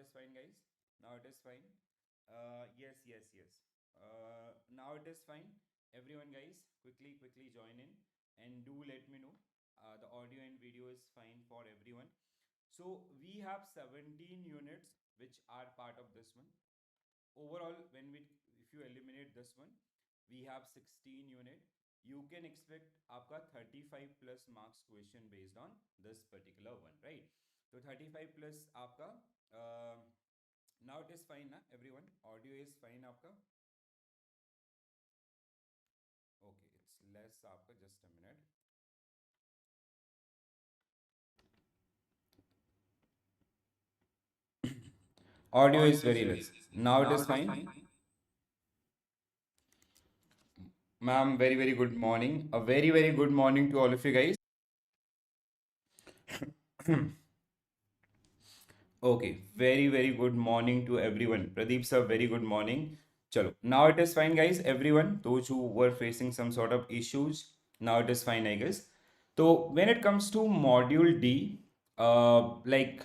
is fine, guys. Now it is fine. Yes. Now it is fine. Everyone, guys, quickly join in and do let me know. The audio and video is fine for everyone. So we have 17 units which are part of this one. Overall, if you eliminate this one, we have 16 unit. You can expect आपका 35 plus marks question based on this particular one, right? So 35 plus आपका now it is fine ना everyone? Audio is fine आपका? Okay, it's less आपका, just a minute. Audio is very less. Now it is fine. Ma'am, very good morning. A very good morning to all of you guys. Okay, very good morning to everyone. Pradeep sir, very good morning. Chalo, now it is fine, guys. Everyone, those who were facing some sort of issues, now it is fine, I guess. So when it comes to module D, like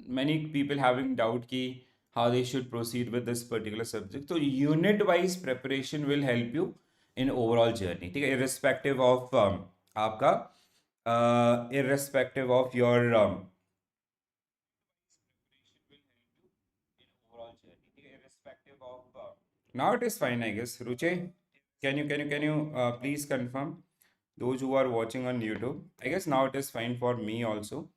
many people having doubt ki how they should proceed with this particular subject. So unit wise preparation will help you in overall journey. ठीक है, irrespective of आपका irrespective of your now it is fine, I guess. Ruche, can you please confirm those who are watching on YouTube? I guess now it is fine for me also.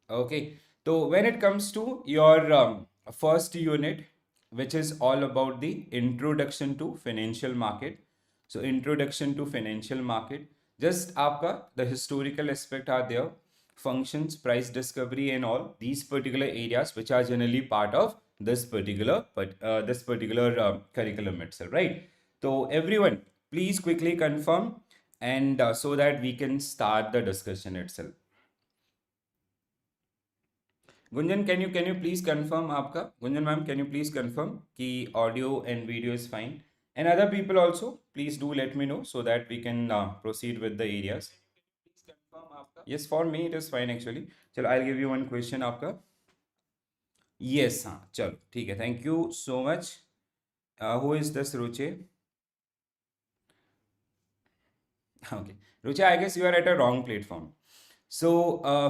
Okay, so when it comes to your first unit, which is all about the introduction to financial market. So introduction to financial market, just आपका the historical aspect are there, functions, price discovery and all these particular areas which are generally part of this particular curriculum itself, right? So everyone, please quickly confirm and so that we can start the discussion itself. Gunjan, can you please confirm आपका? Gunjan ma'am, can you please confirm कि audio and video is fine? And other people also, please do let me know so that we can proceed with the areas. Yes, for me it is fine actually. चलो, I'll give you one question आपका. Yes, हाँ, चलो ठीक है. Thank you so much. Who is this Ruche? Okay, Ruche, I guess you are at a wrong platform. So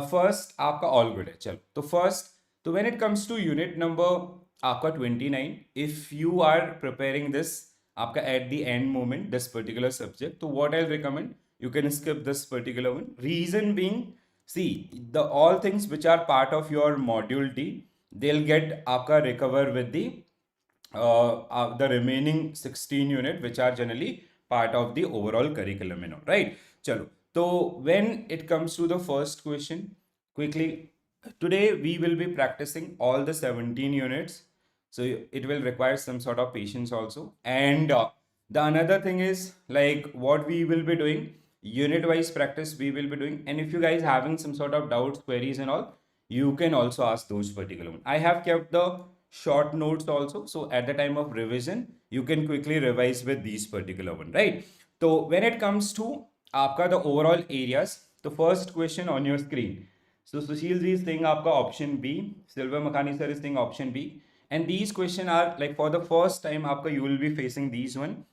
first आपका all good है. चलो, तो first, तो when it comes to unit number आपका 29, if you are preparing this आपका at the end moment this particular subject, तो what I'll recommend, you can skip this particular one. Reason being, see, the all things which are part of your module D, they'll get आपका recover with the remaining 16 unit which are generally part of the overall curriculum, you know, right? Chalo. So when it comes to the first question, quickly, today we will be practicing all the 17 units. So it will require some sort of patience also. And the another thing is like what we will be doing, unit wise practice we will be doing. And if you guys having some sort of doubts, queries and all, you can also ask those particular ones. I have kept the short notes also. So at the time of revision, you can quickly revise with these particular one, right? So when it comes to आपका the overall areas, the first question on your screen. So Sushil ji is saying आपका option B, Silver Makhani sir is saying option B, and these questions are like for the first time आपका you will be facing these one.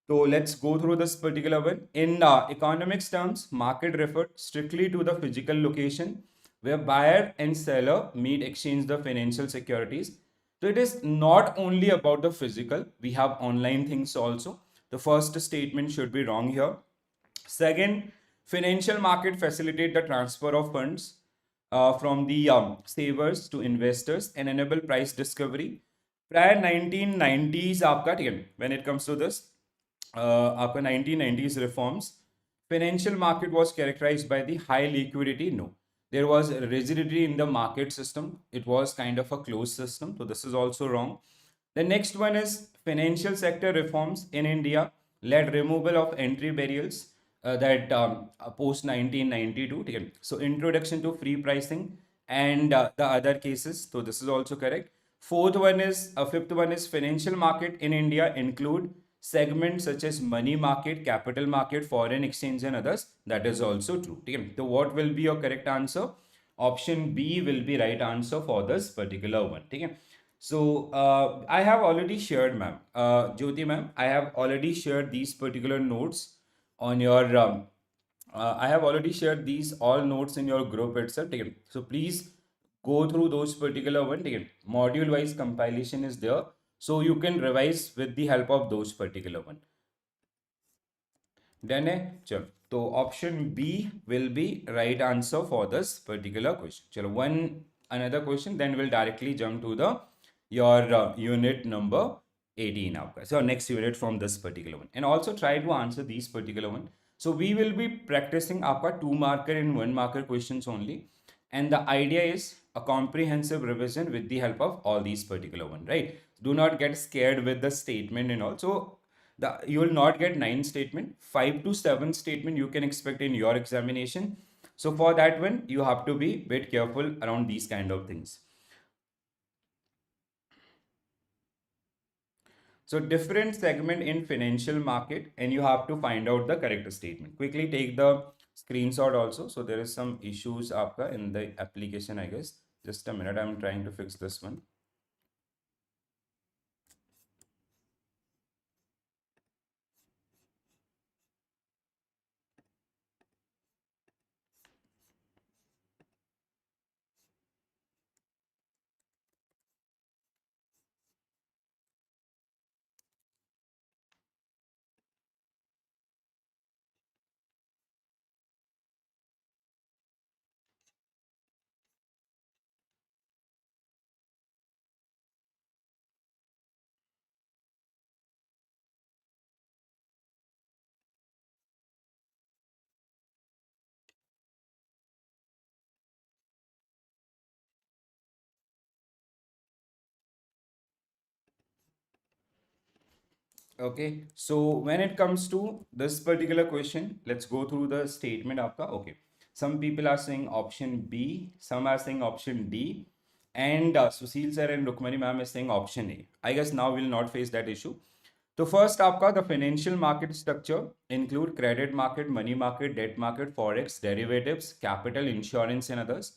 So let's go through this particular one. In economics terms, market referred strictly to the physical location where buyer and seller meet, exchange the financial securities. So it is not only about the physical, we have online things also. The first statement should be wrong here. Second, financial market facilitate the transfer of funds from the savers to investors and enable price discovery. Prior 1990s आपका ठीक है, when it comes to this आपका 1990s reforms, financial market was characterized by the high liquidity. No, there was rigidity in the market system. It was kind of a closed system. So this is also wrong. The next one is financial sector reforms in India led removal of entry barriers that post 1992. So introduction to free pricing and the other cases. So this is also correct. Fifth one is financial market in India include segments such as money market, capital market, foreign exchange and others. That is also true. So what will be your correct answer? Option B will be right answer for this particular one. Okay. So I have already shared, ma'am, Jyoti ma'am, I have already shared these particular notes on your I have already shared these all notes in your group itself. Okay. So please go through those particular one. Okay. Module wise compilation is there, so you can revise with the help of those particular one. Done है चलो. तो option B will be right answer for this particular question. चलो, one another question, then we'll directly jump to the your unit number 18 आपका. So next unit from this particular one, and also try to answer these particular one. So we will be practicing आपका 2 marker and 1 marker questions only, and the idea is a comprehensive revision with the help of all these particular one, right? Do not get scared with the statement and also you will not get 9 statement, 5 to 7 statement you can expect in your examination. So for that one you have to be bit careful around these kind of things. So different segment in financial market, and you have to find out the correct statement. Quickly take the screenshot also. So there is some issues aapka in the application, I guess. Just a minute, I'm trying to fix this one. Okay, so when it comes to this particular question, let's go through the statement aapka. Okay, some people are saying option B, some are saying option D, and Sushil sir and Rukmani ma'am is saying option A. I guess now we'll not face that issue. So first आपका the financial market structure include credit market, money market, debt market, forex, derivatives, capital, insurance and others.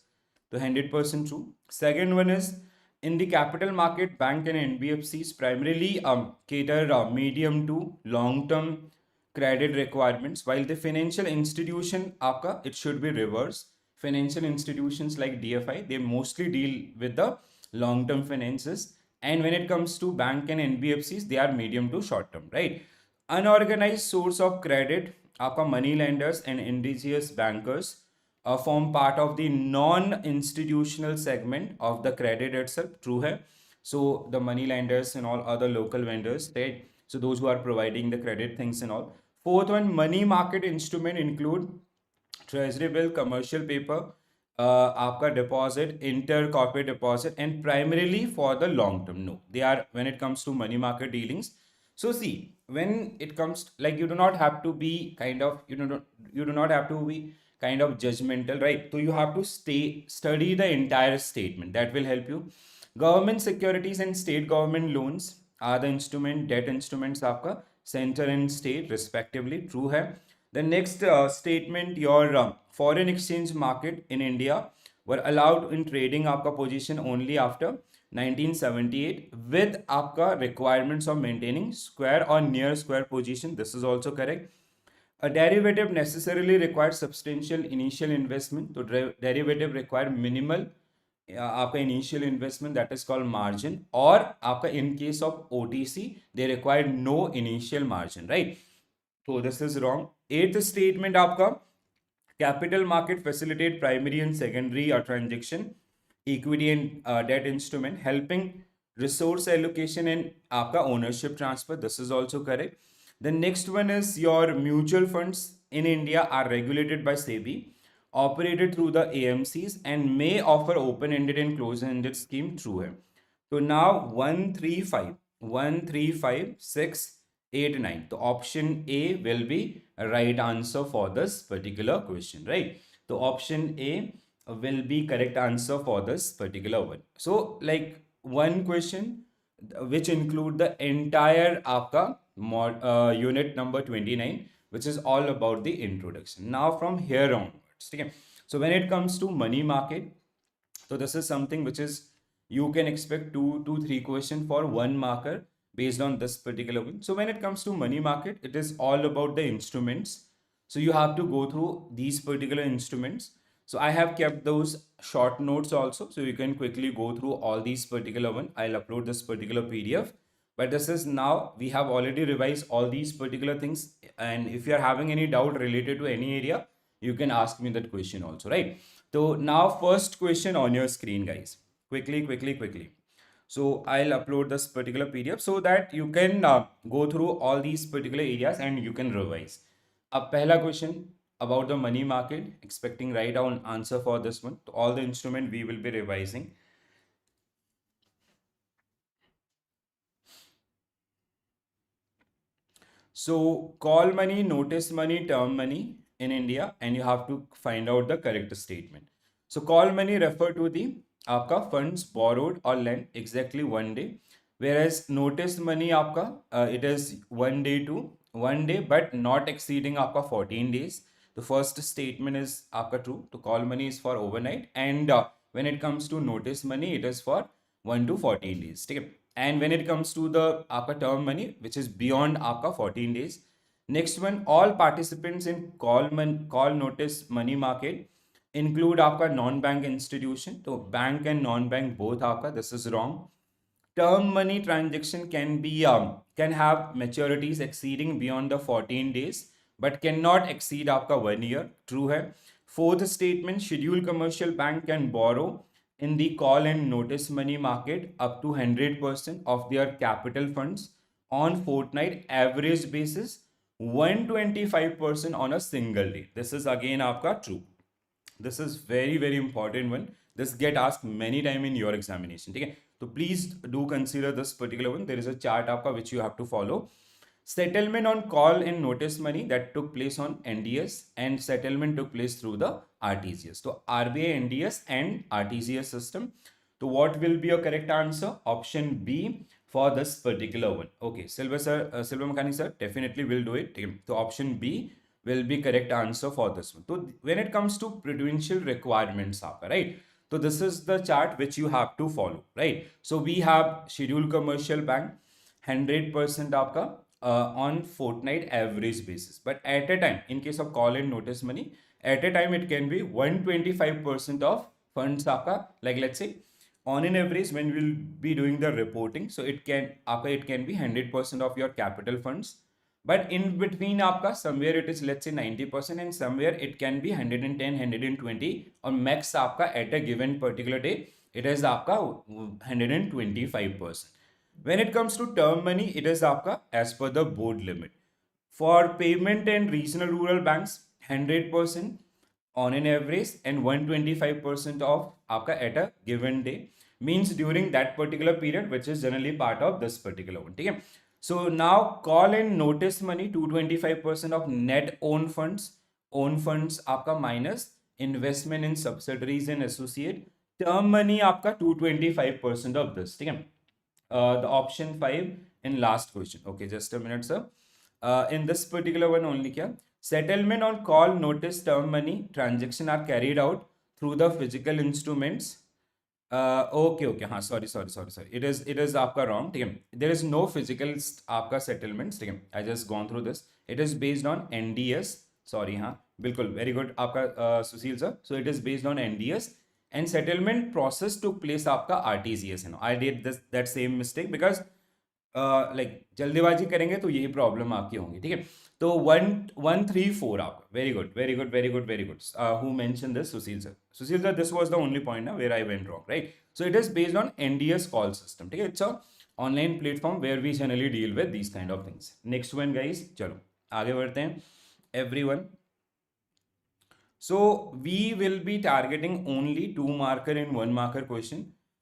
So 100% true. Second one is in the capital market, bank and NBFCs primarily cater medium to long term credit requirements, while the financial institution आपका it should be reverse. Financial institutions like DFI, they mostly deal with the long term finances, and when it comes to bank and NBFCs, they are medium to short term, right? Unorganized source of credit, आपका money lenders and indigenous bankers form part of the non-institutional segment of the credit itself. True hai. So the money lenders and all other local vendors, right? So those who are providing the credit things and all. Fourth one, money market instrument include treasury bill, commercial paper, आपका deposit, inter-corporate deposit, and primarily for the long term. No, they are when it comes to money market dealings. So see, when it comes like you do not have to be kind of you do not have to be kind of judgmental, right? So you have to study the entire statement. That will help you. Government securities and state government loans are the instrument debt instruments आपका center and state respectively. True है. The next statement, your foreign exchange market in India were allowed in trading आपका position only after 1978 with आपका requirements of maintaining square or near square position. This is also correct. A derivative necessarily requires substantial initial investment. So derivative require minimal आपका initial investment, that is called margin, or आपका in case of OTC they require no initial margin, right? So this is wrong. Eighth statement आपका capital market facilitate primary and secondary transaction, equity and debt instrument, helping resource allocation and आपका ownership transfer. This is also correct. The next one is your mutual funds in India are regulated by SEBI, operated through the AMCs, and may offer open-ended and closed-ended scheme. True है. So now 135, 6, 8, 9. So option A will be a right answer for this particular question, right? So option A will be correct answer for this particular one. So like one question which include the entire आपका unit number 29, which is all about the introduction. Now from here onwards, okay? So when it comes to money market, so this is something which is you can expect 2 to 3 questions for one marker based on this particular one. So when it comes to money market, it is all about the instruments. So you have to go through these particular instruments. So I have kept those short notes also. So you can quickly go through all these particular one. I'll upload this particular PDF. But this is now we have already revised all these particular things. And if you are having any doubt related to any area, you can ask me that question also, right? So now first question on your screen, guys. Quickly. So I'll upload this particular PDF so that you can go through all these particular areas and you can revise. Pehla question about the money market, expecting right down answer for this one. So all the instrument we will be revising. So call money, notice money, term money in India, and you have to find out the correct statement. So call money refer to the आपका funds borrowed or lent exactly 1 day, whereas notice money आपका it is 1 day to 1 day but not exceeding आपका 14 days. The first statement is आपका true. To call money is for overnight, and when it comes to notice money, it is for 1 to 14 days. ठीक है? And when it comes to the आपका term money, which is beyond आपका 14 days. Next one, all participants in call notice money market include आपका non bank institution. तो bank and non bank both आपका, this is wrong. Term money transaction can have maturities exceeding beyond the 14 days but cannot exceed आपका 1 year. True है. Fourth statement, scheduled commercial bank can borrow in the call and notice money market up to 100% of their capital funds on fortnight average basis, 125% on a single day. This is again आपका true. This is very important one. This get asked many time in your examination. ठीक है? So please do consider this particular one. There is a chart आपका which you have to follow. Settlement on call and notice money that took place on NDS and settlement took place through the RTGS. So RBI, NDS and RTGS system. So what will be your correct answer? Option B for this particular one. Okay, Silver Mechanic sir, definitely will do it. So option B will be correct answer for this one. So when it comes to prudential requirements, right? So this is the chart which you have to follow, right? So we have scheduled commercial bank 100% आपका on fortnight average basis, but at a time in case of call and notice money, at a time it can be 125% of funds आपका, like let's say on an average when we'll be doing the reporting, so it can be 100% of your capital funds, but in between आपका somewhere it is let's say 90% and somewhere it can be 110, 120 or max आपका at a given particular day it is आपका 125%. When it comes to term money, it is आपका as per the board limit. For payment and regional rural banks, 100% on an average and 125% of आपका at a given day, means during that particular period, which is generally part of this particular one. ठीक है? So now call and notice money 225% of net own funds आपका minus investment in subsidiaries and associate. Term money आपका 225% of this. ठीक है? The option 5 in last question. Okay, just a minute, sir. In this particular one only, kya settlement on call notice term money transaction are carried out through the physical instruments. Okay, हाँ, sorry. It is आपका wrong. ठीक है? There is no physical आपका settlements. ठीक है? I just gone through this. It is based on NDS. Sorry, हाँ, बिल्कुल very good आपका सुशील sir. So it is based on NDS. And settlement process took place आपका RTGS है. I did that same mistake because like जल्दीबाजी करेंगे तो यही problem आपकी होंगी. ठीक है? तो 134 आपका. Very good. Who mentioned this? Sushil sir, this was the only point where I went wrong, right? So it is based on NDS call system. ठीक है? It's a online platform where we generally deal with these kind of things. Next one, guys. चलो आगे बढ़ते हैं. Everyone. So we will be targeting only 2 marker and 1 marker question,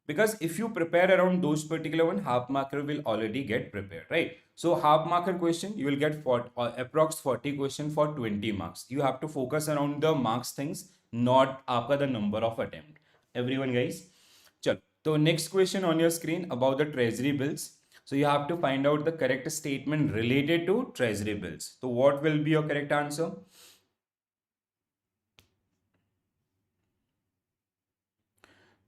because if you prepare around those particular one, half marker will already get prepared, right? So half marker question you will get for approx 40 question for 20 marks. You have to focus around the marks things, not after the number of attempt. Everyone, guys. Chalo. So next question on your screen about the treasury bills. So you have to find out the correct statement related to treasury bills. So what will be your correct answer?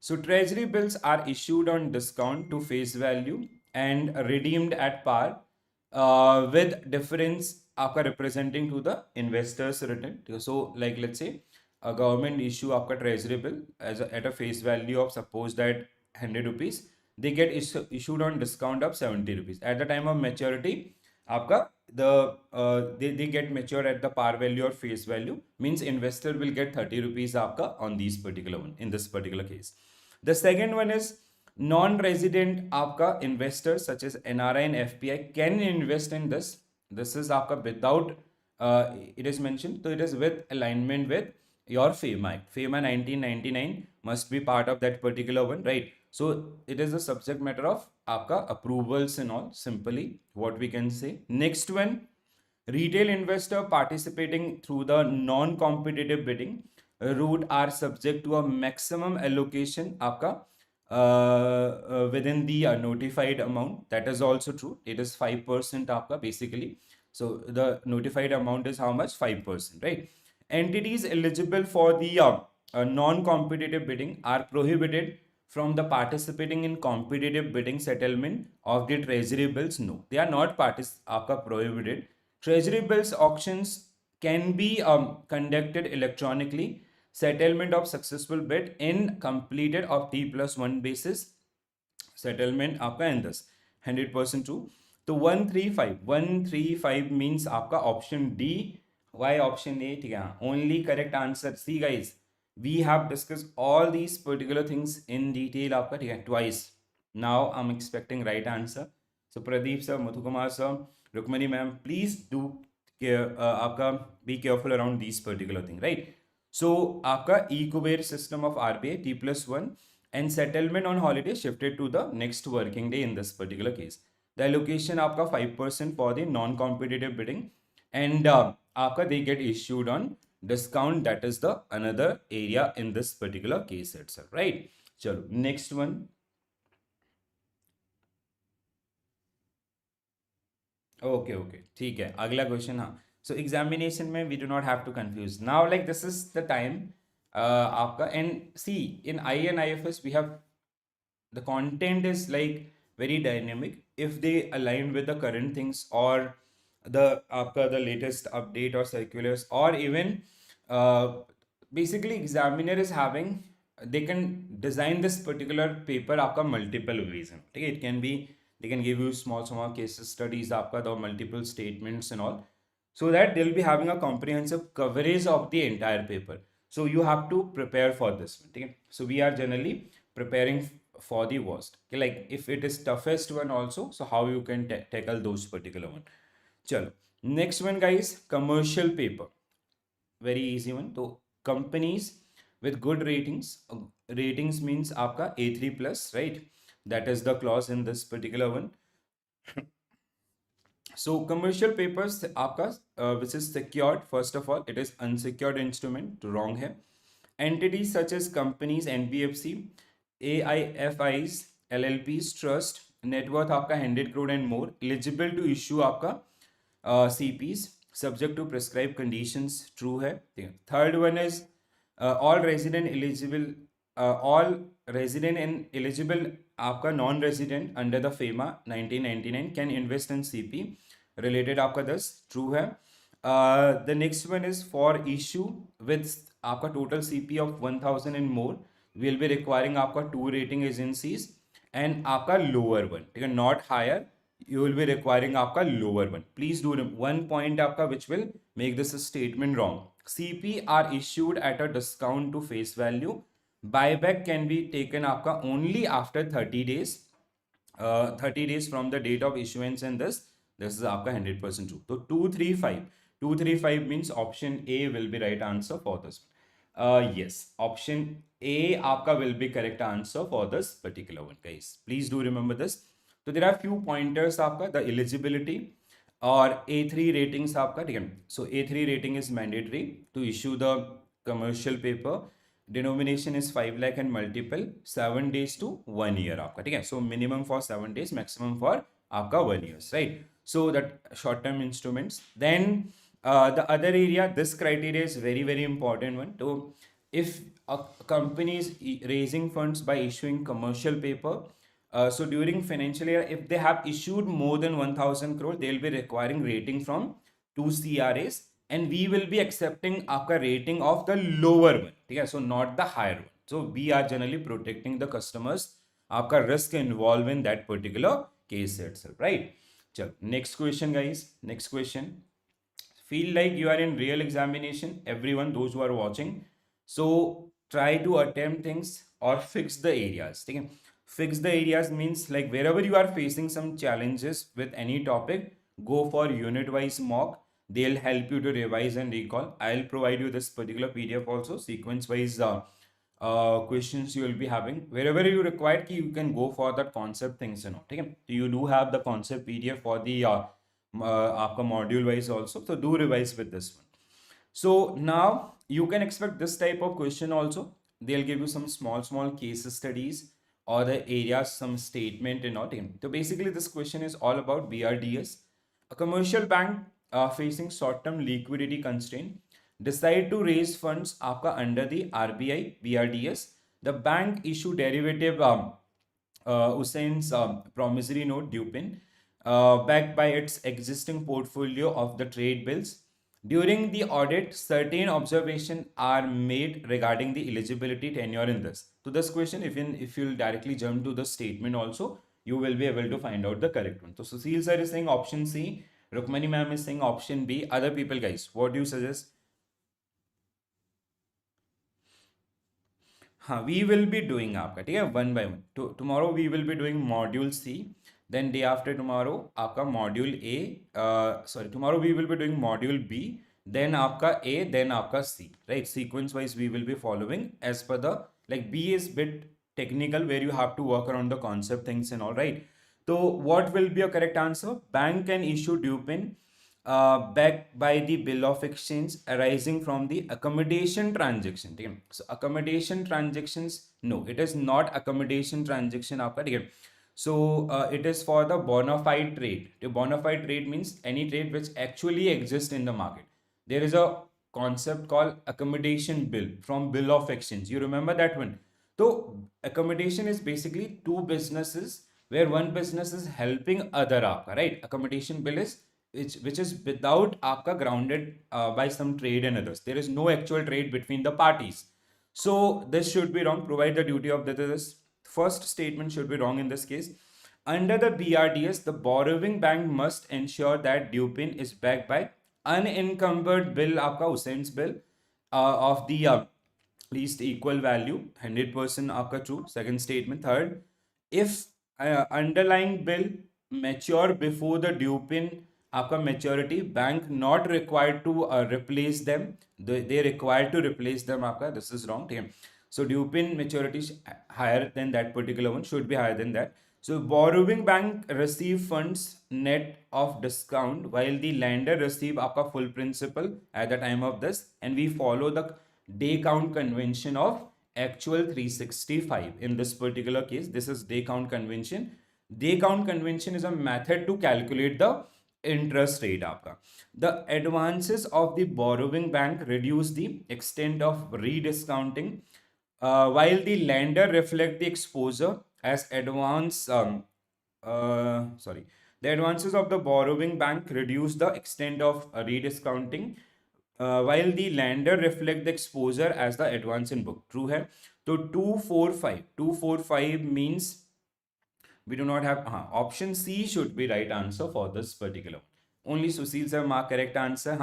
So treasury bills are issued on discount to face value and redeemed at par with difference आपका representing to the investors return. So like let's say a government issue आपका treasury bill as at a face value of suppose that 100 rupees, they get issued on discount of 70 rupees. At the time of maturity आपका they get mature at the par value or face value, means investor will get 30 rupees आपका on these particular one in this particular case. The second one is non-resident आपका investors such as NRI and FPI can invest in this. This is आपका without it is mentioned, so it is with alignment with your FEMA Act. FEMA 1999 must be part of that particular one, right? So it is a subject matter of आपका approvals and all, simply what we can say. Next one, retail investor participating through the non-competitive bidding route are subject to a maximum allocation आपका within the notified amount. That is also true. It is 5% आपका basically. So the notified amount is how much? 5%, right? Entities eligible for the non-competitive bidding are prohibited from the participating in competitive bidding settlement of the treasury bills. No, they are not आपका prohibited. Treasury bills auctions can be conducted electronically. Settlement of successful bid in completed of T+1 basis. Settlement आपका in this 100% true. तो 135 means आपका option D. Why option A? ठीक है, only correct answer. See guys, we have discussed all these particular things in detail आपका, ठीक है, twice. Now I'm expecting right answer. So Pradeep sir, Muthu Kumar sir, Rukmani ma'am, please do आपका be careful around these particular thing, right? So आपका e-Kuber system of RBI T+1 and settlement on holiday shifted to the next working day in this particular case. The allocation आपका 5% for the non-competitive bidding and आपका they get issued on discount. That is the another area in this particular case itself, right? चलो next one. Okay, ठीक है, अगला question. हाँ, so examination में we do not have to confuse now, like this is the time आपका, and see in IE and IFS we have the content is like very dynamic if they align with the current things or the आपका the latest update or circulars, or even basically examiner is having, they can design this particular paper आपका multiple ways हैं, ठीक है. It can be they can give you small case studies आपका, the multiple statements and all, so that they'll be having a comprehensive coverage of the entire paper. So you have to prepare for this one, okay? So we are generally preparing for the worst, okay? Like if it is toughest one also, so how you can tackle those particular one. Chalo, next one guys, commercial paper, very easy one. So companies with good ratings, ratings means आपका A3 plus, right? That is the clause in this particular one. So commercial papers आपका which is secured, first of all it is unsecured instrument, wrong है. Entities such as companies, NBFC, AIFIs, LLPs, trust, net worth आपका 100 crore and more, eligible to issue आपका CPs subject to prescribed conditions, true है. Third one is all resident and eligible आपका non-resident under the FEMA 1999 can invest in CP related आपका 10, true है. The next one is for issue with आपका total CP of 1000 and more will be requiring आपका 2 rating agencies and आपका lower one, ठीक है, not higher, you will be requiring आपका lower one. Please do one point आपका which will make this statement wrong. CP are issued at a discount to face value. Buyback can be taken आपका only after 30 days. 30 days from the date of issuance, and this is आपका 100% true. So 235 means option A will be right answer for this. Yes, option A आपका will be correct answer for this particular one guys. Please do remember this. So there are few pointers आपका, the eligibility और A3 ratings आपका, ठीक है. So A3 rating is mandatory to issue the commercial paper. Denomination is 5 lakh and multiple 7 days to 1 year आपका, ठीक है. So minimum for 7 days, maximum for आपका 1 year, right? So that short term instruments. Then the other area, this criteria is very important one. So if a company is raising funds by issuing commercial paper, so during financial year, if they have issued more than 1000 crore, they'll be requiring rating from 2 CRAs, and we will be accepting our rating of the lower one. Okay, so not the higher one. So we are generally protecting the customers, our risk involved in that particular case itself, right? Chalo, next question, guys. Next question. Feel like you are in real examination, everyone, those who are watching. So try to attempt things or fix the areas. Okay? Fix the areas means like wherever you are facing some challenges with any topic, go for unit wise mock. They'll help you to revise and recall. I'll provide you this particular PDF also, sequence wise questions you will be having. Wherever you require, you can go for the concept things and all. Okay? So you do have the concept PDF for the आपका module wise also, so do revise with this one. So now you can expect this type of question also. They'll give you some small case studies or the areas, some statement and all. So basically this question is all about BRDS. A commercial bank facing short-term liquidity constraint decide to raise funds आपका under the RBI BRDS. The bank issue derivative Hussein's promissory note Dupin, backed by its existing portfolio of the trade bills. During the audit, certain observations are made regarding the eligibility tenure in this. To this question, if you'll directly jump to the statement also, you will be able to find out the correct one. So Sushil sir is saying option C, Rukmani ma'am is saying option B. Other people, guys, what do you suggest? हाँ, we will be doing आपका, ठीक है, one by one. तो tomorrow we will be doing module C, then day after tomorrow आपका module A, tomorrow we will be doing module B, then आपका A, then आपका C, right? Sequence wise we will be following as per the, like B is bit technical where you have to work around the concept things and all, right? So what will be a correct answer? Bank can issue due pin backed by the bill of exchange arising from the accommodation transaction. ठीक है? So accommodation transactions, no, it is not accommodation transaction आपका, ठीक है? So it is for the bona fide trade. The bona fide trade means any trade which actually exists in the market. There is a concept called accommodation bill from bill of exchange. You remember that one? So accommodation is basically two businesses where one business is helping other आपका, right? Accommodation bill is which is without आपका grounded by some trade and others. There is no actual trade between the parties. So this should be wrong. Provide the duty of this. First statement should be wrong in this case. Under the BRDS, the borrowing bank must ensure that due pin is backed by unencumbered bill, आपका Hussein's bill of the least equal value, 100% आपका true. Second statement. Third, if underlying bill mature before the due pin आपका maturity, bank not required to replace them. They required to replace them आपका. This is wrong. ठीक है? So due pin maturity is higher than that particular one, should be higher than that. So borrowing bank receive funds net of discount while the lender receive आपका full principal at the time of this, and we follow the day count convention of actual 365. In this particular case, this is day count convention. Day count convention is a method to calculate the interest rate आपका. The advances of the borrowing bank reduce the extent of rediscounting, while the lender reflect the exposure as advance. The advances of the borrowing bank reduce the extent of rediscounting, while the lender reflect the exposure as the advance in book. True है? तो 245 means we do not have option C should be right answer for this particular. Only Sushil sir mark correct answer,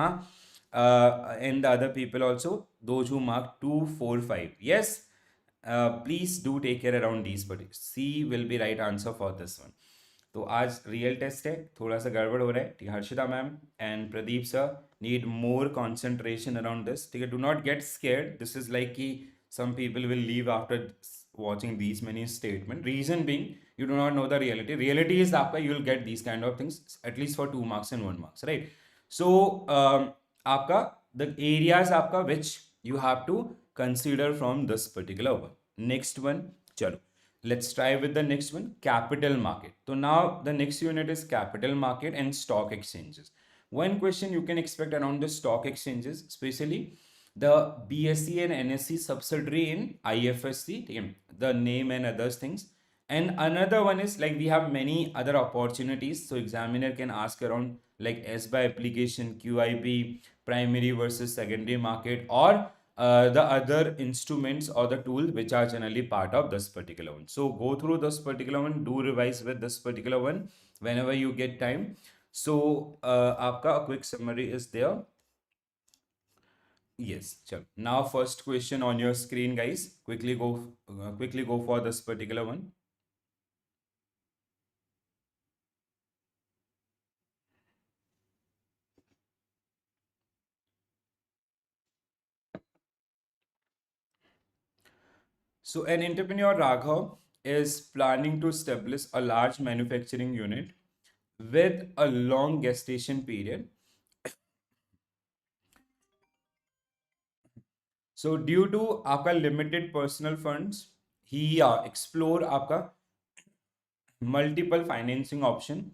and the other people also, those who mark 245. Yes, please do take care around these, but C will be right answer for this one. तो आज real test है, थोड़ा सा गड़बड़ हो रहा है, ठीक है? Harshita ma'am and Pradeep sir need more concentration around this, ठीक है? Do not get scared. This is like कि some people will leave after watching these many statements. Reason being, you do not know the reality. Reality is आपका you will get these kind of things at least for 2 marks and 1 marks, right? So आपका the areas आपका which you have to consider from this particular one. Next one, चलो. Let's try with the next one, capital market. So now the next unit is capital market and stock exchanges. One question you can expect around the stock exchanges, especially the BSc and NSC subsidiary in IFSC, the name and other things. And another one is like we have many other opportunities. So examiner can ask around like SBA application, QIB, primary versus secondary market, or the other instruments or the tools which are generally part of this particular one. So go through this particular one, do revise with this particular one whenever you get time. So आपका a quick summary is there. Yes, chalo. Now first question on your screen, guys. Quickly go for this particular one. So an entrepreneur Raghav is planning to establish a large manufacturing unit with a long gestation period. So due to आपका limited personal funds, he explore आपका multiple financing option.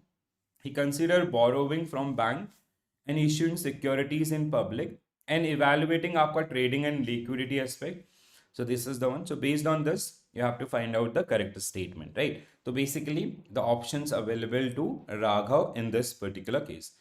He considered borrowing from bank and issuing securities in public and evaluating आपका trading and liquidity aspect. So this is the one. So based on this, you have to find out the correct statement, right? So basically, the options available to Raghav in this particular case.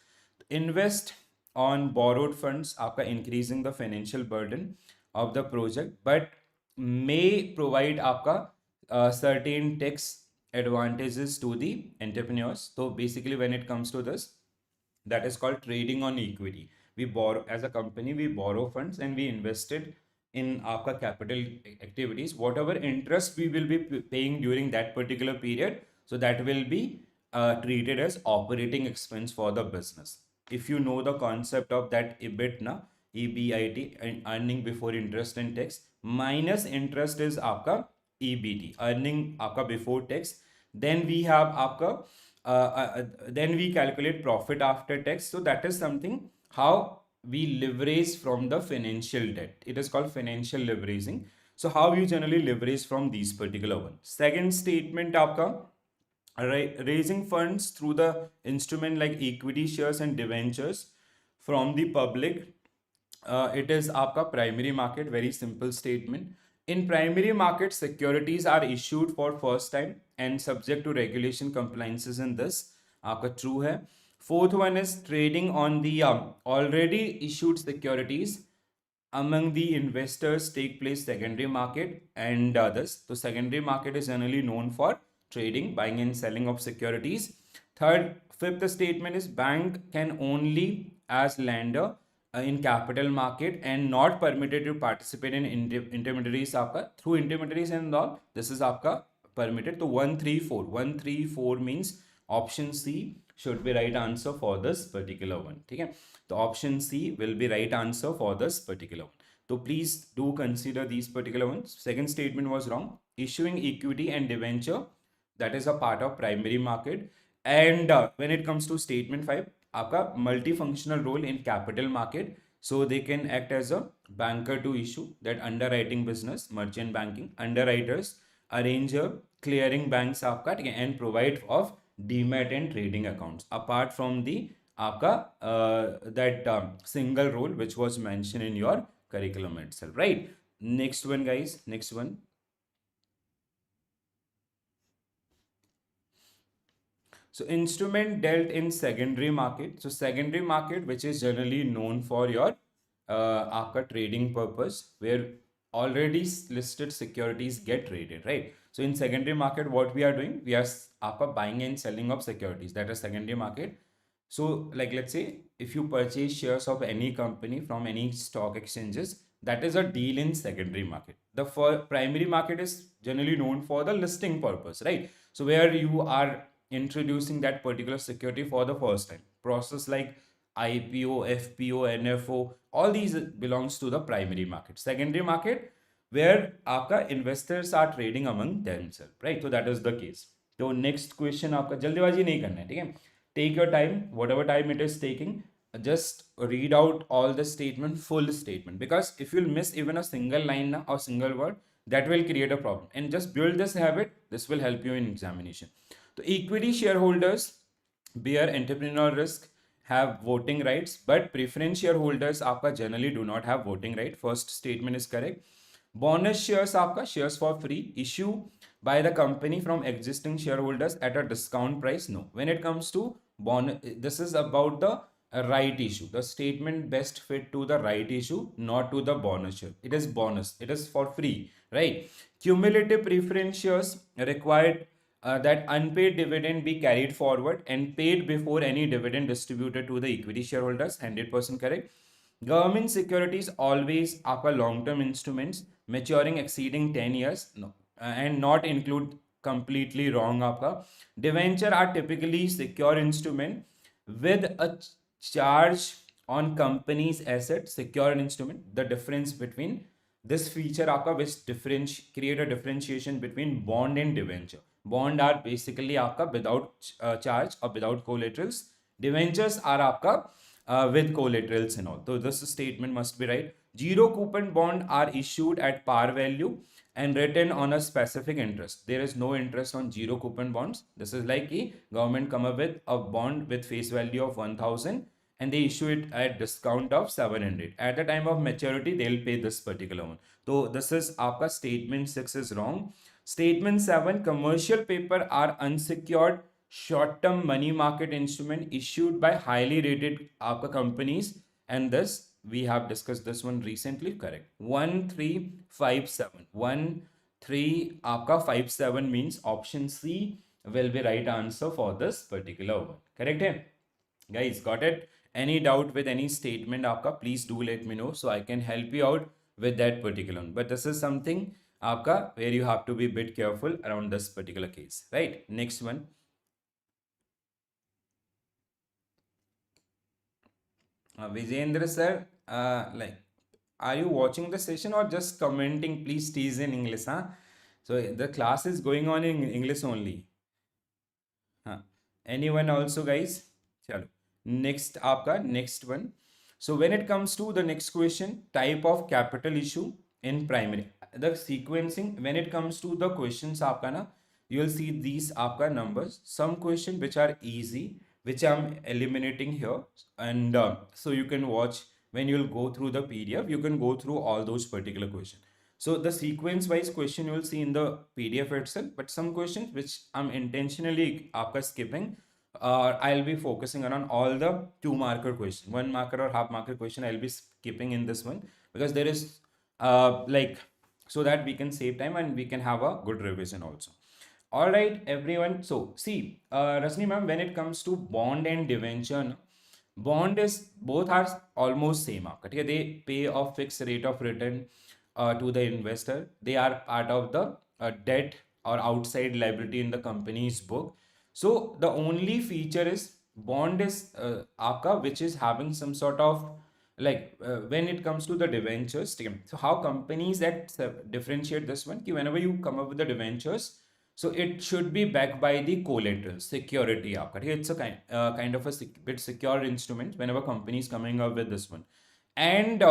Invest on borrowed funds after increasing the financial burden of the project, but may provide आपका certain tax advantages to the entrepreneurs. So basically, when it comes to this, that is called trading on equity. We borrow as a company, we borrow funds and we invest it in our capital activities. Whatever interest we will be paying during that particular period, so that will be treated as operating expense for the business. If you know the concept of that EBIT na, EBIT, and earning before interest and tax, minus interest is आपका EBT, earning आपका before tax. Then we have आपका then we calculate profit after tax. So that is something how we leverage from the financial debt. It is called financial leveraging. So how you generally leverage from these particular one. Second statement आपका raising funds through the instrument like equity shares and debentures from the public. It is आपका primary market. Very simple statement. In primary market, securities are issued for first time and subject to regulation compliances in this. आपका true है. Fourth one is trading on the already issued securities among the investors take place secondary market and others. So secondary market is generally known for trading, buying and selling of securities. Fifth statement is bank can only as lender in capital market and not permitted to participate in intermediaries आपका through intermediaries and all. This is आपका permitted. So 134 means option C should be right answer for this particular one. ठीक है, तो option C will be right answer for this particular one. So please do consider these particular ones. Second statement was wrong. Issuing equity and debenture, that is a part of primary market. And when it comes to statement 5, आपका multifunctional role in capital market. So they can act as a banker to issue that underwriting business, merchant banking, underwriters, arranger, clearing banks आपका, ठीक है, and provide of demat and trading accounts apart from the आपका that single role which was mentioned in your curriculum itself, right? Next one, guys. Next one. So instrument dealt in secondary market. So secondary market, which is generally known for your आपका trading purpose, where already listed securities get traded, right? So in secondary market, what we are doing, we are आपका buying and selling of securities. That is secondary market. So like let's say if you purchase shares of any company from any stock exchanges, that is a deal in secondary market. The primary market is generally known for the listing purpose, right? So where you are introducing that particular security for the first time. Process like IPO, FPO, NFO, all these belongs to the primary market. Secondary market, where आपका investors are trading among themselves, right? So that is the case. तो next question आपका जल्दीबाजी नहीं करना है, ठीक है? Take your time, whatever time it is taking. Just read out all the statement, full statement, because if you'll miss even a single line or single word, that will create a problem. And just build this habit. This will help you in examination. So equity shareholders bear entrepreneurial risk, have voting rights, but preference shareholders आपका generally do not have voting right. First statement is correct. Bonus shares आपका shares for free issue by the company from existing shareholders at a discount price. No. When it comes to bonus, this is about the right issue. The statement best fit to the right issue, not to the bonus share. It is bonus. It is for free, right? Cumulative preference shares required that unpaid dividend be carried forward and paid before any dividend distributed to the equity shareholders. 100% correct. Government securities always are long-term instruments maturing exceeding 10 years. No, and not include completely wrong. Aapka. Debenture are typically secure instrument with a charge on company's asset. Secure instrument. The difference between this feature आपका which create a differentiation between bond and debenture. Bond are basically आपका without charge or without collaterals. Debentures are आपका with collaterals and all. So this statement must be right. Zero coupon bond are issued at par value and written on a specific interest. There is no interest on zero coupon bonds. This is like a government come up with a bond with face value of 1000 and they issue it at discount of 700. At the time of maturity, they'll pay this particular one. So this is आपका statement 6 is wrong. Statement 7, commercial paper are unsecured short-term money market instrument issued by highly rated आपका companies, and this we have discussed this one recently. Correct. 1357. 1357 means option C will be right answer for this particular one. Correct hai? Guys, got it? Any doubt with any statement आपका, please do let me know so I can help you out with that particular one. But this is something आपका where you have to be a bit careful around this particular case. Right? Next one. Vijendra sir, are you watching the session or just commenting? Please tease in English, huh? So the class is going on in English only. Huh. Anyone also, guys? Chalo. Next, आपका next one. So when it comes to the next question, type of capital issue in primary. The sequencing, when it comes to the questions आपका ना, you will see these आपका numbers. Some question which are easy, which I'm eliminating here, and so you can watch when you'll go through the PDF. You can go through all those particular questions. So the sequence wise question you will see in the PDF itself, but some questions which I'm intentionally आपका skipping. I'll be focusing on all the 2 marker question, 1 marker or half marker question. I'll be skipping in this one because there is so that we can save time and we can have a good revision also. All right, everyone. So see, Rasni ma'am, when it comes to bond and debenture, bond is both are almost same. Okay? They pay a fixed rate of return to the investor. They are part of the debt or outside liability in the company's book. So the only feature is bond is आपका which is having some sort of when it comes to the debentures. So how companies that differentiate this one? Whenever you come up with the debentures, so it should be backed by the collateral security. It's a kind of a bit secure instrument whenever companies coming up with this one. And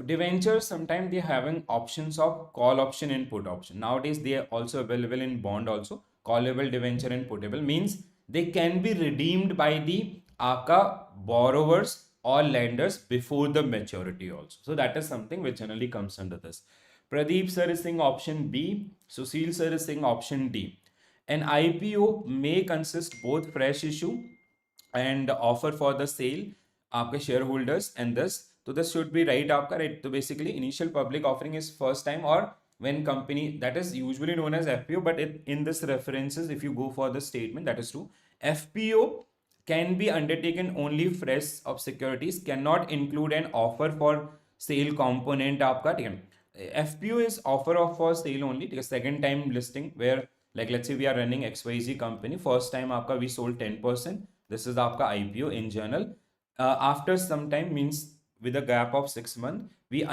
debentures sometimes they having options of call option and put option. Nowadays they are also available in bond also. Callable debenture and putable means they can be redeemed by the ACA borrowers or lenders before the maturity also. So that is something which generally comes under this. Pradeep sir is saying option B. Sushil sir is saying option D. An IPO may consist both fresh issue and offer for the sale आपके shareholders, and this, so this should be right आपका, right? So basically initial public offering is first time or when company, that is usually known as FPO, but in this references if you go for the statement, that is true. FPO can be undertaken only fresh of securities, cannot include an offer for sale component आपका, ठीक है? FPO is offer of for sale only, ठीक है? Second time listing where let's say we are running XYZ company, first time आपका we sold 10%, this is आपका IPO in general. After some time means with a gap of 6 months, we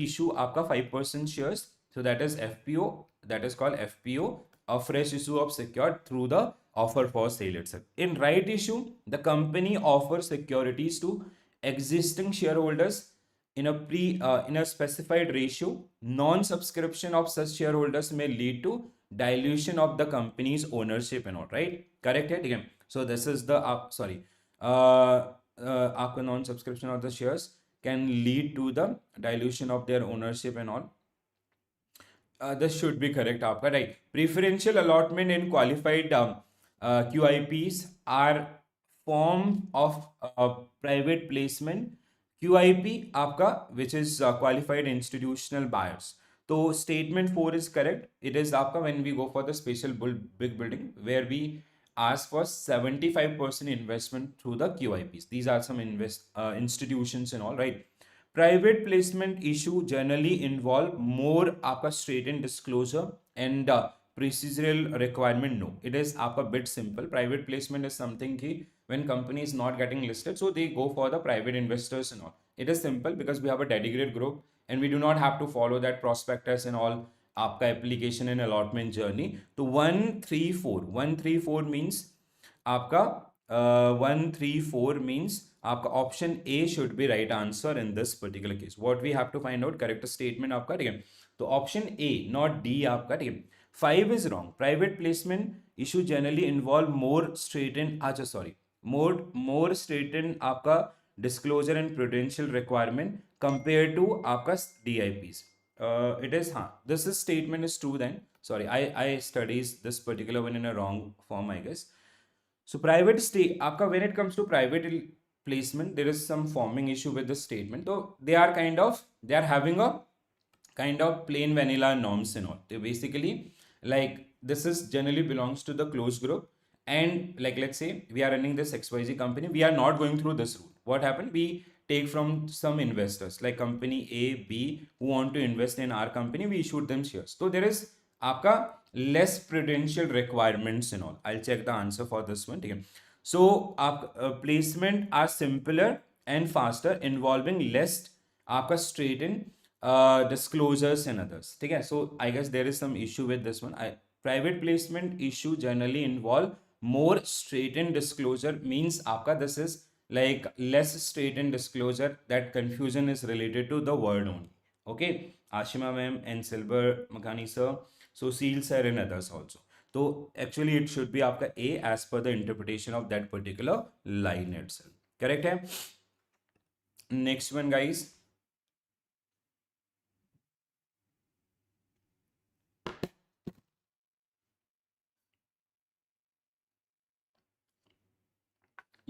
issue आपका 5% shares, so that is FPO, that is called FPO, a fresh issue of secured through the offer for sale itself. In right issue, the company offers securities to existing shareholders in a specified ratio. Non-subscription of such shareholders may lead to dilution of the company's ownership and all, right? Correct it again. So this is the आपका non subscription of the shares can lead to the dilution of their ownership and all. This should be correct, आपका right. Preferential allotment in qualified QIPs are form of private placement. QIP आपका which is qualified institutional buyers. तो statement 4 is correct. It is आपका when we go for the special big building where we ask for 75% investment through the QIPs. These are some institutions and all, right. Private placement issue generally involve more आपका straightened disclosure and procedural requirement. No, it is आपका bit simple. Private placement is something कि when company is not getting listed, so they go for the private investors and all. It is simple because we have a dedicated group and we do not have to follow that prospectus and all आपका application and allotment journey. तो 134 means आपका 134 means आपका option A should be right answer in this particular case. What we have to find out correct statement आपका, ठीक है. तो option A not D आपका, ठीक है. 5 is wrong. Private placement issue generally involve more stringent, अच्छा sorry, more stringent आपका disclosure and prudential requirement compare to आपका DIPs. It is, this is statement is true then. Sorry, I studies this particular one in a wrong form, I guess. So private आपका when it comes to private placement, there is some forming issue with the statement. So they are having a kind of plain vanilla norms and all. They basically, like, this is generally belongs to the closed group, and like let's say we are running this XYZ company, we are not going through this route. What happened? We take from some investors like company A, B who want to invest in our company, we issued them shares. So there is आपका less prudential requirements and all. I'll check the answer for this one, ठीक है. So आप placement are simpler and faster, involving less आपका straightened disclosures and others, ठीक है. So I guess there is some issue with this one. Private placement issue generally involve more straightened disclosure means आपका this is like less straightened disclosure. That confusion is related to the word only. Okay, Ashima ma'am and Silver Makhani sir, so Seal sir and others also. So actually it should be आपका A as per the interpretation of that particular line itself. Correct है? Next one guys.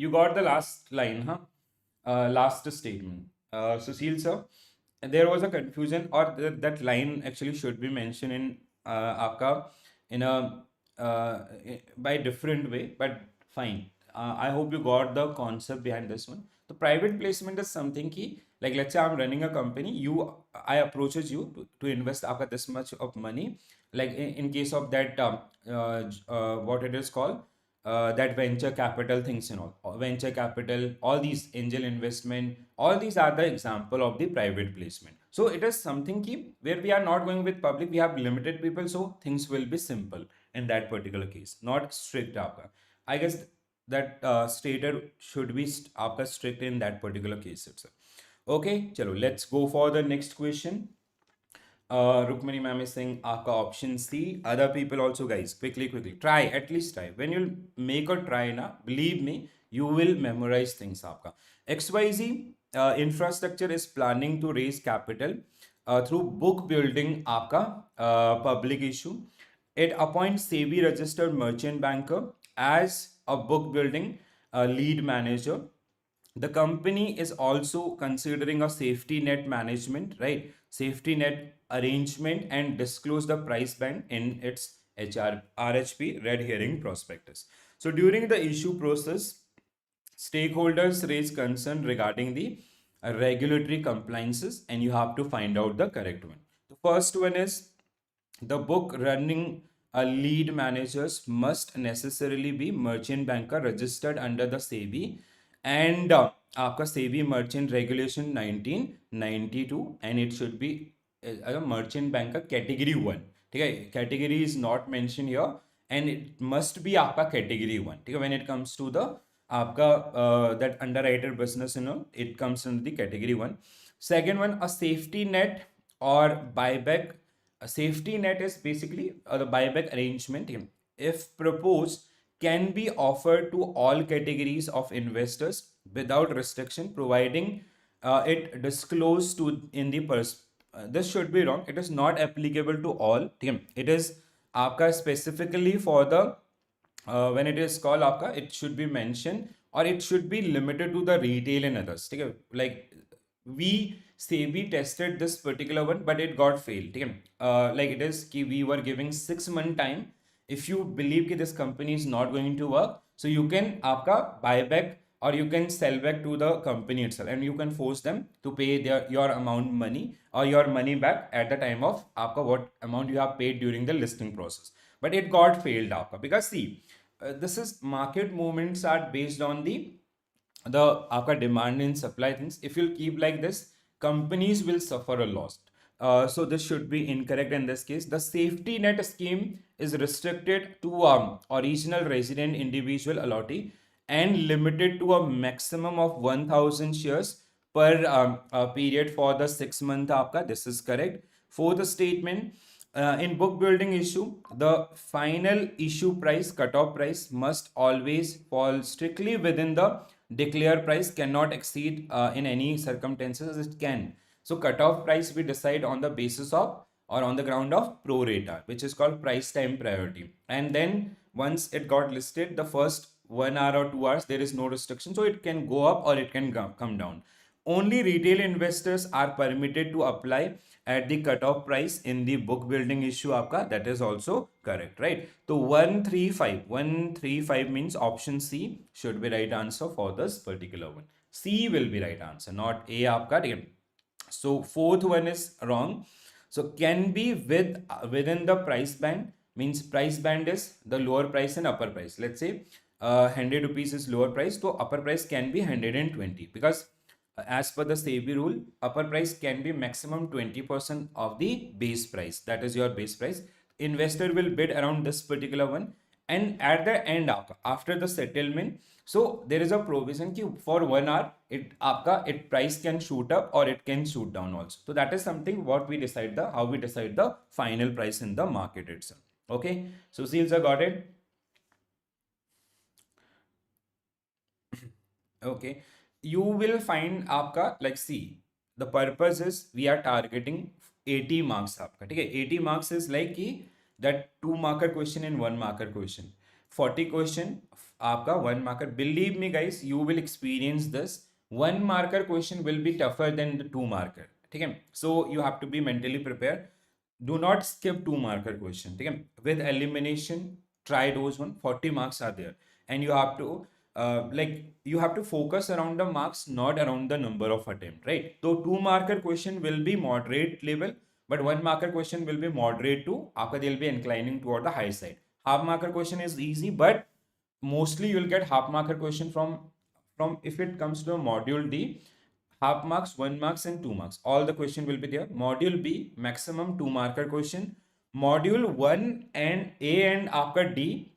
You got the last line, huh? Last statement. Sushil sir, there was a confusion, or that line actually should be mentioned in आपका in a by different way, but fine. I hope you got the concept behind this one. The private placement is something ki, like let's say I'm running a company, I approaches you to invest आपका this much of money, like in case of that what it is called, that venture capital things and all, venture capital, all these angel investment, all these are the example of the private placement. So it is something ki, where we are not going with public, we have limited people, so things will be simple in that particular case, not strict आपका. I guess that stated should be आपका strict in that particular case itself. Okay, chalo, let's go for the next question. Rukmini ma'am is saying आपका option C. Other people also, guys, quickly try, at least try. When you make a try na, believe me, you will memorize things आपका. XYZ infrastructure is planning to raise capital through book building आपका public issue. It appoints SEBI registered merchant banker as a book building lead manager. The company is also considering a safety net management, right? Safety net arrangement, and disclose the price band in its RHP red herring prospectus. So during the issue process, stakeholders raise concern regarding the regulatory compliances, and you have to find out the correct one. The first one is the book running a lead managers must necessarily be merchant banker registered under the SEBI and आपका SEBI merchant regulation 1992, and it should be a merchant banker category 1, ठीक है. Category is not mentioned here, and it must be आपका category 1, ठीक है. When it comes to the आपका that underwriter business, you know, it comes in the category 1. Second one, a safety net or buyback. A safety net is basically the buyback arrangement, if proposed, can be offered to all categories of investors without restriction, providing it disclosed to in the this should be wrong. It is not applicable to all. ठीक है? It is आपका specifically for the when it is called आपका, it should be mentioned or it should be limited to the retail and others. ठीक है? Like we SEBI tested this particular one, but it got failed. ठीक है? Like it is कि we were giving 6 month time. If you believe that this company is not going to work, so you can आपका buy back or you can sell back to the company itself, and you can force them to pay your amount money or your money back at the time of आपका what amount you have paid during the listing process. But it got failed आपका, because see, this is market movements are based on the आपका demand and supply things. If you'll keep like this, companies will suffer a loss. So this should be incorrect in this case. The safety net scheme is restricted to original resident individual allottee and limited to a maximum of 1000 shares per period for the 6 month आपका. This is correct. Fourth statement, in book building issue, the final issue price, cutoff price, must always fall strictly within the declared price, cannot exceed in any circumstances it can. So cutoff price we decide on the basis of or on the ground of pro rata, which is called price time priority. And then once it got listed, the first 1 hour or 2 hours, there is no restriction. So it can go up or it can come down. Only retail investors are permitted to apply at the cutoff price in the book building issue आपका. That is also correct, right? So 135 means option C should be right answer for this particular one. C will be right answer, not A आपका. So fourth one is wrong. So can be within the price band, means price band is the lower price and upper price. Let's say 100 rupees is lower price, so upper price can be 120, because as per the SEBI rule, upper price can be maximum 20% of the base price. That is your base price. Investor will bid around this particular one, and at the end after the settlement, so there is a provision कि for 1 hour it price can shoot up or it can shoot down also. So that is something what we decide how we decide the final price in the market itself. Okay, so Seals got it. Okay, you will find आपका, like, see, the purpose is we are targeting 80 marks आपका. ठीक है, 80 marks is like कि that 2 marker question and 1 marker question. 40 question आपका 1 marker. Believe me guys, you will experience this. 1 marker question will be tougher than the 2 marker. ठीक है, so you have to be mentally prepared. Do not skip 2 marker question. ठीक है, with elimination, try those one. 40 marks are there, and you have to like you have to focus around the marks, not around the number of attempt, right? So 2 marker question will be moderate level, but 1 marker question will be moderate to after they'll be inclining toward the high side. Half marker question is easy, but mostly you'll get half marker question from if it comes to a module D, half marks, 1 marks and 2 marks. All the question will be there. Module B, maximum 2 marker question. Module 1 and A and after D,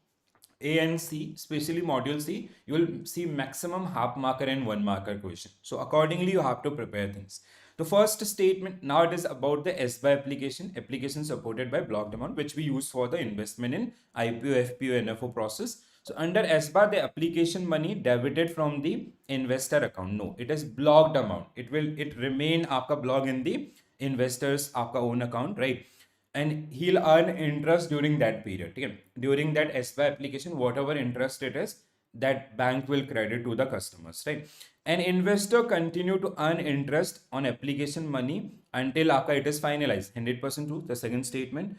A and C, especially module C, you will see maximum half marker and 1 marker question. So accordingly, you have to prepare things. The first statement, now it is about the SBA application supported by blocked amount, which we use for the investment in IPO, FPO, NFO process. So under SBA, the application money debited from the investor account. No, it is blocked amount. It remain आपका block in the investors आपका own account, right? And he'll earn interest during that period. Okay? During that SBA application, whatever interest it is, that bank will credit to the customers, right? An investor continue to earn interest on application money until after it is finalized. 100% true. The second statement.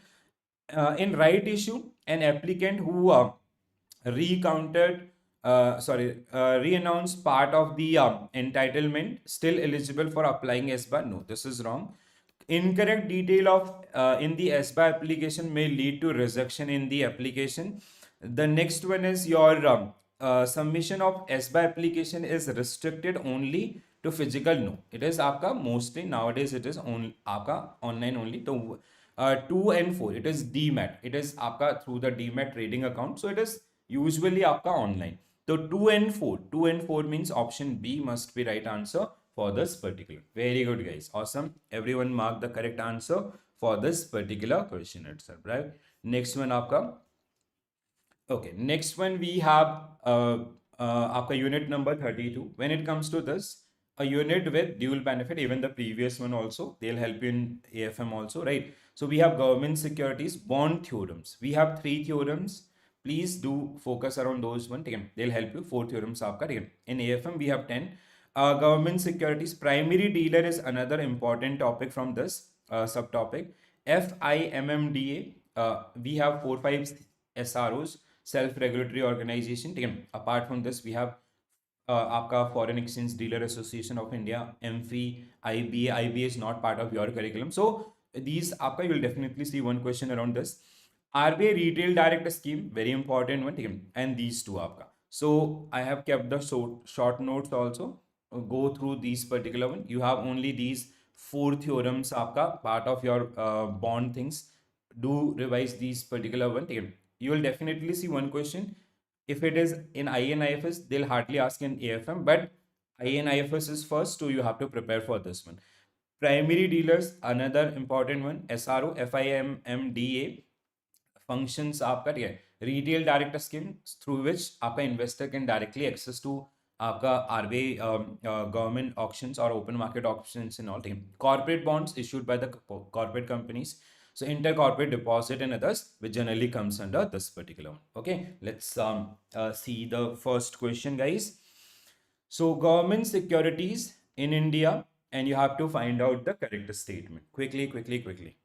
In right issue, an applicant who re-announced part of the entitlement still eligible for applying SBA. No, this is wrong. Incorrect detail of in the SBA application may lead to rejection in the application. The next one is your submission of SBA application is restricted only to physical. No, it is आपका mostly nowadays it is only आपका online only. So 2 and 4 it is DMAT. It is आपका through the DMAT trading account. So it is usually आपका online. So 2 and 4 means option B must be right answer for this particular. Very good guys, awesome. Everyone mark the correct answer for this particular question itself, right? Next one आपका. Okay, next one we have आपका unit number 32. When it comes to this, a unit with dual benefit, even the previous one also, they'll help you in AFM also, right? So we have government securities bond theorems. We have three theorems. Please do focus around those one. ठीक है, they'll help you. Four theorems आपका, ठीक है. In AFM we have 10. Government securities primary dealer is another important topic from this subtopic. FIMMDA, we have 4 5 SROs, self regulatory organization, ठीक है. Apart from this we have आपका foreign exchange dealer association of India, AMFI, IBA. IBA is not part of your curriculum, so these आपका you will definitely see one question around this. RBI retail direct scheme, very important one, ठीक है. And these two आपका. So I have kept the short notes also. Go through these particular one. You have only these four theorems आपका part of your bond things. Do revise these particular one, ठीक है. You will definitely see one question. If it is in IE and IFS, they'll hardly ask in AFM, but IE and IFS is first, so you have to prepare for this one. Primary dealers, another important one. SRO, FIMMDA, functions आपका, ठीक है. Retail direct scheme through which आपका investor can directly access to आपका RBI government auctions or open market auctions and all, ठीक है. Corporate bonds issued by the corporate companies. So intercorporate deposit and others, which generally comes under this particular one. Okay, let's see the first question, guys. So government securities in India, and you have to find out the correct statement. Quickly.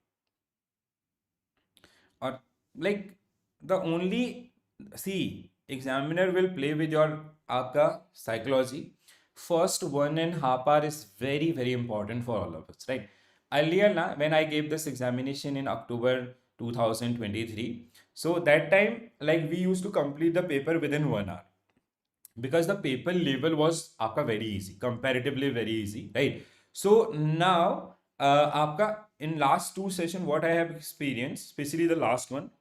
Or like the only, see, examiner will play with your आपका psychology. First 1.5 hour is very important for all of us, right? Earlier na, when I gave this examination in October 2023, so that time like we used to complete the paper within 1 hour, because the paper level was आपका very easy, comparatively very easy, right? So now आपका in last two session what I have experienced, especially the last one,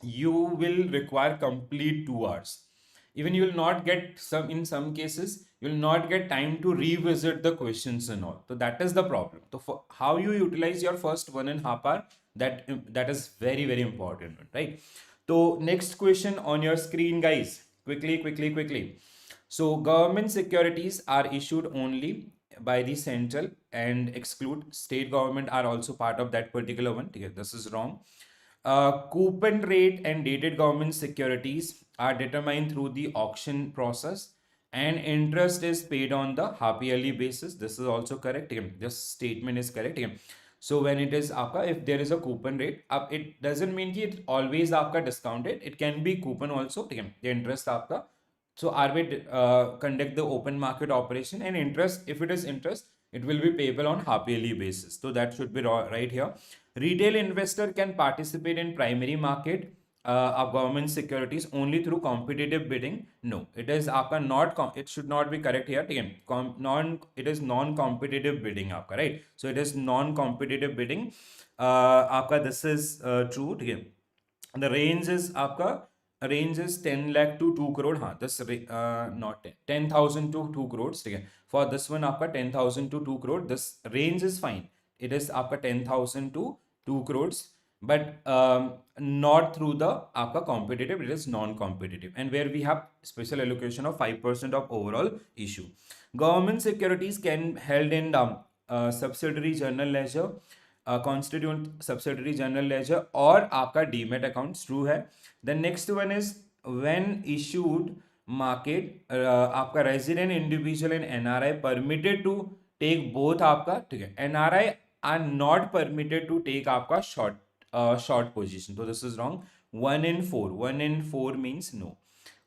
you will require complete 2 hours. Even you will not get some, in some cases you will not get time to revisit the questions and all. So that is the problem. So for how you utilize your first 1.5 hour, that is very important, right? So next question on your screen, guys. Quickly. So government securities are issued only by the central and exclude state government are also part of that particular one. Okay, this is wrong. Coupon rate and dated government securities are determined through the auction process, and interest is paid on the half yearly basis. This is also correct. This statement is correct. So when it is आपका, if there is a coupon rate, अब it doesn't mean कि it always आपका discounted. It can be coupon also. The interest आपका. So RBI conduct the open market operation, and interest, if it is interest, it will be payable on half yearly basis. So that should be right here. Retail investor can participate in primary market of government securities only through competitive bidding. No, it is आपका not it should not be correct here. ठीक है, it is non-competitive bidding आपका, right? So it is non-competitive bidding. आपका this is true. ठीक है, the range is आपका, range is 10 lakh to 2 crore. हाँ, this not 10,000 to 2 crores, ठीक है. For this one आपका 10,000 to 2 crore, this range is fine. It is आपका 10,000 to 2 crores, but not through the आपका competitive, it is non-competitive, and where we have special allocation of 5% of overall issue. Government securities can held in subsidiary journal ledger, constituent subsidiary journal ledger, और आपका demat account true है. The next one is when issued market, आपका resident individual and NRI permitted to take both आपका, ठीक है. NRI are not permitted to take आपका short position, तो this is wrong. 1 in 4 means no.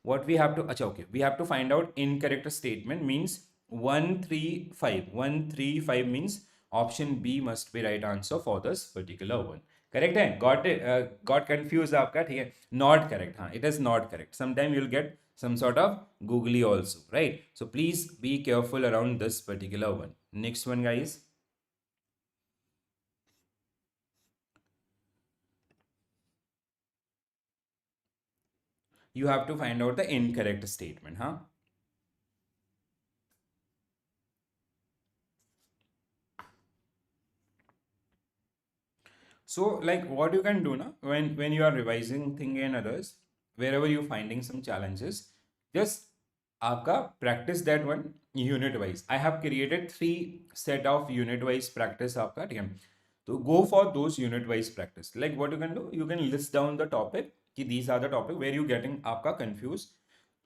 What we have to, अच्छा okay, we have to find out incorrect statement means 135 means option B must be right answer for this particular one. Correct है? Got it? Got confused आपका, ठीक है? Not correct. हाँ, it is not correct. Sometime you'll get some sort of googly also, right? So please be careful around this particular one. Next one, guys. You have to find out the incorrect statement, huh? So like what you can do now, when you are revising thing and others, wherever you're finding some challenges, just आपका practice that one unit wise. I have created 3 set of unit wise practice आपका, ठीक है. तो go for those unit wise practice. Like what you can do, you can list down the topic कि these are the topic where you getting आपका confused.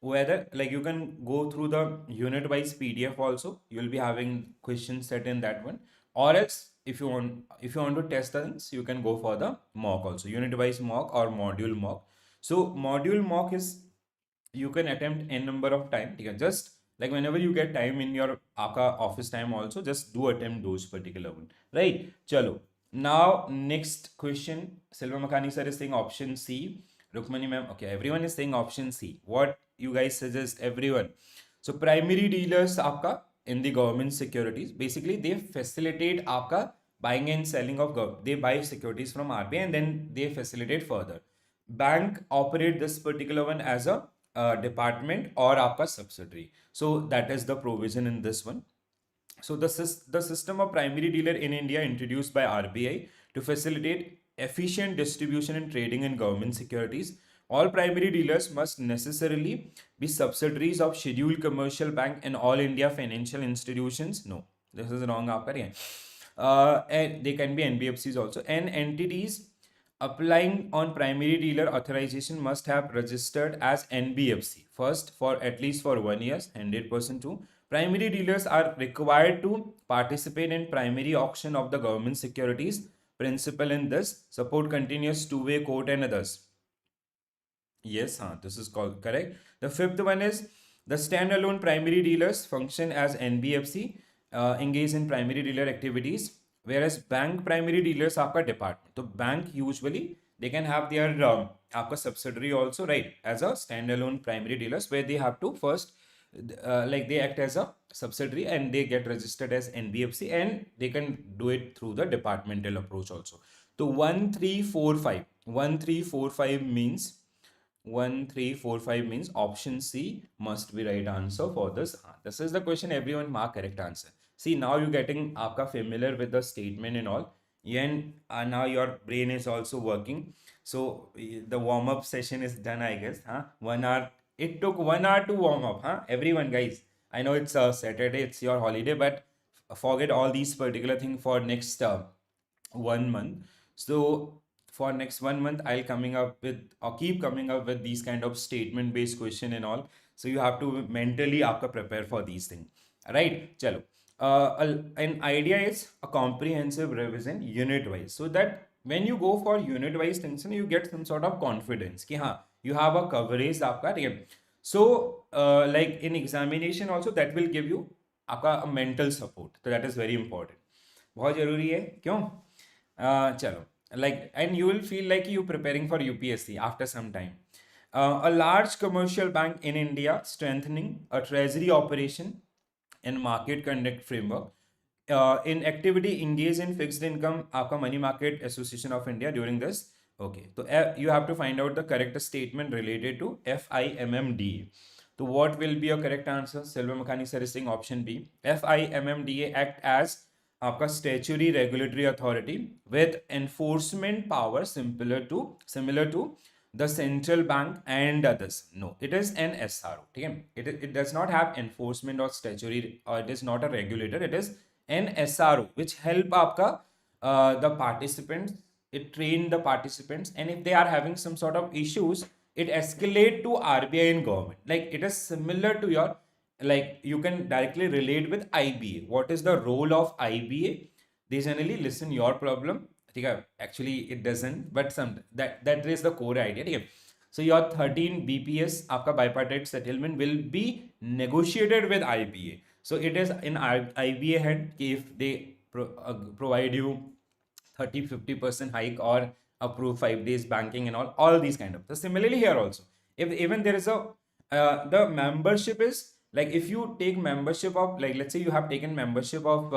Whether like you can go through the unit wise PDF also, you'll be having questions set in that one. Or else if you want to test the things, you can go for the mock also, unit wise mock or module mock. So module mock is you can attempt n number of time. Just like whenever you get time in your आपका office time also, just do attempt those particular one, right? Chalo. Now next question, Silva Makhani sir is saying option C. Rukmani ma'am, okay, everyone is saying option C. What you guys suggest, everyone? So primary dealers आपका in the government securities, basically they facilitate आपका buying and selling of they buy securities from RBI and then they facilitate further. Bank operate this particular one as a department or आपका subsidiary. So that is the provision in this one. So the system of primary dealer in India introduced by RBI to facilitate efficient distribution and trading in government securities. All primary dealers must necessarily be subsidiaries of scheduled commercial bank and all India financial institutions. No, this is wrong. And they can be NBFCs also. And entities applying on primary dealer authorization must have registered as NBFC first for at least for 1 year, 100% too. Primary dealers are required to participate in primary auction of the government securities. Principle in this, support continuous two-way quote and others. Yes, this is called correct. The fifth one is the standalone primary dealers function as NBFC, engage in primary dealer activities, whereas bank primary dealers आपका department. So bank usually they can have their आपका subsidiary also, right, as a standalone primary dealers where they have to first like they act as a subsidiary and they get registered as NBFC and they can do it through the departmental approach also. So 1345 means 1345 means option C must be right answer for this. This is the question, everyone mark correct answer. See, now you're getting aapka familiar with the statement and all, and now your brain is also working. So the warm-up session is done, I guess. 1 hour. It took 1 hour to warm up. Everyone, guys. I know it's a Saturday, it's your holiday, but forget all these particular things for next 1 month. So for next 1 month, I'll coming up with or keep coming up with these kind of statement based question and all. So you have to mentally aapka prepare for these things. Right? Chalo. An idea is a comprehensive revision unit wise, so that when you go for unit wise things, you get some sort of confidence कि हाँ you have a coverage आपका, ठीक है. So like in examination also that will give you आपका a mental support. So that is very important. बहुत जरूरी है, क्यों? चलो, like, and you will feel like you preparing for UPSC after some time. A large commercial bank in India strengthening a treasury operation and market conduct framework. In activity engaged in fixed income, आपका Money Market Association of India during this. Okay, so you have to find out the correct statement related to FIMMDA. So what will be your correct answer? Silva Makhani sir is saying option B. FIMMDA act as आपका statutory regulatory authority with enforcement power similar to the central bank and others. No, it is an SRO. Okay? It does not have enforcement or statutory, or it is not a regulator. It is an SRO which help आपका the participants. It train the participants, and if they are having some sort of issues, it escalate to RBI and government. Like it is similar to your, like you can directly relate with IBA. What is the role of IBA? They generally listen your problem. Actually it doesn't, but some that is the core idea. So your 13 BPS आपका bipartite settlement will be negotiated with IBA. So it is in IBA head if they provide you 30-50% hike or approve 5 days banking and all these kind of. So similarly here also, if even there is a the membership is like, if you take membership of, like let's say you have taken membership of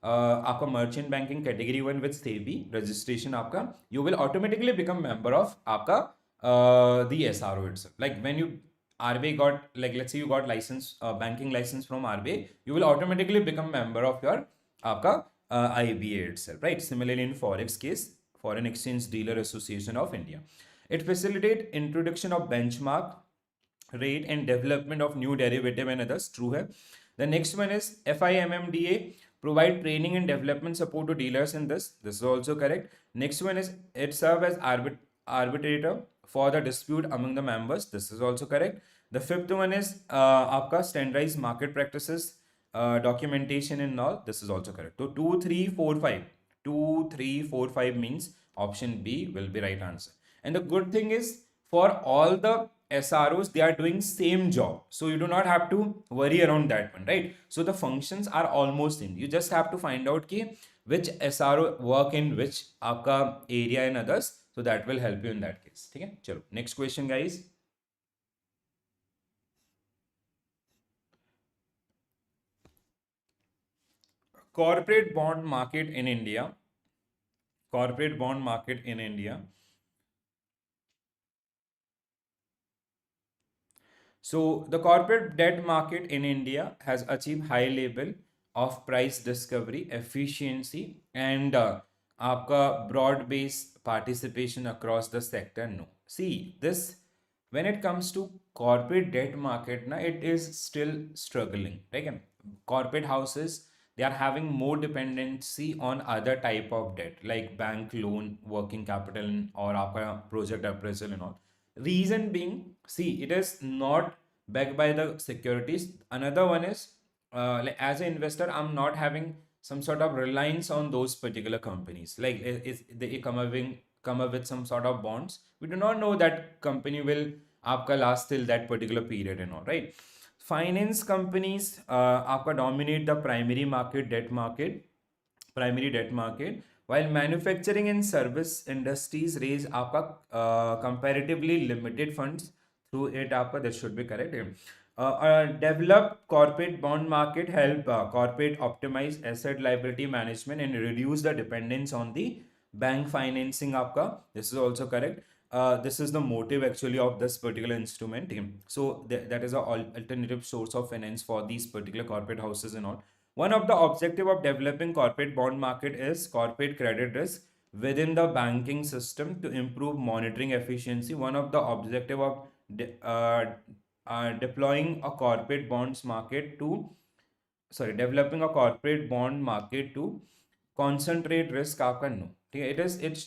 आपका merchant banking category 1 with SEBI registration आपका, you will automatically become member of आपका the SRO itself. Like when you RBI got, like let's say you got license, banking license from RBI, you will automatically become member of your आपका IBA itself, right? Similarly in Forex case, Foreign Exchange Dealer Association of India. It facilitates introduction of benchmark rate and development of new derivative and others, true है. The next one is FIMMDA provide training and development support to dealers in this is also correct. Next one is it serve as arbitrator for the dispute among the members, this is also correct. The fifth one is आपका standardized market practices, documentation and all, this is also correct. So 2 3 4 5, 2 3 4 5 means option B will be right answer. And the good thing is for all the SROs, they are doing same job. So you do not have to worry around that one, right? So the functions are almost in. You just have to find out ki which SRO work in which आपका area and others. So that will help you in that case. ठीक है? चलो, next question, guys. Corporate bond market in India. Corporate bond market in India. So the corporate debt market in India has achieved high level of price discovery, efficiency, and आपका broad based participation across the sector. No. See this when it comes to corporate debt market, na it is still struggling. Right? Corporate houses they are having more dependency on other type of debt like bank loan, working capital, or आपका project appraisal and all. Reason being, see, it is not backed by the securities. Another one is, like as an investor, I'm not having some sort of reliance on those particular companies. Like, is they come up with some sort of bonds? We do not know that company will आपका last till that particular period and all, right? Finance companies आपका dominate the primary debt market, while manufacturing and service industries raise आपका comparatively limited funds through it आपका that should be correct. Develop corporate bond market help corporate optimize asset liability management and reduce the dependence on the bank financing आपका, this is also correct. This is the motive actually of this particular instrument. So that is an alternative source of finance for these particular corporate houses and all. One of the objective of developing corporate bond market is corporate credit risk within the banking system to improve monitoring efficiency. One of the objective of deploying a corporate bonds market to developing a corporate bond market to concentrate risk आपका no. ठीक है,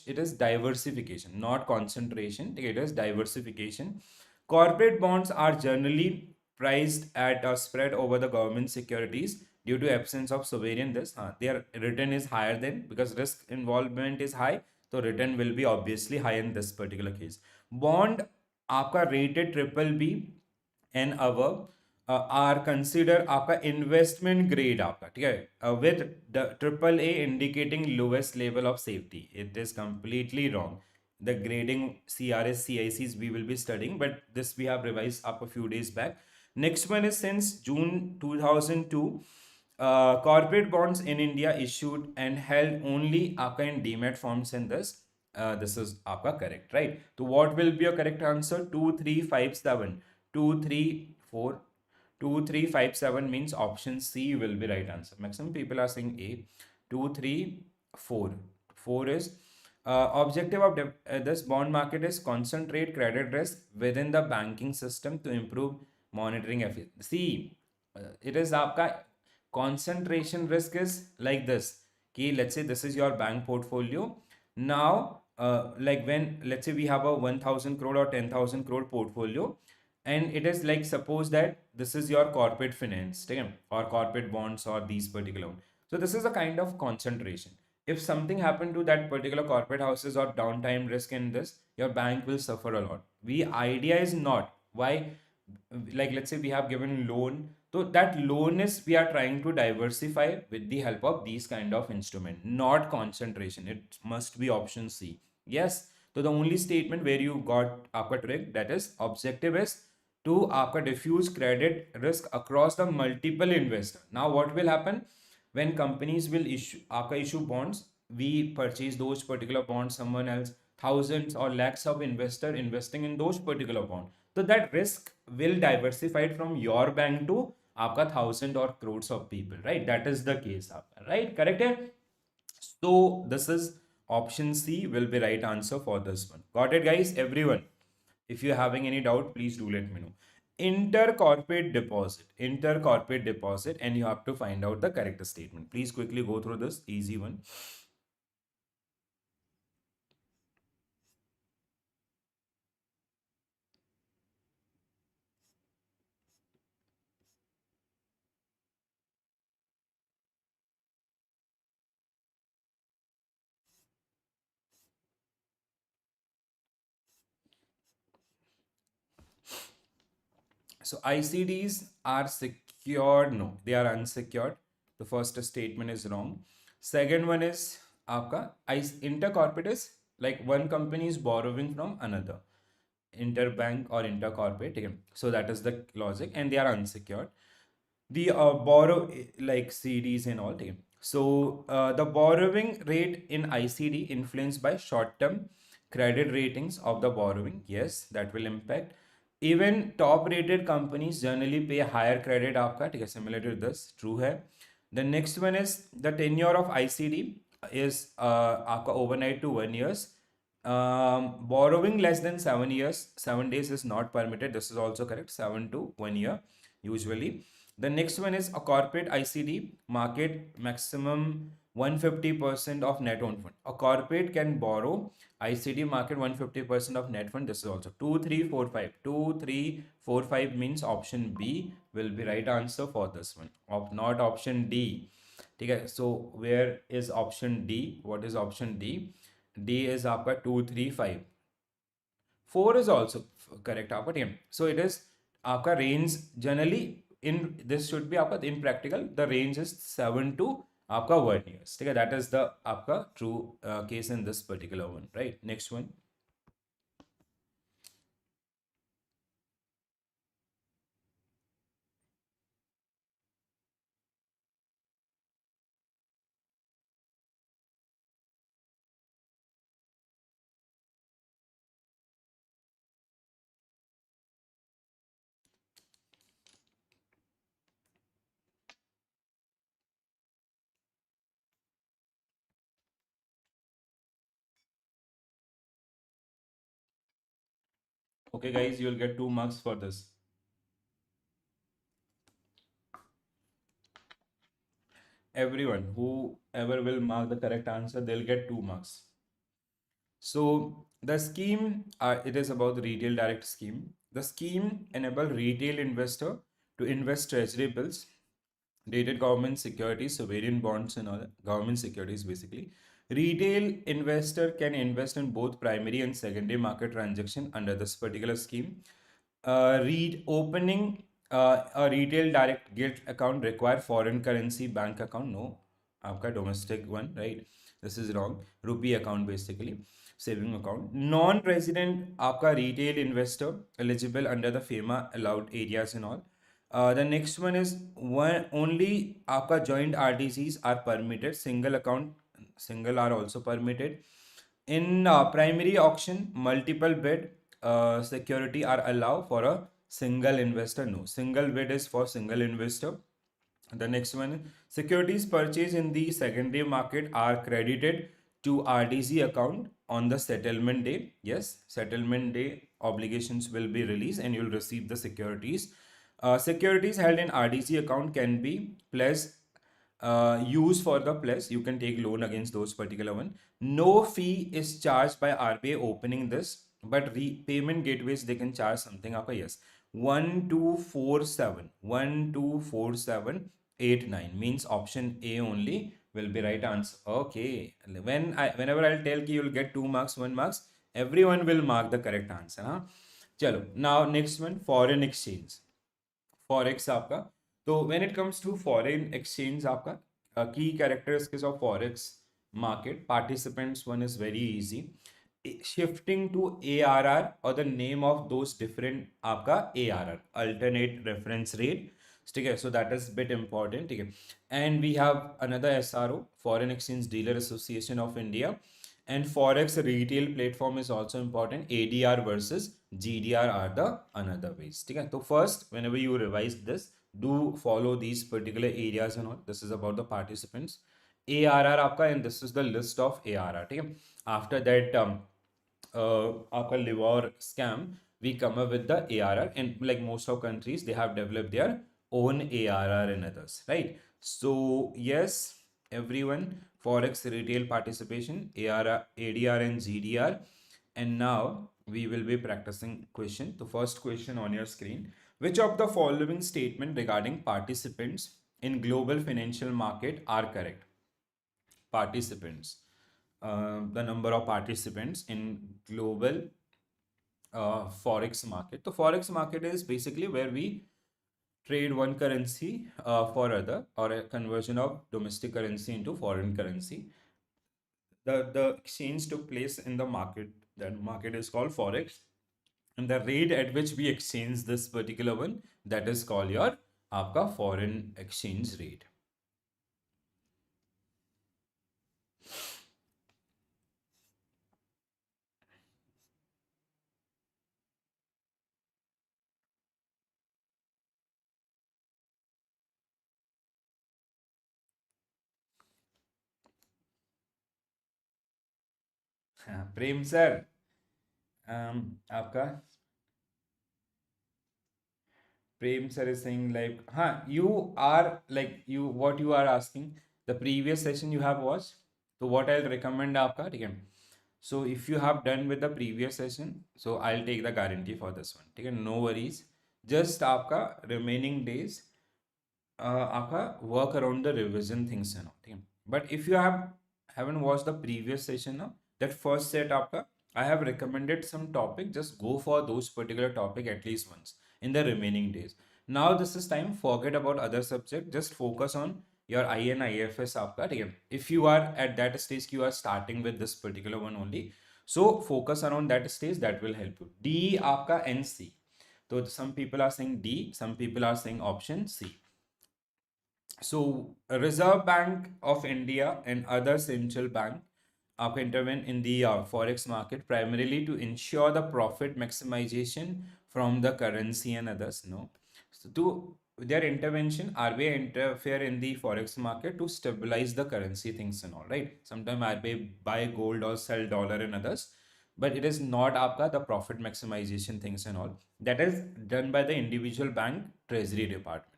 it is diversification, not concentration. ठीक है, it is diversification. Corporate bonds are generally priced at a spread over the government securities due to absence of sovereign this. Their return is higher than because risk involvement is high, so return will be obviously high in this particular case. Bond आपका rated triple B and above are considered आपका investment grade आपका, ठीक है, with the triple A indicating lowest level of safety. It is completely wrong. The grading CRS CICs we will be studying, but this we have revised up a few days back. Next one is since June 2002, corporate bonds in India issued and held only आपका in demat forms in this. This is आपका correct, right? So what will be your correct answer? 2 3 5 7 2 3 4 2 3 5 7 means option C will be right answer. Maximum people are saying A. 2 3 4 4 is objective of this bond market is concentrate credit risk within the banking system to improve monitoring efficiency. See, it is आपका concentration risk is like this. Okay, let's say this is your bank portfolio. Now, like when let's say we have a 1,000 crore or 10,000 crore portfolio, and it is like suppose that this is your corporate finance, okay, or corporate bonds or these particular one. So this is a kind of concentration. If something happened to that particular corporate houses or downtime risk in this, your bank will suffer a lot. We idea is not why, like let's say we have given loan, so that loan is we are trying to diversify with the help of these kind of instrument, not concentration. It must be option C. Yes. So the only statement where you got आपका trick, that is objective is to आपका diffuse credit risk across the multiple investor. Now what will happen when companies will issue bonds, we purchase those particular bonds, someone else thousands or lakhs of investor investing in those particular bonds, so that risk will diversify from your bank to आपका thousand or crores of people, right? That is the case आपका, right? Correct है? So this is option C will be right answer for this one. Got it, guys? Everyone, if you're having any doubt, please do let me know. intercorporate deposit, and you have to find out the correct statement. Please quickly go through this easy one. So ICDs are secured. No, they are unsecured. The first statement is wrong. Second one is आपका intercorporate is like one company is borrowing from another, interbank or intercorporate. Okay? So that is the logic, and they are unsecured. The borrow like CDs and all. Okay? So the borrowing rate in ICD influenced by short-term credit ratings of the borrowing. Yes, that will impact. Even top rated companies generally pay higher credit आपका, ठीक है, similar to this, true है. The next one is the tenure of ICD is आपका overnight to 1 years. Borrowing less than 7 years, 7 days is not permitted. This is also correct. 7 to 1 year usually. The next one is a corporate ICD market maximum 150% of net owned fund. A corporate can borrow ICD market 150% of net fund. This is also 2, 3, 4, 5. 2, 3, 4, 5 means option B will be right answer for this one. Not option D. Okay, so where is option D? What is option D? D is आपका 2, 3, 5. 4 is also correct आपका TM. So it is आपका range generally in this should be आपका in practical the range is 7 to आपका 1 years. ठीक है, that is the आपका true case in this particular one, right? Next one. Okay, guys, you will get 2 marks for this. Everyone whoever will mark the correct answer, they'll get 2 marks. So the scheme, it is about the retail direct scheme. The scheme enable retail investor to invest treasury bills, dated government securities, sovereign bonds and all government securities basically. Retail investor can invest in both primary and secondary market transaction under this particular scheme. Read opening a retail direct gilt account require foreign currency bank account. No, आपका domestic one, right? This is wrong. Rupee account basically, saving account. Non-resident आपका retail investor eligible under the FEMA allowed areas and all. The next one is one only आपका joint RTCs are permitted. Single account, single are also permitted. In primary auction, multiple bid security are allowed for a single investor. No, single bid is for single investor. The next one, securities purchased in the secondary market are credited to RDC account on the settlement day. Yes, settlement day obligations will be released and you'll receive the securities. Securities held in RDC account can be pledged use for the pledge. You can take loan against those particular one. No fee is charged by RBI opening this, but repayment gateways they can charge something. आपका yes, 1247 124789 means option A only will be right answer. Okay, whenever I'll tell you you'll get 2 marks, 1 marks, everyone will mark the correct answer. Huh? Chalo, now next one, foreign exchange. Forex आपका, तो when it comes to foreign exchange आपका की characteristics of forex market participants, one is very easy. Shifting to ARR or the name of those different आपका ARR alternate reference rate, ठीक है, so that is bit important, ठीक है. And we have another SRO, Foreign Exchange Dealer Association of India, and forex retail platform is also important. ADR versus GDR are the another ways, ठीक है. So first whenever you revise this, do follow these particular areas and all. This is about the participants. ARR आपका, and this is the list of ARR, ठीक है. After that आपका liver scam, we come up with the ARR, and like most of countries, they have developed their own ARR and others, right? So yes, everyone, forex retail participation, ARR, ADR and GDR. And now we will be practicing question. The first question on your screen: which of the following statement regarding participants in global financial market are correct? Participants, the number of participants in global forex market. The forex market is basically where we trade one currency for other, or a conversion of domestic currency into foreign currency. The exchange took place in the market. That market is called forex, and the rate at which we exchange this particular one, that is called your आपका foreign exchange rate. प्रेम sir, आपका Prem sir is saying like, huh, you are like you what you are asking. The previous session you have watched. So what I'll recommend आपका, ठीक है? So if you have done with the previous session, so I'll take the guarantee for this one. ठीक है? No worries. Just आपका remaining days, आपका work around the revision things है ना, ठीक है? But if you haven't watched the previous session now, that first set आपका, I have recommended some topic. Just go for those particular topic at least once in the remaining days. Now this is time. Forget about other subject. Just focus on your I and IFS आपका, ठीक है? If you are at that stage, you are starting with this particular one only. So focus around that stage. That will help you. D आपका NC. So some people are saying D. Some people are saying option C. So Reserve Bank of India and other central bank intervene in the forex market primarily to ensure the profit maximization from the currency and others. No, so to their intervention, RBI interfere in the forex market to stabilize the currency things and all, right? Sometimes RBI buy gold or sell dollar and others, but it is not आपका the profit maximization things and all. That is done by the individual bank treasury department.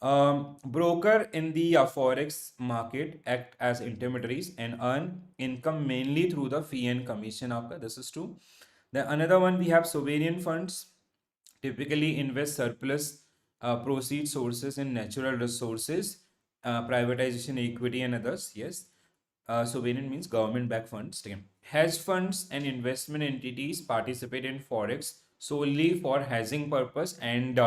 Broker in the forex market act as intermediaries and earn income mainly through the fee and commission. Aapka, this is true. Then another one, we have sovereign funds typically invest surplus proceed sources in natural resources, privatization, equity, and others. Yes. Sovereign means government backed funds. Okay. Hedge funds and investment entities participate in forex solely for hedging purpose and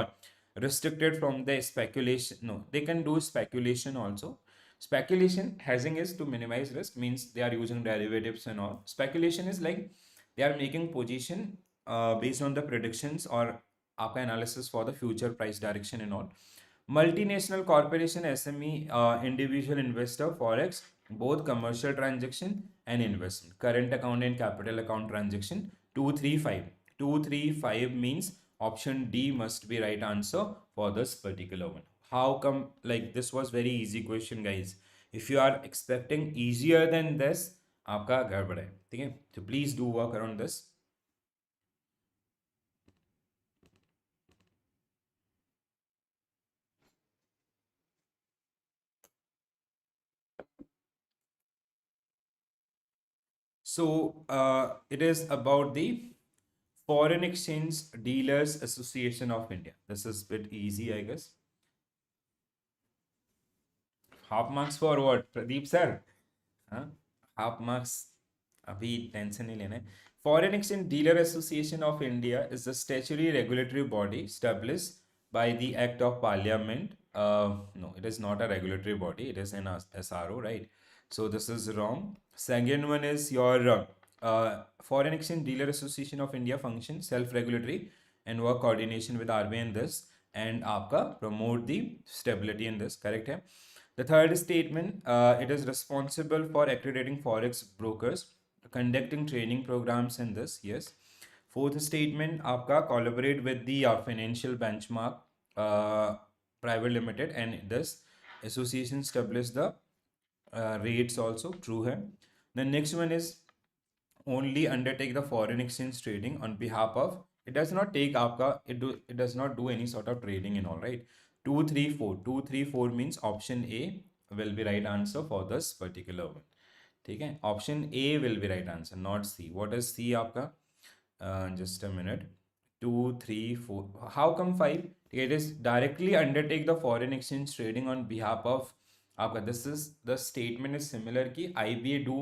restricted from the speculation. No, they can do speculation also. Speculation, hedging is to minimize risk, means they are using derivatives and all. Speculation is like they are making position based on the predictions or आपका analysis for the future price direction and all. Multinational corporation, SME, individual investor, forex, both commercial transaction and investment. Current account and capital account transaction. 235. 235 means option D must be right answer for this particular one. How come? Like this was very easy question, guys. If you are expecting easier than this, आपका गड़बड़ है, ठीक है? So please do work around this. So it is about the Foreign Exchange Dealers Association of India. This is a bit easy, I guess. Half marks for what, Pradeep sir? Huh? Half marks. अभी tension नहीं लेना है. Foreign Exchange Dealer Association of India is a statutory regulatory body established by the Act of Parliament. No, it is not a regulatory body. It is an SRO, right? So this is wrong. Second one is your Foreign Exchange Dealer Association of India function self-regulatory and work coordination with RBI in this, and आपका promote the stability in this. Correct है? The third statement, it is responsible for accrediting forex brokers, conducting training programs in this. Yes. Fourth statement, आपका collaborate with the financial benchmark private limited, and this association establish the rates also. True है. The next one is only undertake the foreign exchange trading on behalf of it does not take आपका it does not do any sort of trading and all, right? 2 3 4 means option A will be right answer for this particular one. ठीक है, option A will be right answer, not C. What is C आपका? Just a minute. 2 3 4, how come 5? It is directly undertake the foreign exchange trading on behalf of आपका. This is the statement is similar की IBA do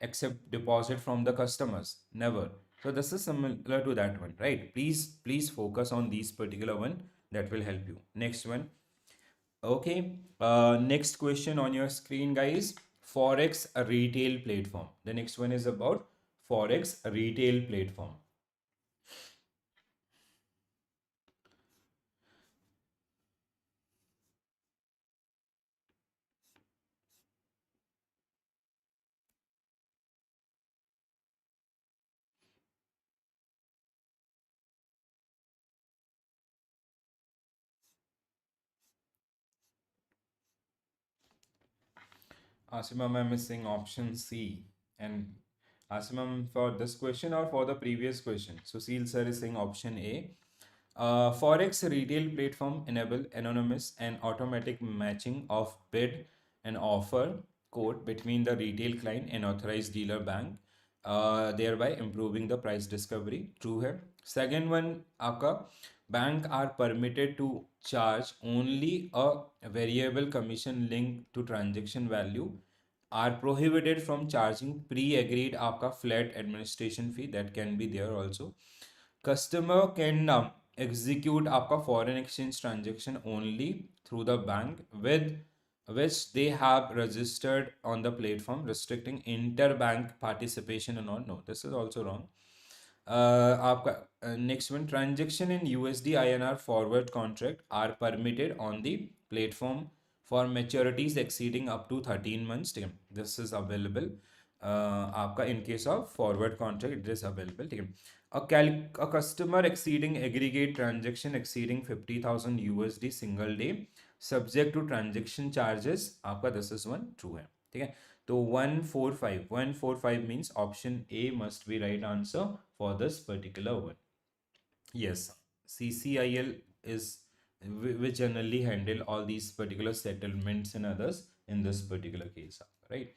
accept deposit from the customers, never. So this is similar to that one, right? Please focus on these particular one, that will help you. Next one. Okay, next question on your screen, guys. Forex retail platform. The next one is about Forex retail platform. Asima ma'am is saying option C. And Asima ma'am, for this question or for the previous question? Sushil sir is saying option A. Forex retail platform enable anonymous and automatic matching of bid and offer quote between the retail client and authorized dealer bank, thereby improving the price discovery. True है. Second one, आपका bank are permitted to charge only a variable commission linked to transaction value, are prohibited from charging pre-agreed आपका flat administration fee, that can be there also. Customer can execute आपका foreign exchange transaction only through the bank with which they have registered on the platform, restricting interbank participation and all. No, this is also wrong. आपका next one, transaction in USD INR forward contract are permitted on the platform for maturities exceeding up to 13 months. ठीक है, this is available. आपका in case of forward contract it is available. ठीक है, a customer exceeding aggregate transaction exceeding 50,000 USD single day subject to transaction charges, आपका this is one true है. ठीक है, तो 145 means option A must be right answer for this particular one. Yes, CCIL is which generally handle all these particular settlements and others in this particular case, right?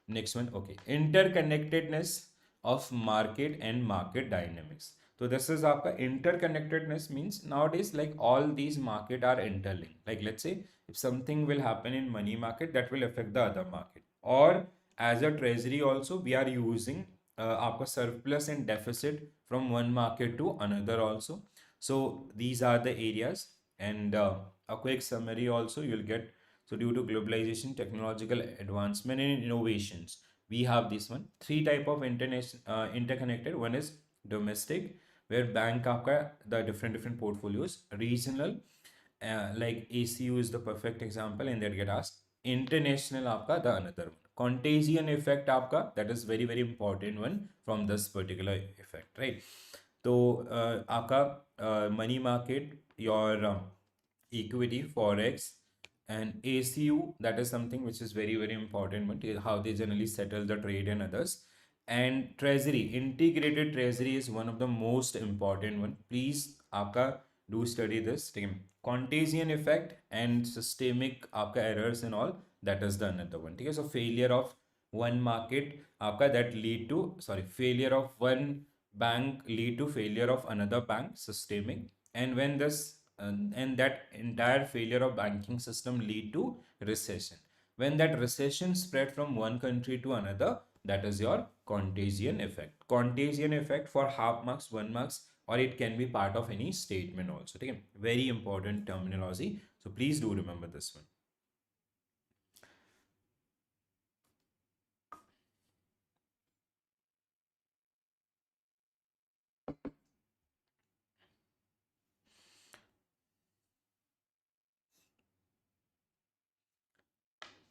Next one, okay, interconnectedness of market and market dynamics. So this is आपका interconnectedness means nowadays like all these market are interlinked. Like let's say if something will happen in money market, that will affect the other market. Or as a treasury also we are using आपका surplus and deficit from one market to another also. So these are the areas, and a quick summary also you'll get. So due to globalization, technological advancement and innovations, we have this one. Three type of interconnected. One is domestic, where bank आपका the different portfolios. Regional, like ACU is the perfect example, and that get asked. International आपका the another one. Contagion effect आपका, that is very important one from this particular effect, right? तो आपका money market, your equity, forex, and ACU, that is something which is very important, but how they generally settle the trade and others. And treasury, integrated treasury is one of the most important one. Please आपका do study this. Contagion effect and systemic आपका errors and all, that is the another one. ठीक है, so failure of one market आपका that lead to, sorry, failure of one bank lead to failure of another bank, systemic. And when this and that entire failure of banking system lead to recession. When that recession spread from one country to another, that is your contagion effect. Contagion effect for half marks, 1 marks, or it can be part of any statement also. Okay? Very important terminology. So please do remember this one.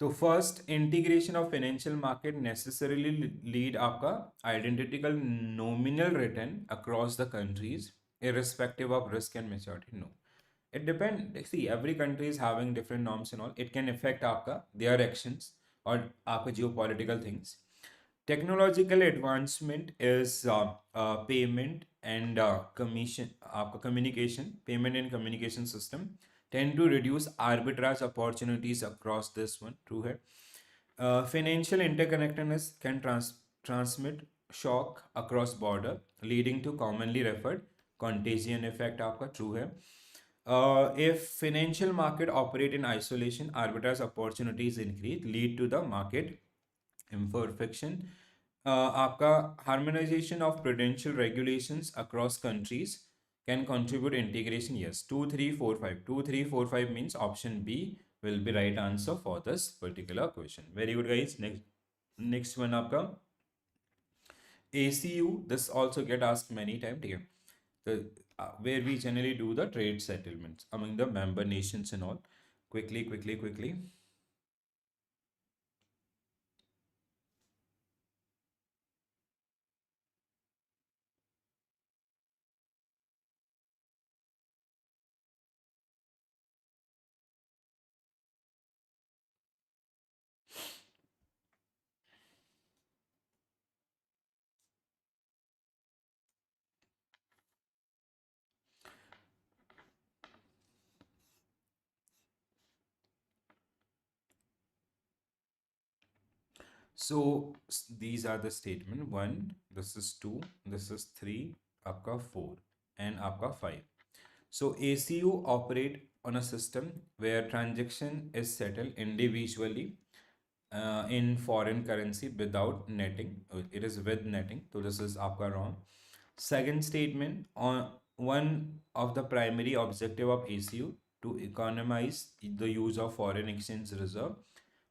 तो first, integration of financial market necessarily lead आपका identical nominal return across the countries irrespective of risk and maturity. No, it depends. See, every country is having different norms and all. It can affect आपका their actions or आपका geopolitical things. Technological advancement is payment and commission आपका communication payment and communication system tend to reduce arbitrage opportunities across this one. True है. Financial interconnectedness can transmit shock across border, leading to commonly referred contagion effect. आपका true है. If financial market operate in isolation, arbitrage opportunities increase, lead to the market imperfection. आपका harmonization of prudential regulations across countries can contribute integration. Yes, 2 3 4 5 2 3 4 5 means option B will be right answer for this particular question. Very good guys. Next one आपका ACU. This also get asked many times. ठीक है. The where we generally do the trade settlements among the member nations and all. Quickly. So these are the statement. 1, this is 2, this is 3, आपका 4 and आपका 5. So ACU operate on a system where transaction is settled individually in foreign currency without netting. It is with netting. So this is आपका wrong. Second statement, on one of the primary objective of ACU to economize the use of foreign exchange reserve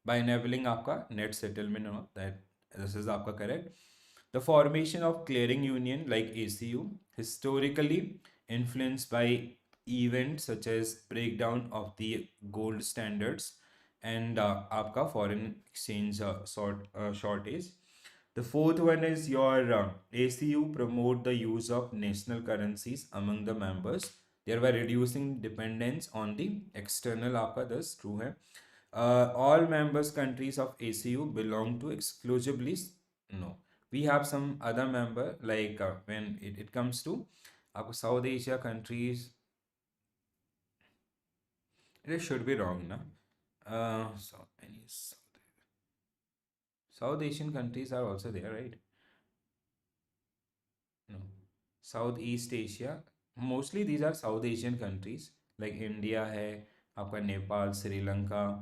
by enabling आपका net settlement and all that. This is आपका correct. The formation of clearing union like ACU historically influenced by events such as breakdown of the gold standards and आपका foreign exchange shortage. The fourth one is your ACU promote the use of national currencies among the members, thereby reducing dependence on the external. आपका this true है. All members countries of ACU belong to exclusively no. We have some other member like when it comes to South Asia countries. It should be wrong, na? So any South Asian countries are also there, right? No. Southeast Asia. Mostly these are South Asian countries like India hai, आपका Nepal, Sri Lanka.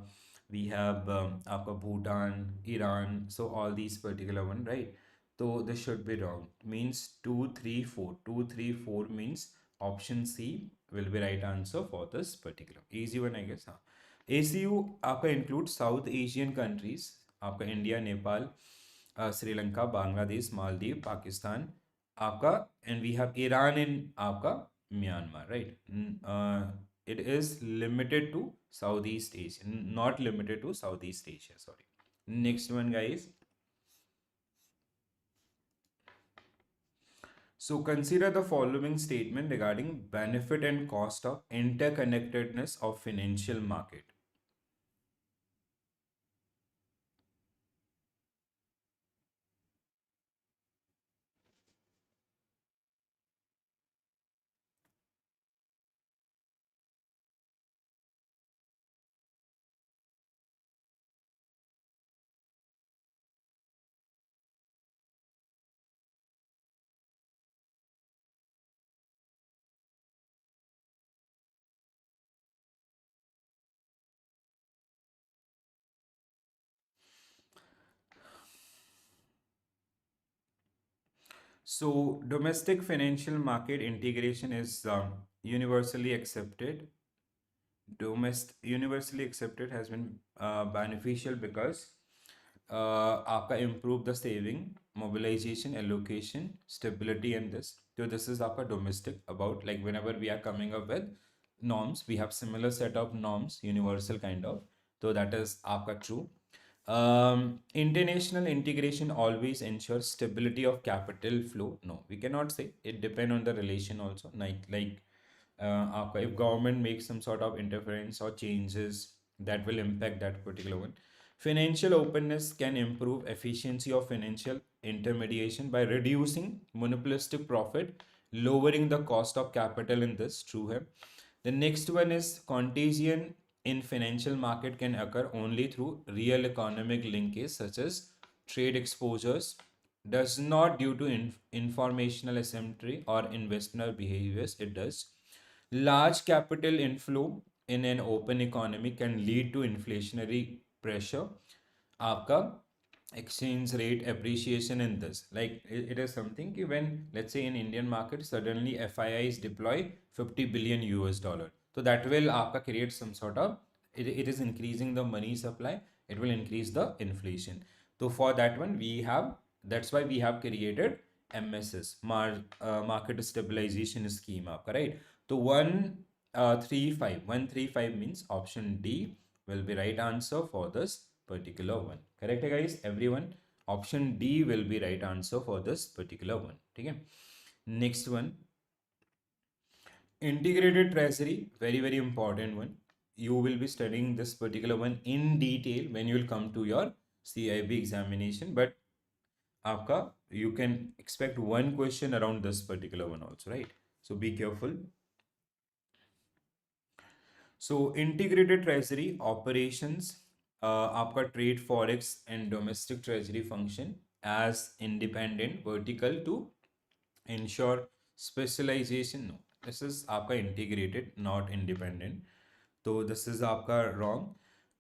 We have आपका Bhutan, Iran. So all these particular one, right? So this should be wrong. Means 2, 3, 4. 2, 3, 4 means option C will be right answer for this particular. Easy one, I guess. हाँ. ACU आपका include South Asian countries. आपका India, Nepal, Sri Lanka, Bangladesh, Maldives, Pakistan. आपका and we have Iran in आपका Myanmar, right? It is limited to Southeast Asia, not limited to Southeast Asia. Sorry. Next one, guys. So consider the following statement regarding benefit and cost of interconnectedness of financial market. So domestic financial market integration is universally accepted. Universally accepted has been beneficial because आपका improve the saving, mobilization, allocation, stability and this. So this is आपका domestic about like whenever we are coming up with norms, we have similar set of norms, universal kind of. So that is आपका true. International integration always ensures stability of capital flow. No, we cannot say it depend on the relation also. Like if government makes some sort of interference or changes that will impact that particular one. Financial openness can improve efficiency of financial intermediation by reducing monopolistic profit, lowering the cost of capital in this. True है. The next one is contagion in financial market can occur only through real economic linkage such as trade exposures, does not due to informational asymmetry or investor behaviors. It does. Large capital inflow in an open economy can lead to inflationary pressure. आपका exchange rate appreciation in this, like it is something कि when let's say in Indian market suddenly FIIs deploy 50 billion US dollar, so that will आपका create some sort of it is increasing the money supply, it will increase the inflation. So for that one we have, that's why we have created MSS, market stabilization scheme आपका, right? So 135 means option D will be right answer for this particular one. Correct है guys, everyone? Option D will be right answer for this particular one. ठीक है? Next one, integrated treasury, very important one. You will be studying this particular one in detail when you will come to your CAIIB examination, but आपका you can expect one question around this particular one also, right? So be careful. So integrated treasury operations, आपका trade forex and domestic treasury function as independent vertical to ensure specialization. No, this is आपका integrated, not independent. So this is आपका wrong.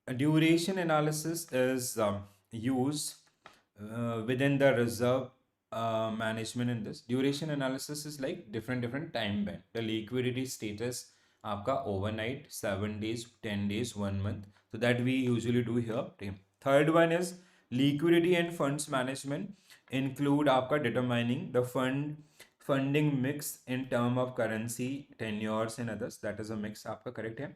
A duration analysis is used within the reserve management. In this duration analysis is like different time band, the liquidity status आपका overnight, 7 days, 10 days, 1 month, so that we usually do here. Third one is liquidity and funds management, include आपका determining the funding mix in term of currency, tenures and others. That is a mix आपका correct है.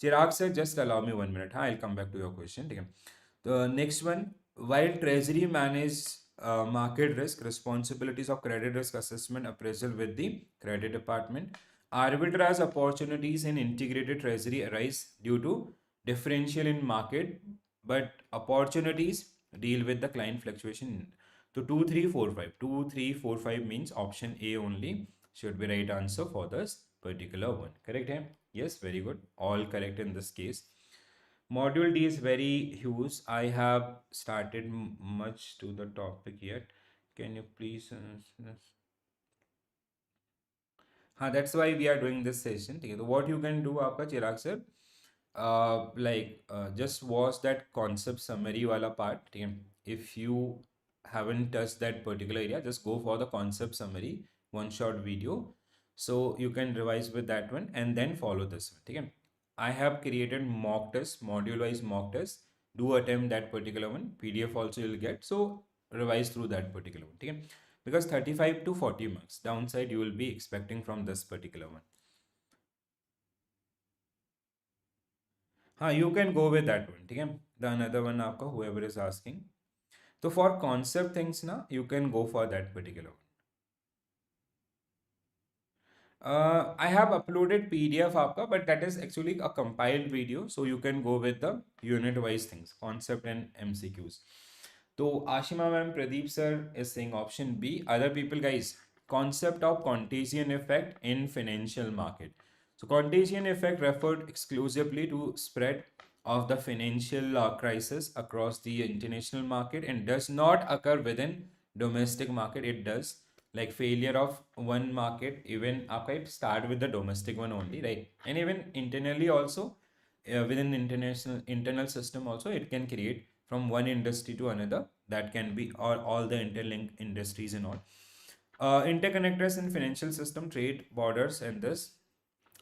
Chirag sir, just allow me 1 minute. I'll come back to your question. ठीक है. The next one, while treasury manage market risk, responsibilities of credit risk assessment appraisal with the credit department, arbitrage opportunities in integrated treasury arise due to differential in market, but opportunities deal with the client fluctuation. So 2 3 4 5, 2 3 4 5 means option A only should be right answer for this particular one. Correct hai? Yes, very good, all correct in this case. Module D is very huge. I have started much to the topic yet. Can you please that's why we are doing this session. So what you can do आपका चिराग sir, just watch that concept summary wala part. If you haven't touched that particular area, just go for the concept summary, one short video, so you can revise with that one and then follow this one. I have created mock test, module wise mock test. Do attempt that particular one. PDF also you'll get, so revise through that particular one. Because 35 to 40 marks downside you will be expecting from this particular one. You can go with that one. The another one आपका whoever is asking. So for concept things na, you can go for that particular one. I have uploaded PDF आपका, but that is actually a compiled video, so you can go with the unit wise things, concept and MCQs. So Ashima ma'am, Pradeep sir is saying option B. Other people guys, concept of contagion effect in financial market. So contagion effect referred exclusively to spread of the financial crisis across the international market and does not occur within domestic market. It does, like failure of one market, even आपका it start with the domestic one only, right? And even internally also, within internal system also, it can create from one industry to another. That can be all the interlinked industries and all. Interconnectedness in financial system, trade borders, and this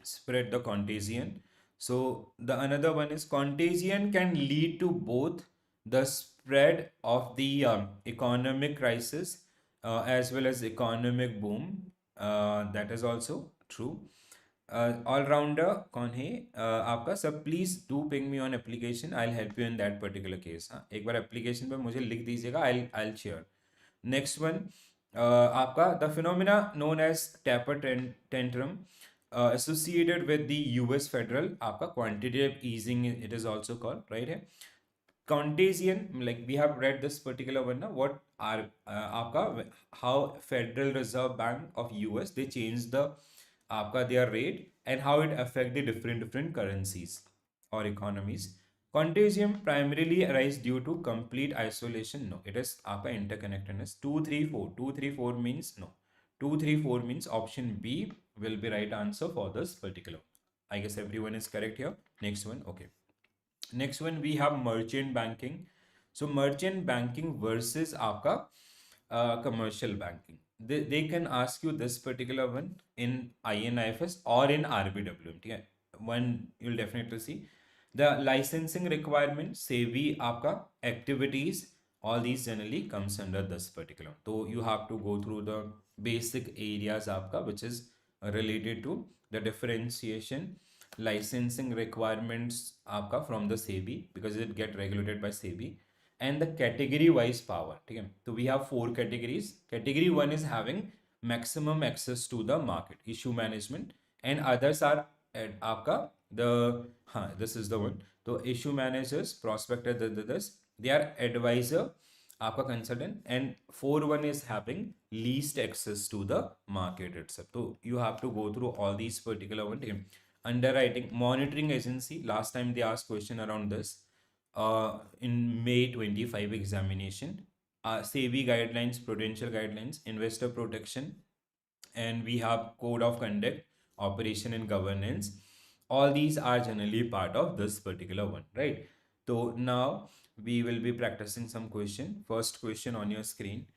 spread the contagion. So the another one is contagion can lead to both the spread of the economic crisis as well as economic boom. That is also true. All-rounder कौन है आपका सब, please do ping me on application, I help you in that particular case. एक बार application पे मुझे लिख दीजिएगा, आई शेयर. नेक्स्ट वन आपका the phenomena known as taper tantrum associated with the US federal आपका quantitative easing it is also called, right है. Contagion, like we have read this particular one now, what are आपका how Federal Reserve Bank of US they changed the आपका their rate and how it affect the different currencies or economies. Contagion primarily arise due to complete isolation. No, it is आपका interconnectedness. 234 means no. 234 means option B will be right answer for this particular. I guess everyone is correct here. Next one, okay. Next one we have merchant banking. So merchant banking versus आपका commercial banking. They can ask you this particular one in IE IFS or in RBWM. ठीक है, one you'll definitely see. The licensing requirement, SEBI आपका activities, all these generally comes under this particular. So you have to go through the basic areas आपका which is related to the differentiation licensing requirements आपका from the SEBI because it get regulated by SEBI and the category wise power. ठीक है, तो we have 4 categories. Category 1 is having maximum access to the market, issue management, and others are at आपका the this is the one. तो issue managers, prospectors, they are advisor आपका consultant, and 4-1 is having least access to the market itself. So you have to go through all these particular one. Underwriting monitoring agency, last time they asked question around this in May 25 examination. SEBI guidelines, prudential guidelines, investor protection, and we have code of conduct, operation and governance. All these are generally part of this particular one, right? So now we will be practicing some question. First question on your screen.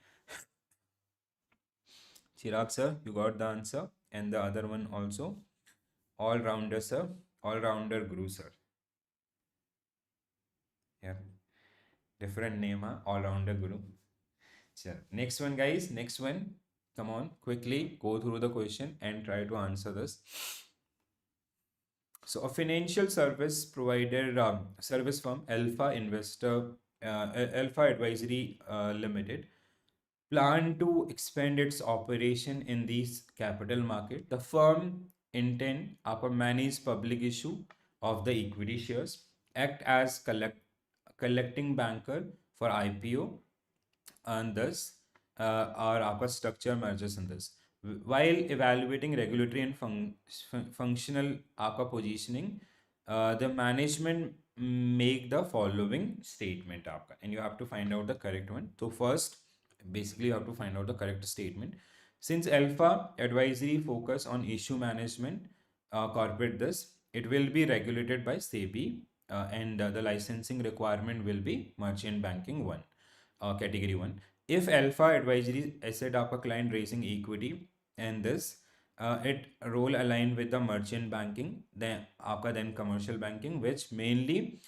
Chirag sir, you got the answer, and the other one also. All-rounder sir, all-rounder guru sir. Yeah, different name, huh? All-rounder guru. Sure. Next one, guys. Next one. Come on, quickly go through the question and try to answer this. So, a financial service provider, service firm, Alpha Advisory Limited, plan to expand its operation in these capital market. The firm intend to manage public issue of the equity shares, act as collecting banker for IPO, and thus our upper structure mergers in this. While evaluating regulatory and functional APA positioning, the management make the following statement APA, and you have to find out the correct one. So first, basically you have to find out the correct statement. Since Alpha Advisory focus on issue management, corporate this, it will be regulated by SEBI, and the licensing requirement will be merchant banking 1, category 1. If Alpha Advisory asset of a client raising equity and this, it role aligned with the merchant banking, then commercial banking, which mainly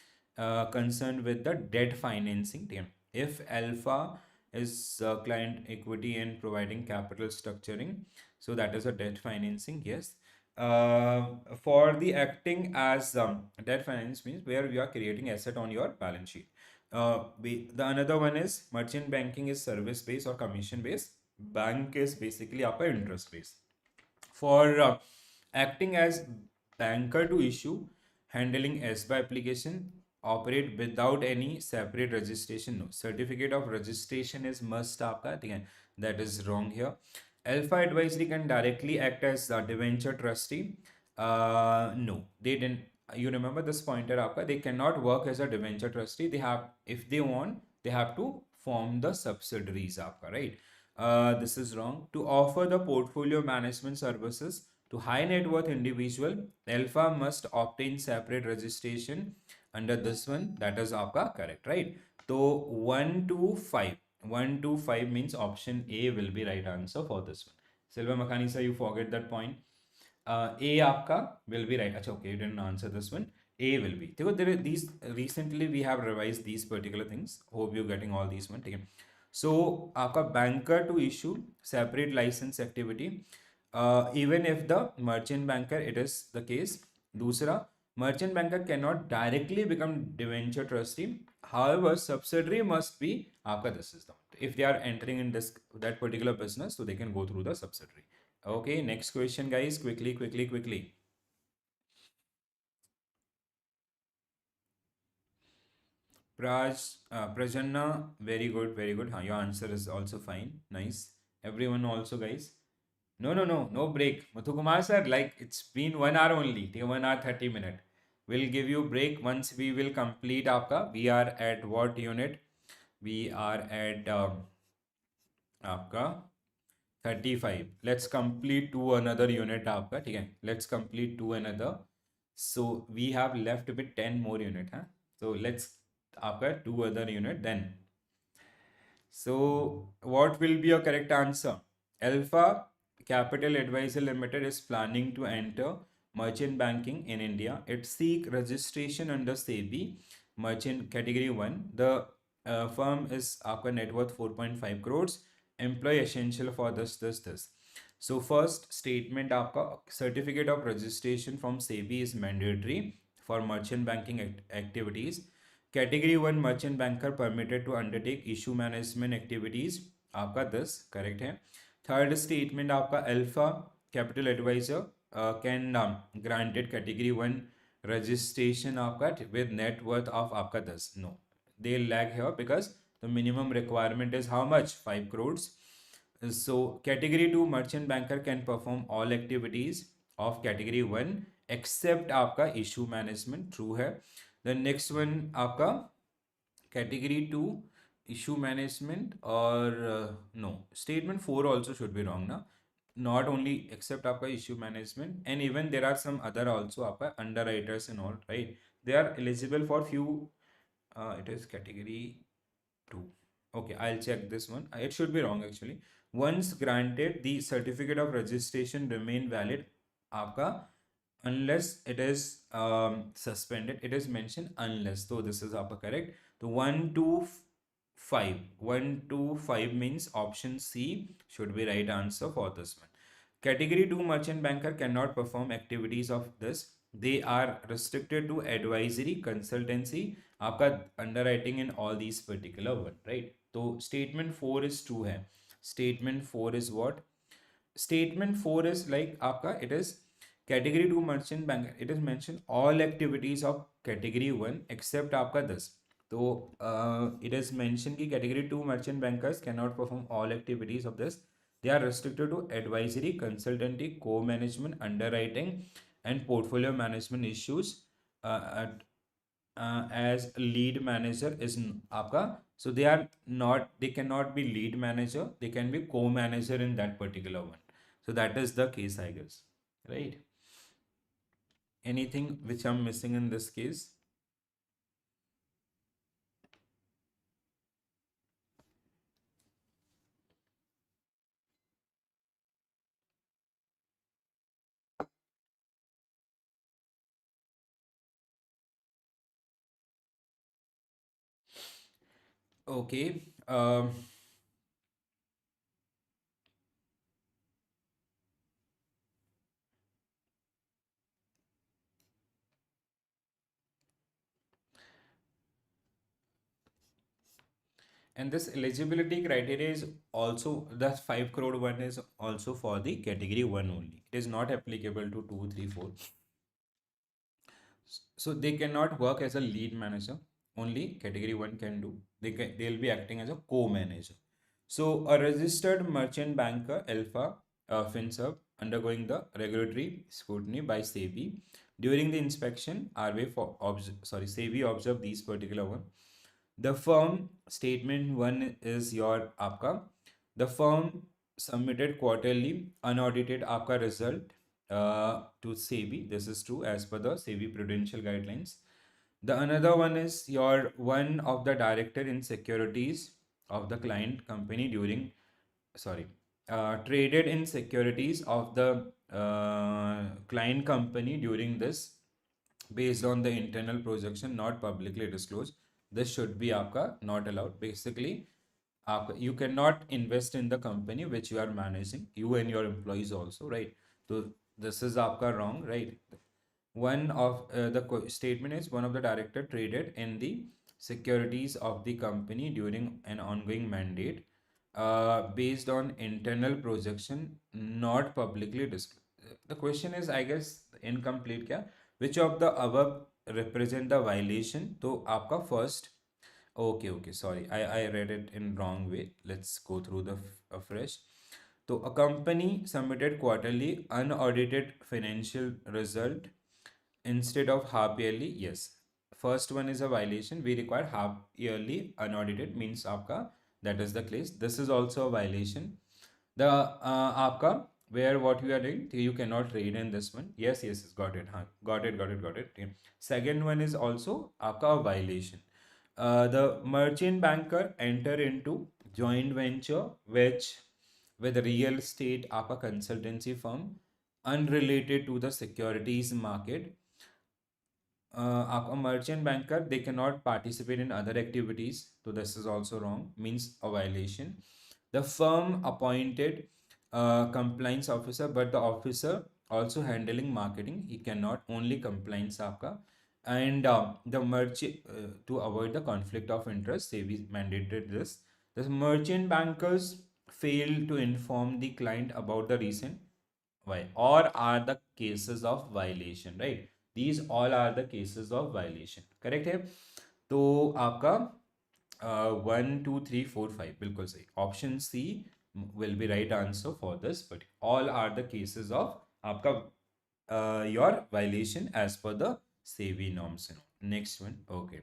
concerned with the debt financing team. If Alpha is client equity and providing capital structuring, so that is a debt financing, yes. For the acting as debt finance means where we are creating asset on your balance sheet. The another one is merchant banking is service based or commission based. Bank is basically upper interest based. For acting as banker to issue, handling ASBA application, operate without any separate registration. No, certificate of registration is must आपका, ठीक है, that is wrong here. Alpha Advisory can directly act as a debenture trustee. No, they didn't. You remember this pointer आपका, they cannot work as a debenture trustee. They have, if they want, they have to form the subsidiaries आपका, right? This is wrong. To offer the portfolio management services to high net worth individual, Alpha must obtain separate registration under this one. That is आपका correct, right? So 1 to 5. 1 to 5 means option A will be right answer for this one. Silva Makhani sir, you forget that point. A आपका will be right. अच्छा, okay, you didn't answer this one. A will be. देखो, there are these recently we have revised these particular things. Hope you're getting all these one. ठीक है. So आपका banker to issue separate license activity. Even if the merchant banker it is the case. दूसरा, merchant banker cannot directly become debenture trustee. However, subsidiary must be आपका this is the, if they are entering in this that particular business, so they can go through the subsidiary. Okay, next question, guys. Quickly, quickly, quickly. Prajanna, very good, very good. Your answer is also fine. Nice. Everyone also, guys. No, no, no, no break. Muthukumar sir, like it's been 1 hour only. 1 hour 30 minutes. We'll give you break once we will complete आपका. We are at what unit? We are at आपका 35. Let's complete to another unit आपका, ठीक है? Let's complete to another. So we have left with 10 more unit, huh? So let's आपका 2 other unit then. So, what will be your correct answer? Alpha Capital Advisor Limited is planning to enter merchant banking in India. It seek registration under SEBI merchant category 1. The firm is आपका net worth 4.5 crores. Employee essential for this. So first statement आपका certificate of registration from SEBI is mandatory for merchant banking activities. Category 1 merchant banker permitted to undertake issue management activities आपका this correct है. Third statement आपका Alpha Capital Advisor can granted category 1 registration आपका with net worth of आपका this. No, they lag here because the minimum requirement is how much? 5 crores. So category 2 merchant banker can perform all activities of category 1 except आपका issue management. True है. The next one आपका category 2 issue management or no, statement 4 also should be wrong na. Not only except आपका issue management, and even there are some other also आपका underwriters and all, right? They are eligible for few. It is category 2. Okay, I'll check this one. It should be wrong actually. Once granted, the certificate of registration remain valid आपका unless it is suspended. It is mentioned unless, so this is आपका correct. So 1 to 5. 1 to 5 means option C should be right answer for this one. Category 2 merchant banker cannot perform activities of this. They are restricted to advisory, consultancy, आपका underwriting in all these particular one, right? So statement 4 is true है. Statement 4 is what? Statement 4 is like आपका it is category 2 merchant banker. It is mentioned all activities of category 1 except आपका this. तो it is mentioned कि category 2 merchant bankers cannot perform all activities of this. They are restricted to advisory, consultancy, co-management, underwriting, and portfolio management issues. As lead manager is आपका, so they cannot be lead manager. They can be co-manager in that particular one. So that is the case, I guess, right? Anything which I'm missing in this case? Okay. And this eligibility criteria is also, the 5 crore one is also for the category 1 only. It is not applicable to 2, 3, 4. So they cannot work as a lead manager. Only category 1 can do. They'll be acting as a co-manager. So a registered merchant banker, Alpha FinServ, undergoing the regulatory scrutiny by SEBI. During the inspection, SEBI observed these particular one. The firm statement 1 is your आपका. The firm submitted quarterly unaudited आपका result to SEBI. This is true as per the SEBI prudential guidelines. The another one is your one of the director in securities of the client company during traded in securities of the client company during this based on the internal projection not publicly disclosed. This should be आपका not allowed. Basically आप you cannot invest in the company which you are managing, you and your employees also, right? So this is आपका wrong, right? One of the statement is one of the director traded in the securities of the company during an ongoing mandate. based on internal projection, not publicly disclosed. The question is, I guess, incomplete क्या? Which of the above represent the violation? तो आपका first, okay, sorry, I read it in wrong way. Let's go through the fresh. So a company submitted quarterly unaudited financial result instead of half yearly. Yes, first one is a violation. We require half yearly unaudited, means आपका, that is the case. This is also a violation. The आपका, where what you are doing, you cannot read in this one. Yes, got it, huh? Got it. Yeah. Second one is also आपका a violation. The merchant banker enter into joint venture which with real estate आपका consultancy firm unrelated to the securities market. A merchant banker, they cannot participate in other activities, so this is also wrong, means a violation. The firm appointed compliance officer, but the officer also handling marketing, he cannot, only compliance आपका. And the merchant, to avoid the conflict of interest, SEBI mandated this. The merchant bankers failed to inform the client about the recent why, or are the cases of violation, right? These all are the cases of violation, correct है? तो आपका 1 2 3 4 5 बिल्कुल सही, option C will be right answer for this, but all are the cases of आपका your violation as per the SEBI norms. Next one, okay.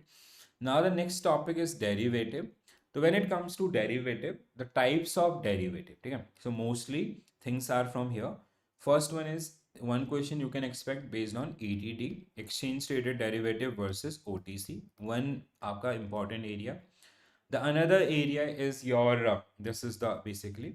Now the next topic is derivative. So when it comes to derivative, the types of derivative, okay? So mostly things are from here. First one is one question you can expect based on ETD, exchange traded derivative versus OTC. One आपका important area. The another area is your this is the basically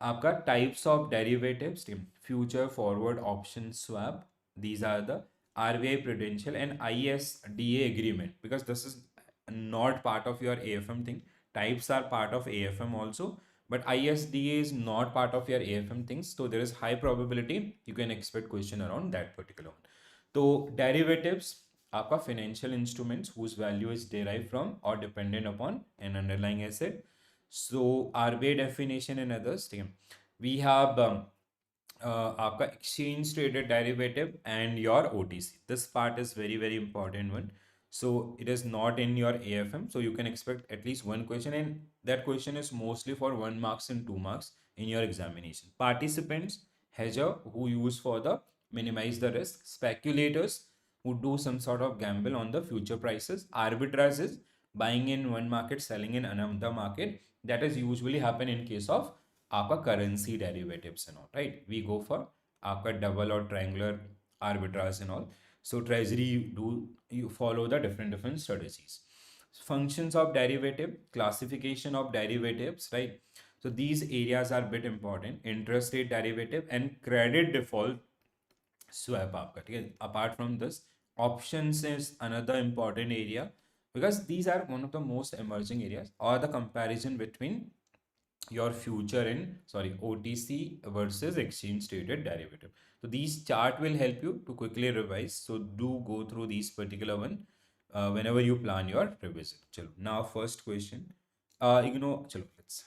आपका types of derivatives, future forward option swap. These are the RBI prudential and ISDA agreement, because this is not part of your AFM thing. Types are part of AFM also, but ISDA is not part of your AFM things. So there is high probability you can expect question around that particular one. So derivatives, आपका financial instruments whose value is derived from or dependent upon an underlying asset. So RBI definition and others, we have आपका exchange traded derivative and your OTC. This part is very important one. So it is not in your AFM. So you can expect at least one question, and that question is mostly for 1 marks and 2 marks in your examination. Participants, hedger, who use for the minimize the risk. Speculators, who do some sort of gamble on the future prices. Arbitrage is buying in one market, selling in another market. That is usually happen in case of आपका currency derivatives and all, right? We go for आपका double or triangular arbitrage and all. So treasury you follow the different strategies. Functions of derivative, classification of derivatives, right? So these areas are bit important. Interest rate derivative and credit default swap आपका, ठीक है? Apart from this, options is another important area, because these are one of the most emerging areas, or the comparison between your future in OTC versus exchange traded derivative. So these chart will help you to quickly revise. So do go through these particular one whenever you plan your revision. Chalo, now first question. Chalo, let's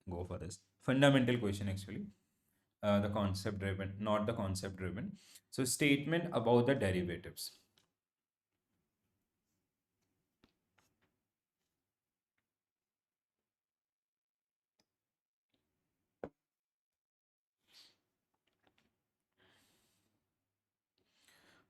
go for this fundamental question actually. The concept driven, not the concept driven. So statement about the derivatives.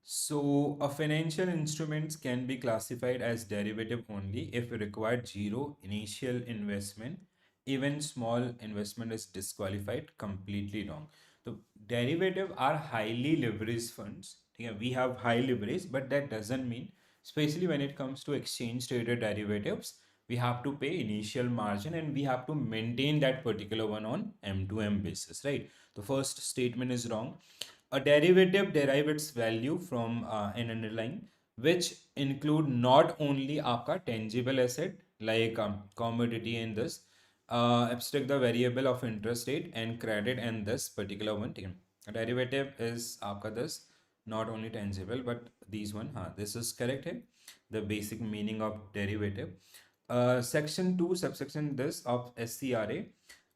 So, a financial instruments can be classified as derivative only if required zero initial investment. Even small investment is disqualified. Completely wrong. So, derivative are highly leveraged funds. Yeah, we have high leverage, but that doesn't mean, especially when it comes to exchange traded derivatives, we have to pay initial margin and we have to maintain that particular one on M2M basis, right? The first statement is wrong. A derivative derives its value from an underlying, which include not only आपका tangible asset like commodity in this, abstract the variable of interest rate and credit and this particular one. A derivative is आपका this not only tangible but these one. This is correct है. The basic meaning of derivative. Section 2 subsection this of SCRA.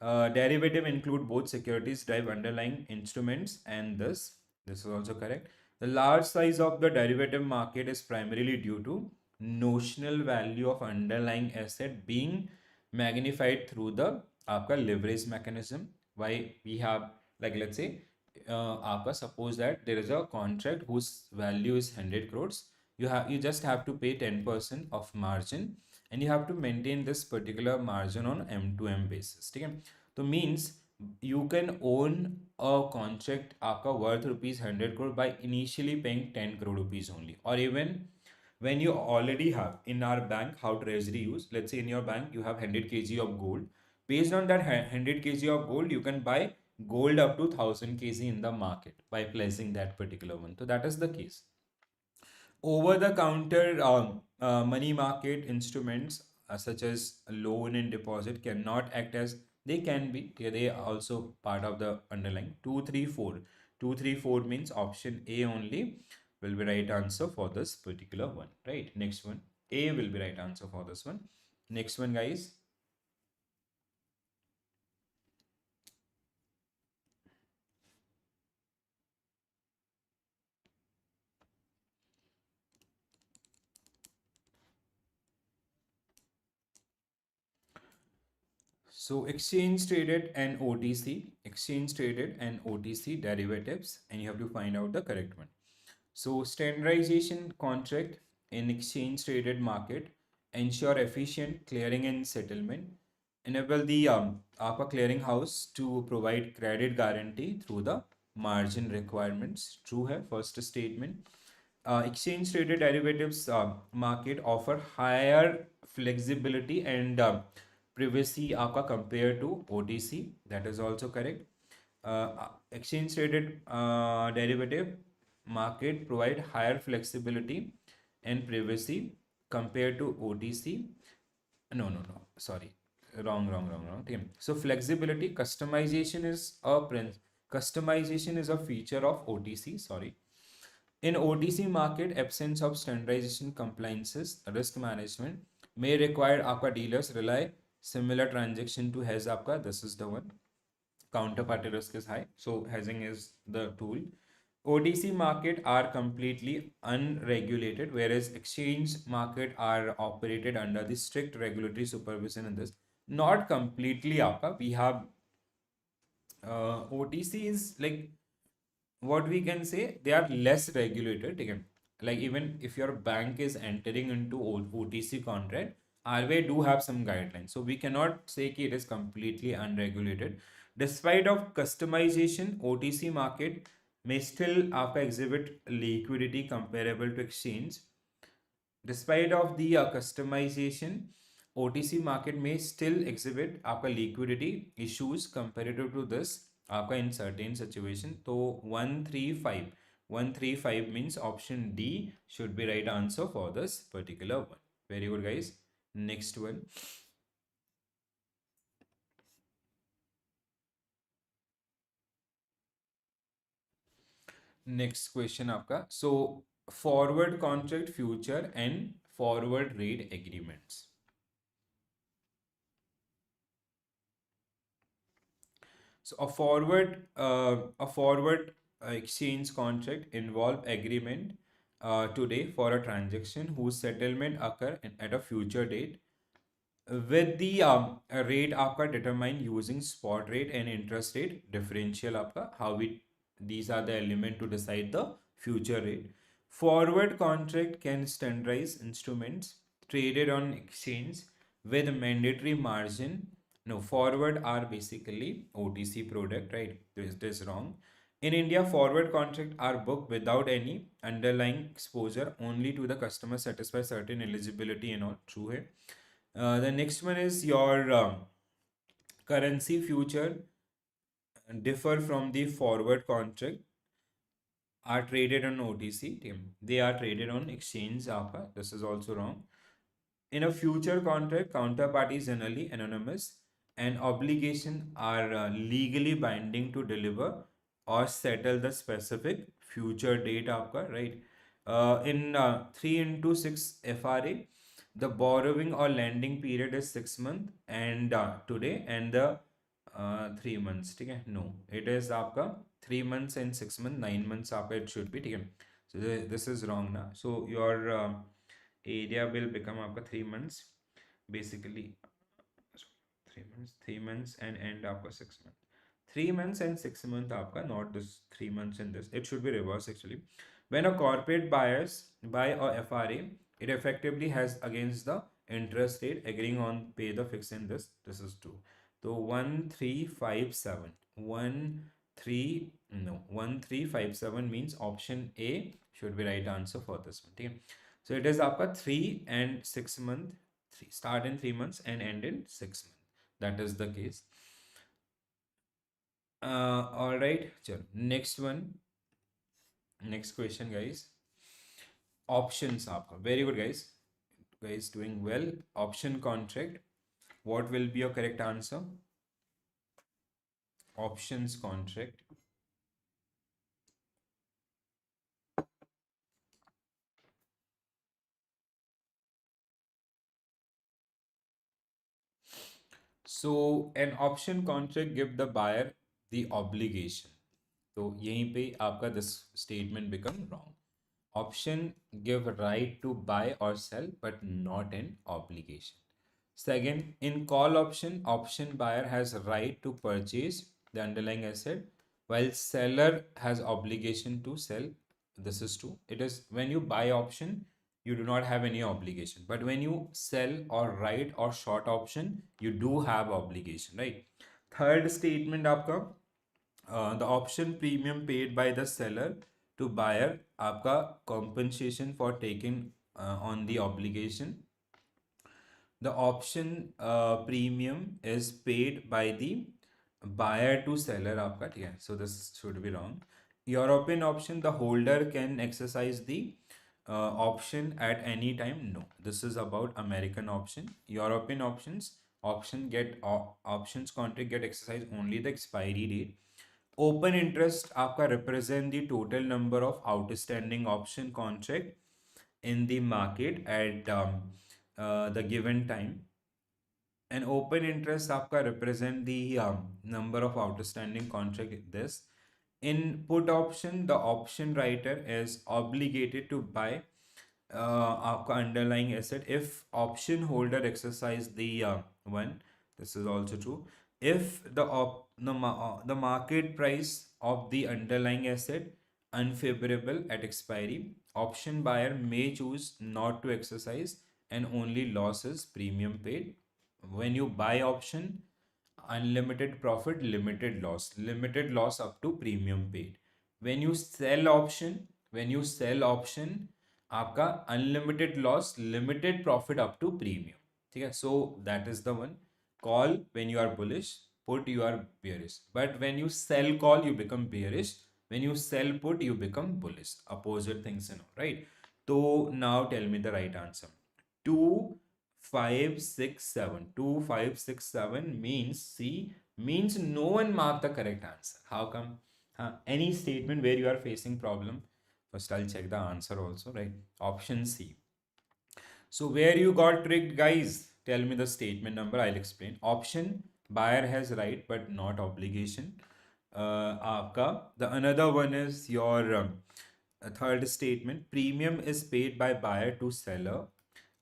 Derivative include both securities drive underlying instruments and this is also correct. The large size of the derivative market is primarily due to notional value of underlying asset being magnified through the आपका leverage mechanism. Why we have, like, let's say आपका suppose that there is a contract whose value is 100 crores. You just have to pay 10% of margin and you have to maintain this particular margin on M2M basis. ठीक है? तो means you can own a contract आपका worth rupees 100 crore by initially paying 10 crore rupees only, or even when you already have in our bank how treasury use. Let's say in your bank you have 100 kg of gold. Based on that 100 kg of gold, you can buy gold up to 1000 kg in the market by placing that particular one. So that is the case. Over the counter money market instruments such as loan and deposit cannot act as, they can be, they are also part of the underlying 234. 234 means option A only will be right answer for this particular one, right? Next one, A will be right answer for this one. Next one, guys. So exchange traded and OTC derivatives, and you have to find out the correct one. So standardization contract in exchange traded market ensure efficient clearing and settlement, enable the APA clearing house to provide credit guarantee through the margin requirements. True hai first statement. Exchange traded derivatives market offer higher flexibility and privacy आपका compared to OTC. That is also correct. Exchange traded derivative market provide higher flexibility and privacy compared to OTC. No, sorry, wrong. Okay. So flexibility, customization is a feature of OTC. Sorry. In OTC market, absence of standardization compliances, risk management may require आपका dealers rely similar transaction to hedge आपका. This is the one. Counterparty risk is high, so hedging is the tool. OTC market are completely unregulated, whereas exchange market are operated under the strict regulatory supervision in this. Not completely आपका. We have OTC is like, what we can say, they are less regulated again. Like even if your bank is entering into OTC contract, RBI do have some guidelines, so we cannot say that it is completely unregulated. Despite of customization, OTC market may still after exhibit liquidity comparable to exchange. Despite of the customization, OTC market may still exhibit आपका liquidity issues comparative to this आपका in certain situation. So 135 means option D should be right answer for this particular one. Very good, guys. Next one. Next question आपका. So forward contract future and forward rate agreements. So a forward exchange contract involve agreement today for a transaction whose settlement occur at a future date with the rate आपका determined using spot rate and interest rate differential आपका, how we, these are the element to decide the future rate. Forward contract can standardize instruments traded on exchange with mandatory margin. No, forward are basically OTC product, right? This is wrong. In India, forward contract are booked without any underlying exposure, only to the customer satisfy certain eligibility and all. True hai. The next one is your currency future differ from the forward contract, are traded on OTC. They are traded on exchange. This is also wrong. In a future contract, counterparty is generally anonymous and obligation are legally binding to deliver or settle the specific future date right? In 3 into 6 FRA, the borrowing or lending period is 6 months and today, and the 3 months, ठीक है? No, it is आपका 3 months and 6 months, 9 months आपका it should be, ठीक है? So this is wrong ना. So your area will become आपका 3 months basically. 3 months and end आपका 6 months. 3 months and 6 months आपका, not this 3 months and this. It should be reverse actually. When a corporate buyers buy a FRA, it effectively has against the interest rate agreeing on pay the fixed in this. This is true. So 1357. 1357 means option A should be right answer for this one. Okay? So it is आपका 3 and 6 month. Start in 3 months and end in 6 months. That is the case. All right. Chalo. Next one. Next question, guys. Options आपका. Very good, guys. Guys doing well. Option contract. What will be your correct answer? Options contract. So an option contract give the buyer the obligation. तो यहीं पे आपका this statement become wrong. Option give right to buy or sell but not an obligation. Second, in call option, option buyer has right to purchase the underlying asset while seller has obligation to sell. This is true. It is when you buy option, you do not have any obligation. But when you sell or write or short option, you do have obligation, right? Third statement आपका the option premium paid by the seller to buyer आपका compensation for taking on the obligation. The option premium is paid by the buyer to seller आपका, ठीक है? So this should be wrong. European option, the holder can exercise the option at any time. No, this is about American option. European options, options contract get exercised only the expiry date. Open interest आपका represent the total number of outstanding option contract in the market at the given time. And open interest आपका represent the number of outstanding contract. This in put option, the option writer is obligated to buy आपका underlying asset if option holder exercise the one. This is also true. If the market price of the underlying asset unfavorable at expiry, option buyer may choose not to exercise and only losses premium paid. When you buy option, unlimited profit, limited loss up to premium paid. When you sell option, आपका unlimited loss, limited profit up to premium. ठीक है? So that is the one. Call when you are bullish, put you are bearish. But when you sell call, you become bearish. When you sell put, you become bullish. Opposite things, right? So now tell me the right answer. 2567. 2567 means C, means no one marked the correct answer. How come? Any statement where you are facing problem, first I'll check the answer also, right? Option C. So where you got tricked, guys? Tell me the statement number, I'll explain. Option, buyer has right but not obligation. आपका, the another one is your third statement, premium is paid by buyer to seller.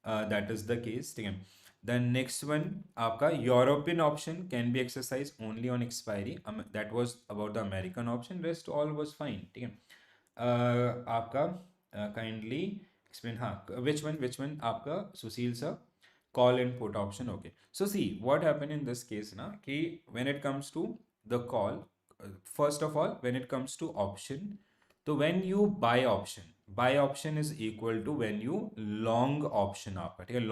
That is the case, ठीक है? The next one, आपका European option can be exercised only on expiry. That was about the American option. Rest all was fine, ठीक है? आपका kindly explain. हाँ, which one आपका सुशील sir? Call and put option. Okay. So see what happened in this case ना कि when it comes to the call, first of all, when it comes to option, तो when you buy option is equal to when you long option आपका, ठीक है?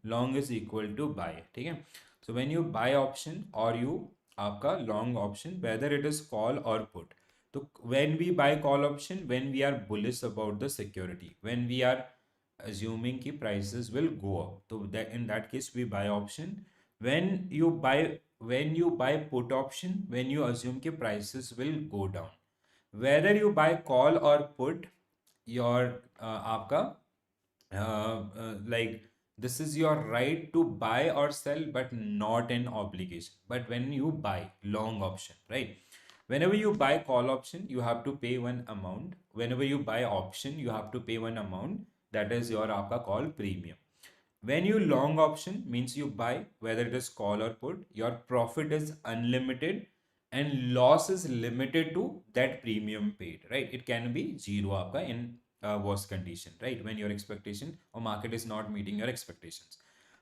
long is equal to buy, ठीक है? So when you buy option or you आपका long option, whether it is call or put. So when we buy call option, when we are bullish about the security, when we are assuming कि prices will go up, so that in that case we buy option. When you buy put option, when you assume कि prices will go down. Whether you buy call or put, your आपका like this is your right to buy or sell, but not an obligation. But when you buy long option, right? Whenever you buy call option, you have to pay one amount. Whenever you buy option, you have to pay one amount. That is your आपका call premium. When you long option means you buy whether it is call or put, your profit is unlimited and loss is limited to that premium paid, right? It can be zero आपका in worst condition, right? When your expectation or market is not meeting your expectations.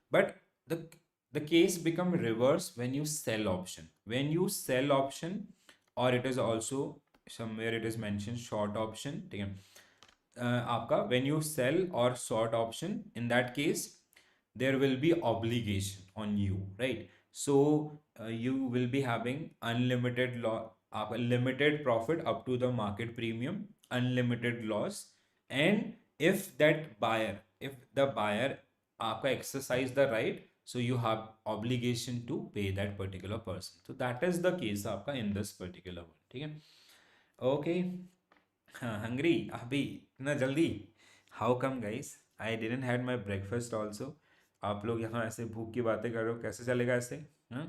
But the case become reverse when you sell option. When you sell option, or it is also somewhere it is mentioned short option, ठीक है? आपका when you sell or short option, in that case there will be obligation on you, right? So you will be having unlimited limited profit up to the market premium, unlimited loss. And if the buyer आपका exercise the right, so you have obligation to pay that particular person. So that is the case आपका in this particular one, ठीक है? Okay. हाँ, hungry अभी इतना जल्दी? How come guys? I didn't had my breakfast also. आप लोग यहाँ ऐसे भूख की बातें कर रहे हो, कैसे चलेगा ऐसे? हाँ?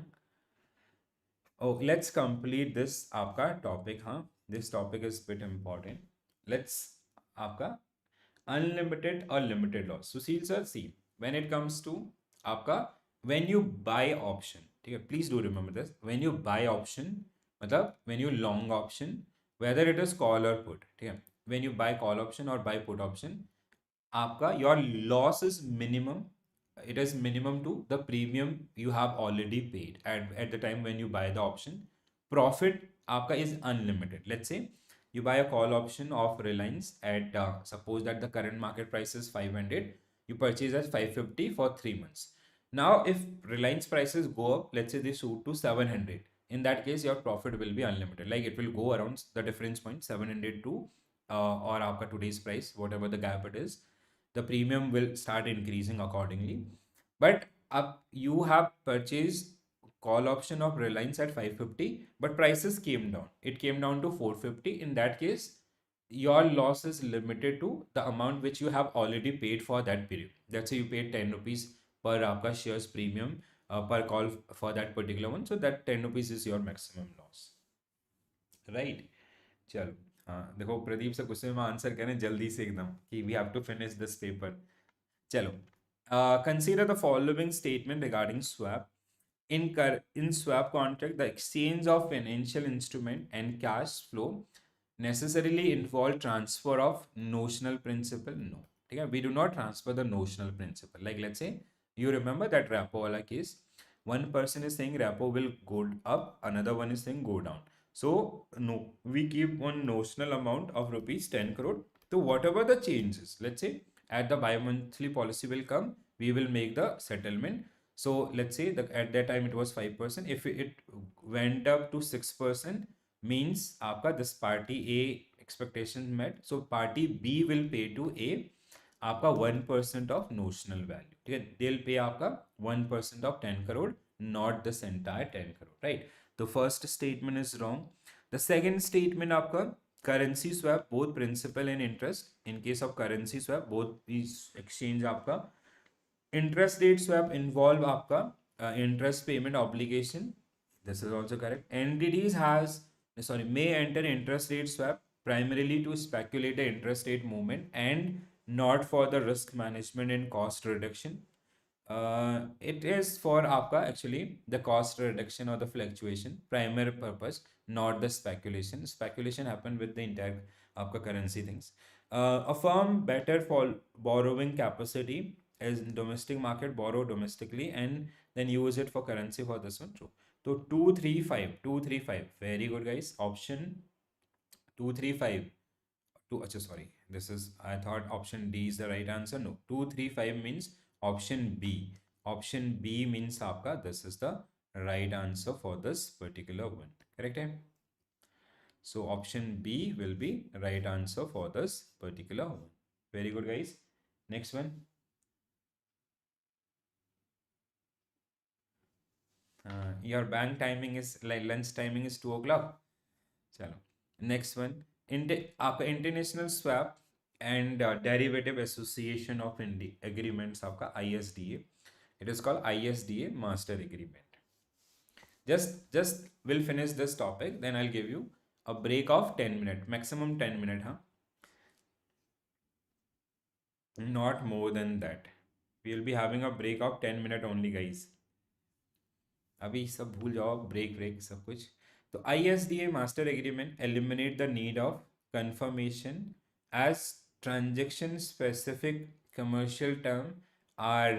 Oh, let's complete this आपका topic. हाँ, this topic is bit important. Let's आपका unlimited or limited loss. Sushil sir, see, when it comes to आपका when you buy option, ठीक है? Please do remember this. When you buy option, मतलब when you long option, whether it is call or put, ठीक है? When you buy call option or buy put option, आपका your loss is minimum. It is minimum to the premium you have already paid at the time when you buy the option. Profit आपका is unlimited. Let's say you buy a call option of Reliance at suppose that the current market price is 500. You purchase at 550 for 3 months. Now if Reliance prices go up, let's say they shoot to 700. In that case, your profit will be unlimited. Like it will go around the difference point 700 to or आपका today's price, whatever the gap it is, the premium will start increasing accordingly. But up you have purchased call option of Reliance at 550, but prices came down. It came down to 450. In that case, your loss is limited to the amount which you have already paid for that period. Let's say you paid 10 rupees per आपका shares premium per call for that particular one. So that 10 rupees is your maximum loss. Right? चलो हाँ देखो प्रदीप से question में answer करें जल्दी से एकदम कि we have to finish this paper. चलो consider the following statement regarding swap. In swap contract, the exchange of financial instrument and cash flow necessarily involve transfer of notional principal. No, okay? We do not transfer the notional principal. Like let's say you remember that repo wala case. One person is saying repo will go up, another one is saying go down. So no, we keep one notional amount of rupees 10 crore. So whatever the changes, let's say at the bi-monthly policy will come, we will make the settlement. So let's say that at that time it was 5%. If it went up to 6%, means आपका this party A expectation met. So party B will pay to A आपका 1% of notional value. ठीक है? They'll pay आपका 1% of 10 crore, not this entire 10 crore, right? The first statement is wrong. The second statement आपका currency swap, both principal and interest. In case of currency swap, both these exchange आपका interest rate swap involve आपका interest payment obligation. This is also correct. Entities may enter interest rate swap primarily to speculate the interest rate movement and not for the risk management and cost reduction. It is for आपका actually the cost reduction or the fluctuation primary purpose, not the speculation. Speculation happen with the entire आपका currency things. A firm better for borrowing capacity is in domestic market, borrow domestically and then use it for currency for this one. True. So 235, very good guys. Option 235. Sorry, this is, I thought option D is the right answer. No, 235 means option B. Option B means आपका this is the right answer for this particular one. Correct? So option B will be right answer for this particular one. Very good guys. Next one. Your bank timing is like lunch timing is 2 o'clock. Chalo. Next one. International swap and Derivative Association of Agreements आपका ISDA. It is called ISDA Master Agreement. Just we'll finish this topic, then I'll give you a break of 10 minutes, maximum 10 minutes, huh? Not more than that. We'll be having a break of 10 minutes only, guys. अभी सब भूल जाओ, break सब कुछ. तो ISDA Master Agreement eliminate the need of confirmation as transaction specific commercial term are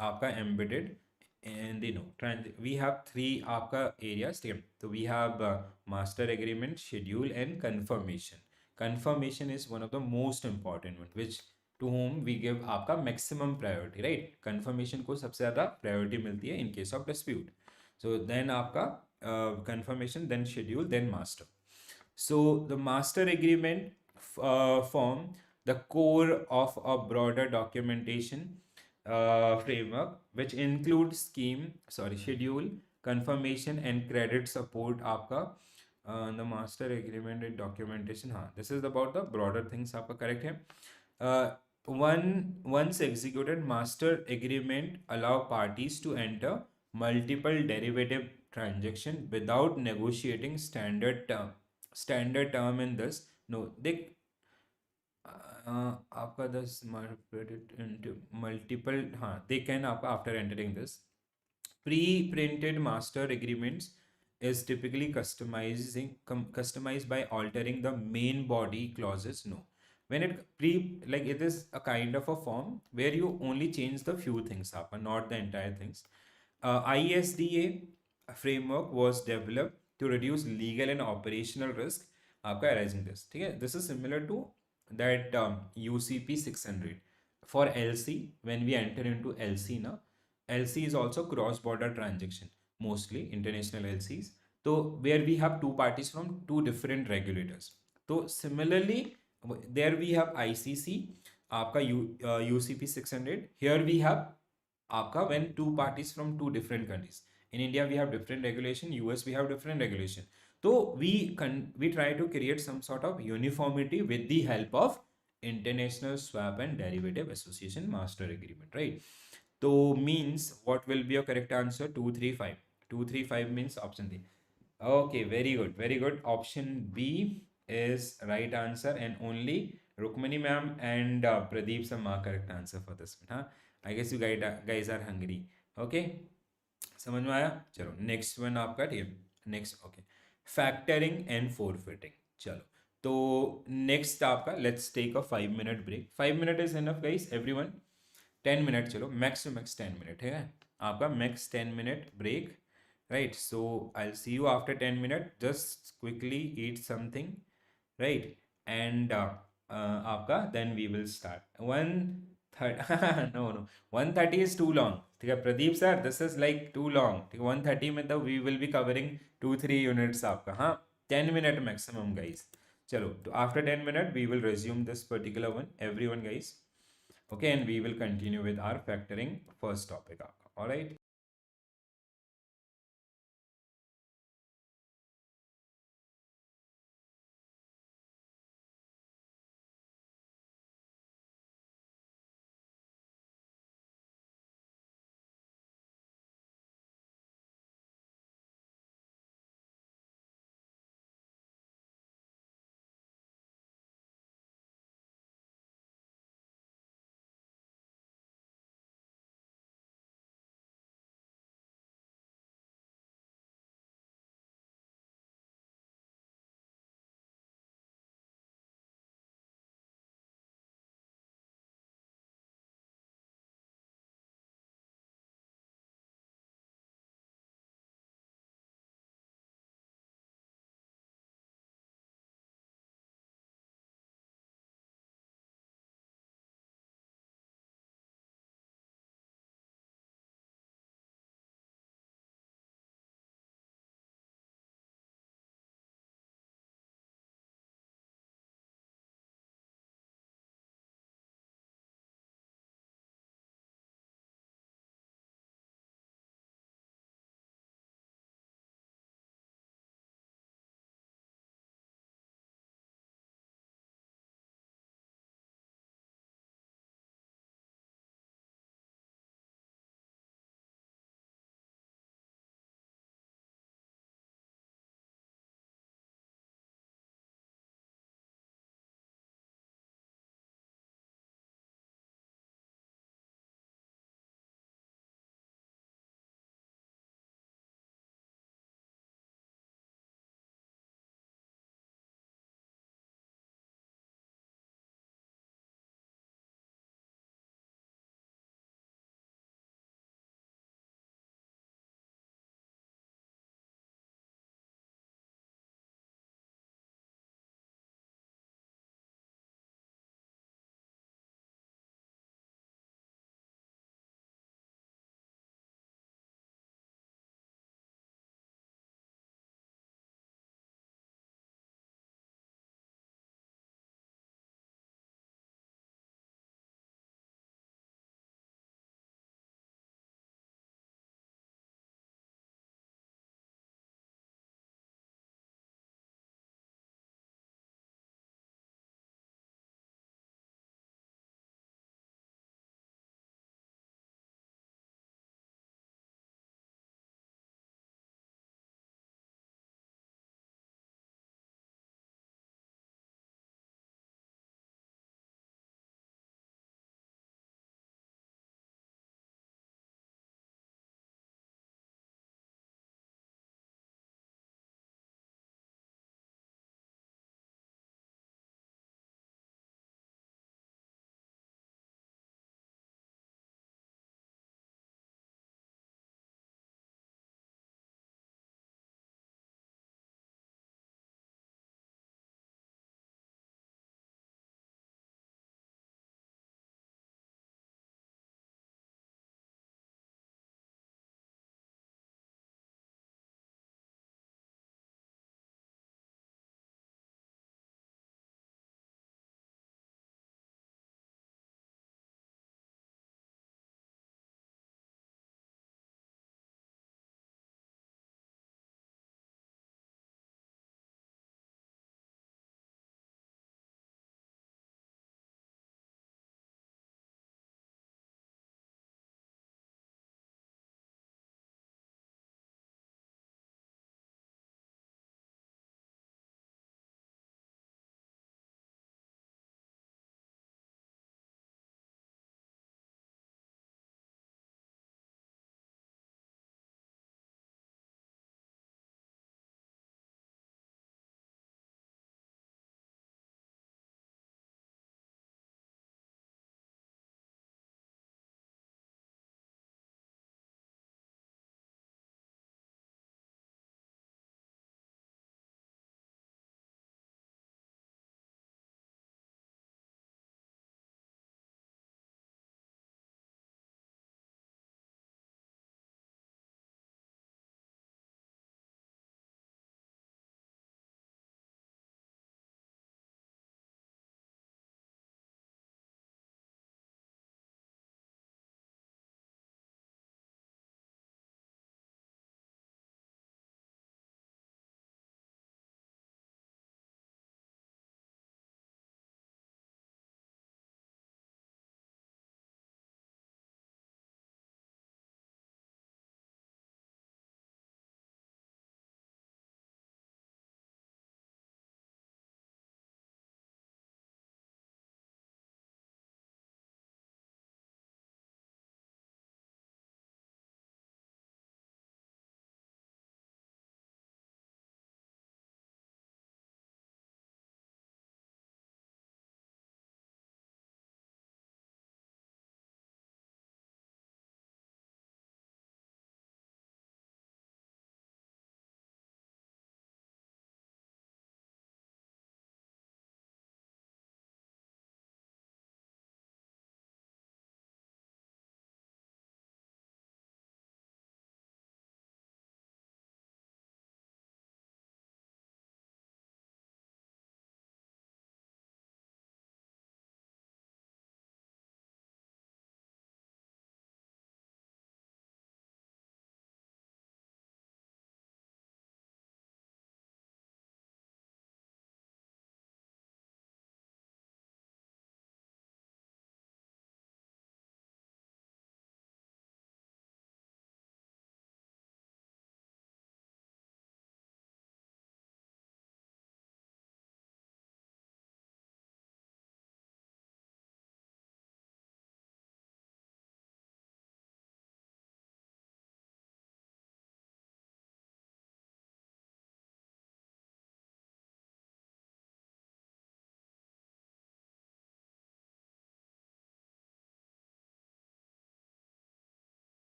आपका embedded in the we have three आपका areas, ठीक है. तो we have master agreement, schedule and confirmation. Confirmation is one of the most important one, which to whom we give आपका maximum priority, right? Confirmation को सबसे ज़्यादा priority मिलती है in case of dispute. So then आपका confirmation, then schedule, then master. So the master agreement form the core of a broader documentation framework which includes schedule, confirmation and credit support आपका the master agreement and documentation. हाँ, this is about the broader things आपका correct है. Once executed, master agreement allow parties to enter multiple derivative transaction without negotiating standard term in this. No, they आपका this into multiple, हाँ, they can आपका after entering this. Pre-printed master agreements is typically customized by altering the main body clauses. No, when it is a kind of a form where you only change the few things up, not the entire things. ISDA framework was developed to reduce legal and operational risk आपका arising this, ठीक है. This is similar to that UCP 600 for LC. When we enter into LC now, LC is also cross-border transaction, mostly international LCs. So where we have two parties from two different regulators. So similarly, there we have ICC, आपका UCP 600. Here we have आपका when two parties from two different countries. In India we have different regulation, US we have different regulation. So we try to create some sort of uniformity with the help of International Swap and Derivative Association Master Agreement, right? So means what will be your correct answer? 235. 235 means option D. Okay, very good, very good. Option B is right answer, and only Rukmani ma'am and Pradeep some are correct answer for this one. Huh? I guess you guys are hungry. Okay, समझ में आया. चलो next one आपका ठीक है. Next, okay, factoring and forfeiting. चलो तो next आपका let's take a 5-minute break. 5 minute is enough guys, everyone. 10 minute चलो, मैक्स टू मैक्स 10 मिनट है आपका, max 10 minute break, right. So I see you after 10 minute. Just quickly eat something, right, and आपका then we will start 1:30. No 1:30 is too long, ठीक है Pradeep sir, this is like too long, ठीक है. 1:30 में तो we will be covering 2-3 units आपका. हाँ, 10 minute maximum guys. चलो तो after 10 minute we will resume this particular one, everyone guys. Okay, and we will continue with our factoring first topic. All right.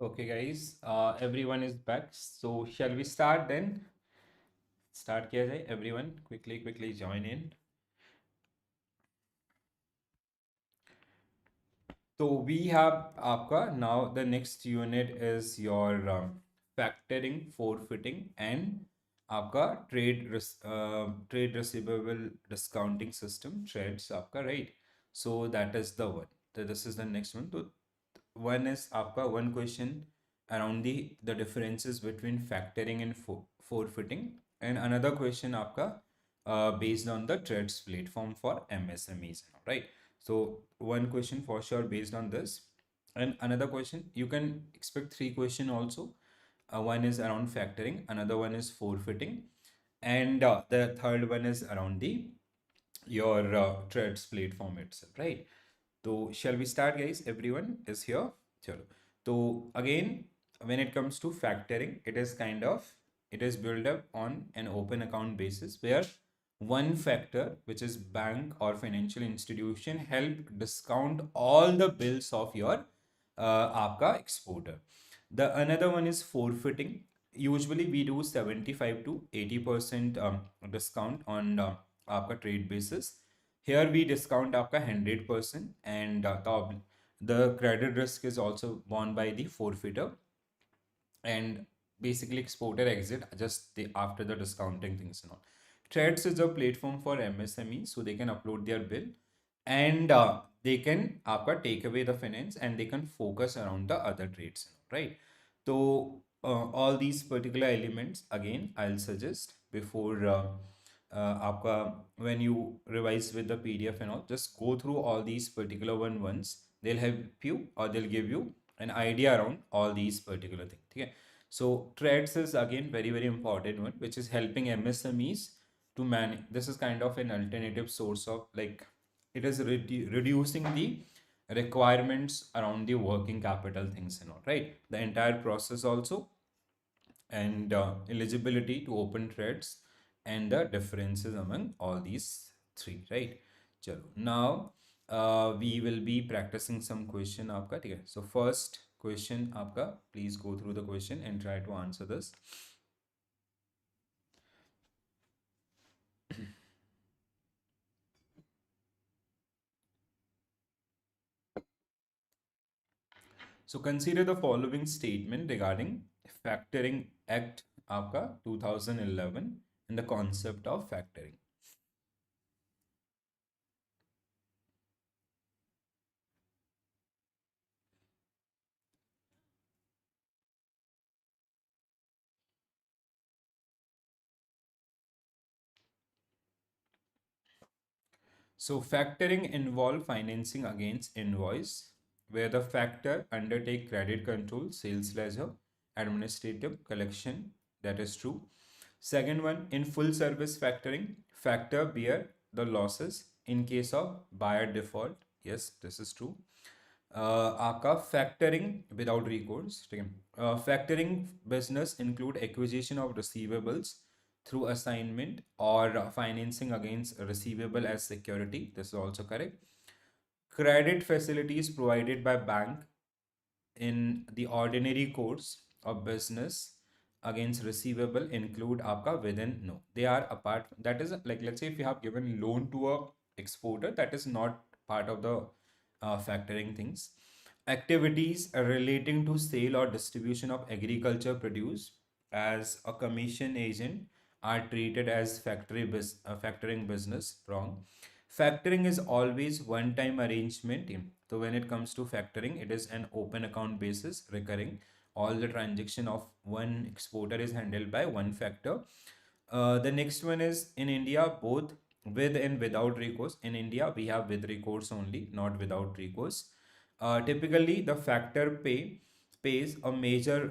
Okay, guys, everyone is back. So, shall we start then? Start किया जाए. Everyone, quickly join in. So we have आपका now the next unit is your factoring, forfeiting and आपका trade receivable discounting system TReDS आपका, right? So that is the one. So this is the next one. So one is आपका one question around the differences between factoring and forfeiting, and another question आपका based on the TReDS platform for MSMEs, right? So one question for sure based on this, and another question you can expect three question also. One is around factoring, another one is forfeiting, and the third one is around the your TReDS platform itself, right? So shall we start, guys? Everyone is here. Chalo. So again, when it comes to factoring, it is built up on an open account basis where one factor, which is bank or financial institution, help discount all the bills of your आपका exporter. The another one is forfeiting. Usually we do 75 to 80% discount on आपका trade basis. Here we discount आपका 100%, and the credit risk is also borne by the forfeiter, and basically exporter exit just after the discounting things and all. TReDS is a platform for MSMEs, so they can upload their bill, and they can take away the finance and they can focus around the other trades, right? So all these particular elements again I'll suggest before when you revise with the PDF and all, just go through all these particular one once. They'll help you or they'll give you an idea around all these particular things. Okay. So TReDS is again very important one, which is helping MSMEs to manage. This is kind of an alternative source of, like, it is reducing the requirements around the working capital things and all, right? The entire process also, and eligibility to open TReDS, and the differences among all these three, right? Chalo. Now we will be practicing some question आपका, ठीक है? So first question आपका, please go through the question and try to answer this. So consider the following statement regarding Factoring Act आपका 2011 and the concept of factoring. So factoring involve financing against invoice, where the factor undertake credit control, sales ledger, administrative collection. That is true. Second one, in full service factoring, factor bear the losses in case of buyer default. Yes, this is true. आपका factoring without recourse, ठीक है? Factoring business include acquisition of receivables through assignment or financing against a receivable as security. This is also correct. Credit facilities provided by bank in the ordinary course of business against receivable include आपका within, no, they are apart. That is like, let's say if you have given loan to a exporter, that is not part of the factoring things. Activities relating to sale or distribution of agriculture produce as a commission agent are treated as factoring business. Wrong. Factoring is always one-time arrangement. So when it comes to factoring, it is an open account basis, recurring. All the transaction of one exporter is handled by one factor. The next one is in India, both with and without recourse. In India, we have with recourse only, not without recourse. Typically, the factor pays a major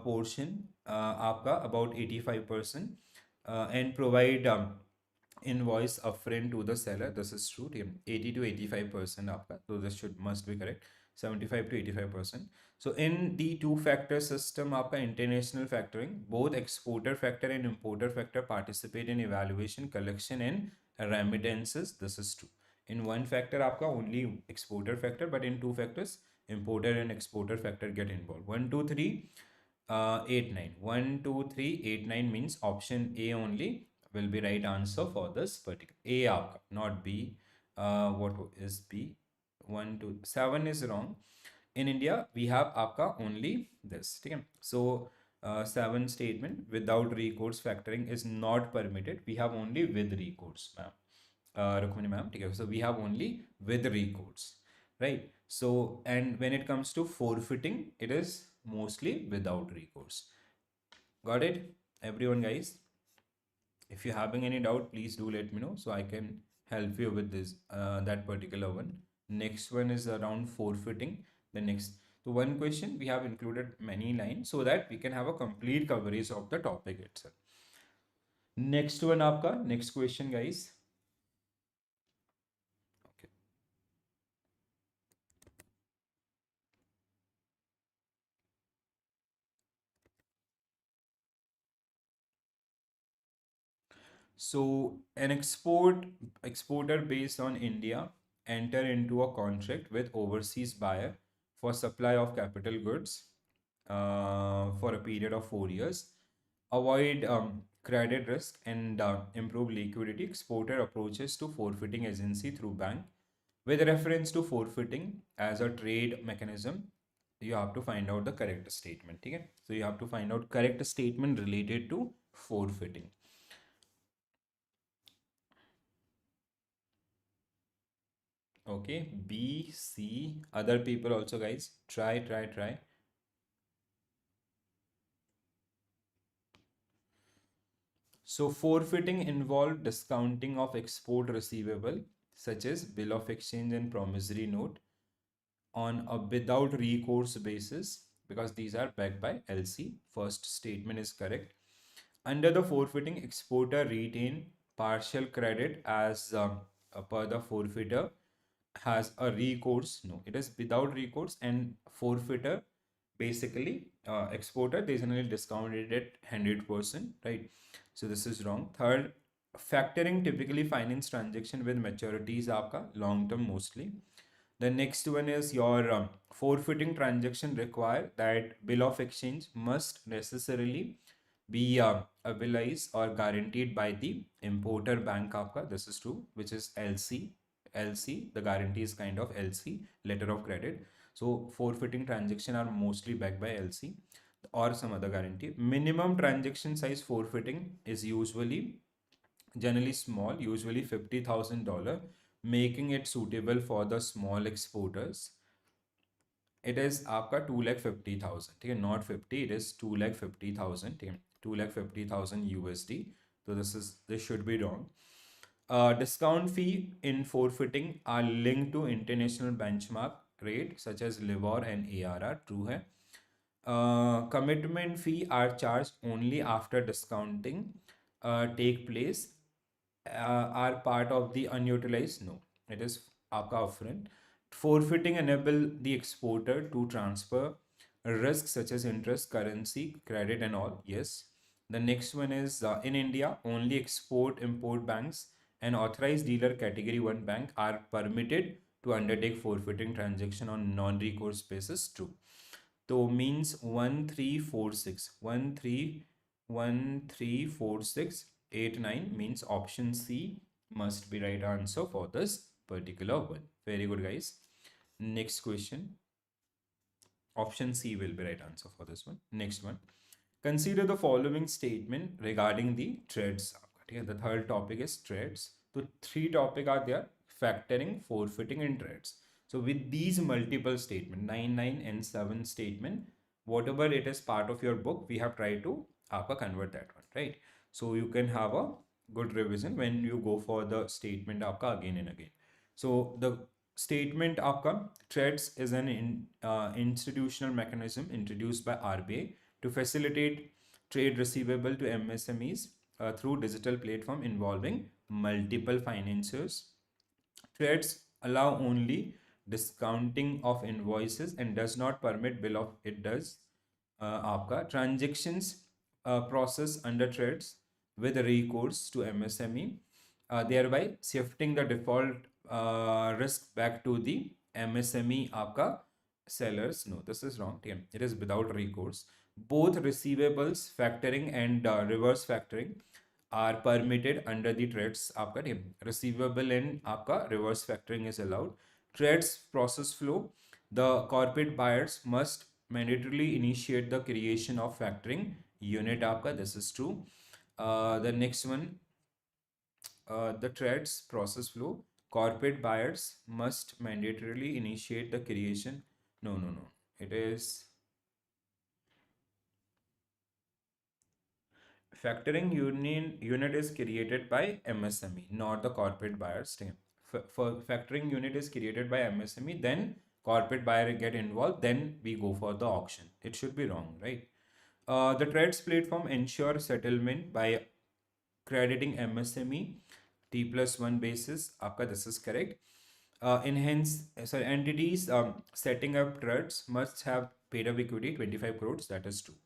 portion, आपका about 85%, and provide invoice upfront to the seller. This is true. 80 to 85% आपका, so this should must be correct. 75 to 85%. So in the two factor system आपका international factoring, both exporter factor and importer factor participate in evaluation, collection and remittances. This is true. In one factor आपका only exporter factor, but in two factors importer and exporter factor get involved. 1 2 3 8 9, 1 2 3 8 9 means option A only will be right answer for this particular A aapka, not B. What is B? 1 2 7 is wrong. In India we have aapka only this. Okay? So 7 statement without recourse factoring is not permitted. We have only with recourse, ma'am. Rukmini ma'am. Okay? So we have only with recourse, right? So, and when it comes to forfeiting, it is mostly without recourse. Got it, everyone, guys? If you're having any doubt, please do let me know so I can help you with this that particular one. Next one is around forfeiting. The next, so one question we have included many lines so that we can have a complete coverage of the topic itself. Next one, आपका next question, guys. Okay. So an exporter based on India enter into a contract with overseas buyer for supply of capital goods for a period of 4 years. Avoid credit risk and improve liquidity. Exporter approaches to forfeiting agency through bank. With reference to forfeiting as a trade mechanism, you have to find out the correct statement. Okay? So you have to find out correct statement related to forfeiting. Okay, B, C, other people also, guys. Try. So forfeiting involved discounting of export receivable, such as bill of exchange and promissory note, on a without recourse basis, because these are backed by LC. First statement is correct. Under the forfeiting, exporter retain partial credit as per the forfeiter has a recourse. No, it is without recourse, and forfeiter basically exporter they generally discounted at 100%, right? So this is wrong. Third, factoring typically finance transaction with maturities aapka long term mostly. The next one is your forfeiting transaction require that bill of exchange must necessarily be abilized or guaranteed by the importer bank aapka. This is true, which is LC. LC, the guarantee is kind of LC, letter of credit. So forfeiting transaction are mostly backed by LC or some other guarantee. Minimum transaction size forfeiting is usually generally small, usually $50,000, making it suitable for the small exporters. It is आपका 2,50,000, ठीक है, not 50, it is 2,50,000, ठीक है, 2,50,000 USD. So this should be wrong. Discount fee in forfeiting are linked to international benchmark rate such as LIBOR and ARR. True है. Commitment fee are charged only after discounting take place. Are part of the unutilized? No, it is आपका upfront. Forfeiting enable the exporter to transfer risks such as interest, currency, credit, and all. Yes. The next one is in India, only export import banks and authorized dealer category 1 bank are permitted to undertake forfeiting transaction on non-recourse basis. True. So means 1346, 134689 means option C must be right answer for this particular one. Very good, guys. Next question. Option C will be right answer for this one. Next one. Consider the following statement regarding the TReDS. Okay, the third topic is TReDS. So three topics are there: factoring, forfeiting, and TReDS. So with these multiple statement, 9, 9, and 7 statement, whatever it is part of your book, we have tried to convert that one, right? So you can have a good revision when you go for the statement again and again. So the statement TReDS is an institutional mechanism introduced by RBA to facilitate trade receivable to MSMEs through digital platform involving multiple financiers. TReDS allow only discounting of invoices and does not permit bill of it does आपका transactions process under TReDS with recourse to MSME, thereby shifting the default risk back to the MSME आपका sellers, no, this is wrong. Okay. It is without recourse. Both receivables factoring and reverse factoring are permitted under the TReDS आपका ठीक है receivable and आपका reverse factoring is allowed. TReDS process flow, the corporate buyers must mandatorily initiate the creation of factoring unit आपका, this is true. The next one, the TReDS process flow, corporate buyers must mandatorily initiate the creation. No, no, no. It is factoring unit is created by MSME, not the corporate buyer's team. For factoring unit is created by MSME, then corporate buyer get involved, then we go for the auction. It should be wrong, right? The TReDS platform ensure settlement by crediting MSME T+1 basis. आपका this is correct. Enhance sorry entities setting up TReDS must have paid up equity 25 crores. That is true.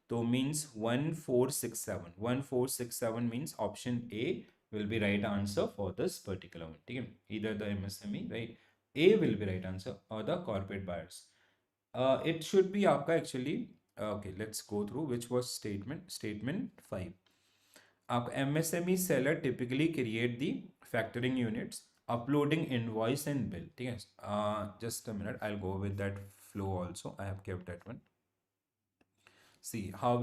So means 1467. 1467 means option A will be right answer for this particular one. ठीक है? Either the MSME, right? A will be right answer or the corporate buyers. It should be आपका actually. Okay, let's go through which was statement 5. MSME seller typically create the factoring units, uploading invoice and bill. ठीक है? Just a minute, I'll go with that flow also. I have kept that one. See how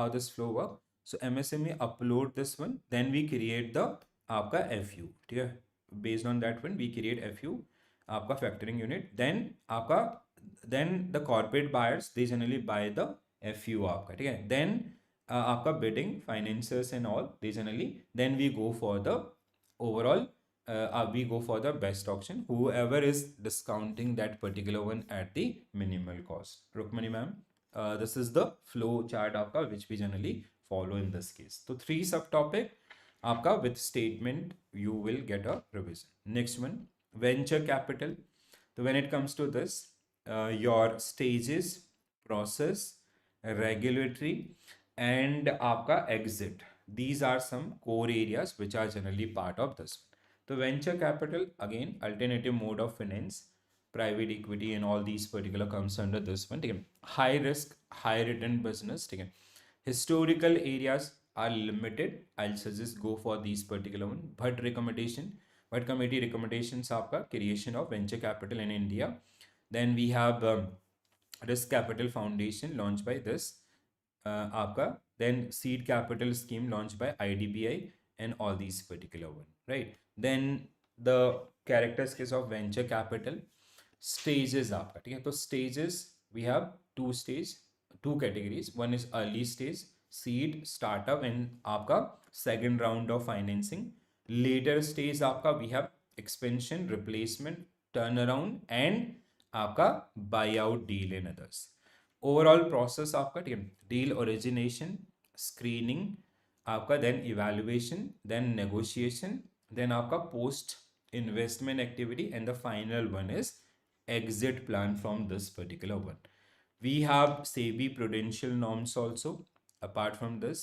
this flow work. So MSME upload this one, then we create the आपका FU. ठीक है? Based on that one, we create FU, आपका factoring unit. Then the corporate buyers they generally buy the FU आपका. ठीक है? Then आपका bidding, financiers and all they generally then we go for the overall we go for the best auction. Whoever is discounting that particular one at the minimal cost. Rukmani ma'am. This is the flow chart आपका which we generally follow in this case. So 3 subtopic आपका with statement you will get a revision. Next one, venture capital. So when it comes to this, your stages, process, regulatory and आपका exit. These are some core areas which are generally part of this. So venture capital, again, alternative mode of finance, private equity and all these particular comes under this one. ठीक है? High risk, high return business. ठीक है? Historical areas are limited. I'll suggest go for these particular one. But committee recommendations आपका creation of venture capital in India. Then we have risk capital foundation launched by this आपका then seed capital scheme launched by IDBI and all these particular one, right? Then the characteristics of venture capital stages आपका ठीक है तो stages we have two categories. One is early stage seed startup and आपका second round of financing. Later stage आपका we have expansion, replacement, turnaround and आपका buyout deal and others. Overall process आपका ठीक है डील ओरिजिनेशन स्क्रीनिंग आपका then evaluation then negotiation then आपका post investment activity and the final one is exit plan from this particular one. We have SEBI prudential norms also. Apart from this,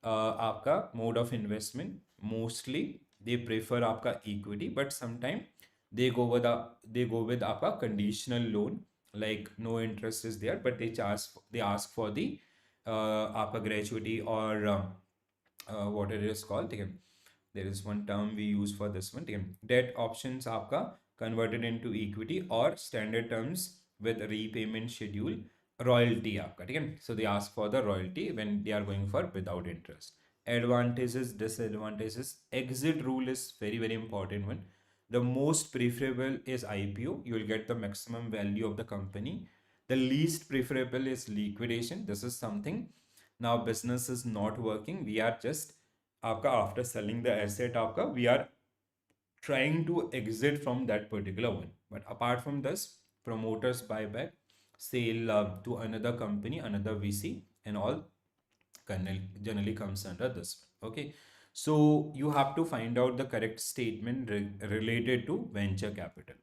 आपका mode of investment mostly they prefer आपका equity, but sometimes they go with आपका conditional loan, like no interest is there, but they ask for the आपका gratuity or what it is called. ठीक है there is one term we use for this one. ठीक है debt options आपका converted into equity or standard terms with repayment schedule. Royalty आपका ठीक है so they ask for the royalty when they are going for without interest. Advantages, disadvantages, exit rule is very important one. The most preferable is IPO. You will get the maximum value of the company. The least preferable is liquidation. This is something now business is not working. We are just आपका after selling the asset आपका we are trying to exit from that particular one. But apart from this, promoters buyback, sale to another company, another VC and all generally comes under this one. Okay. So you have to find out the correct statement related to venture capital.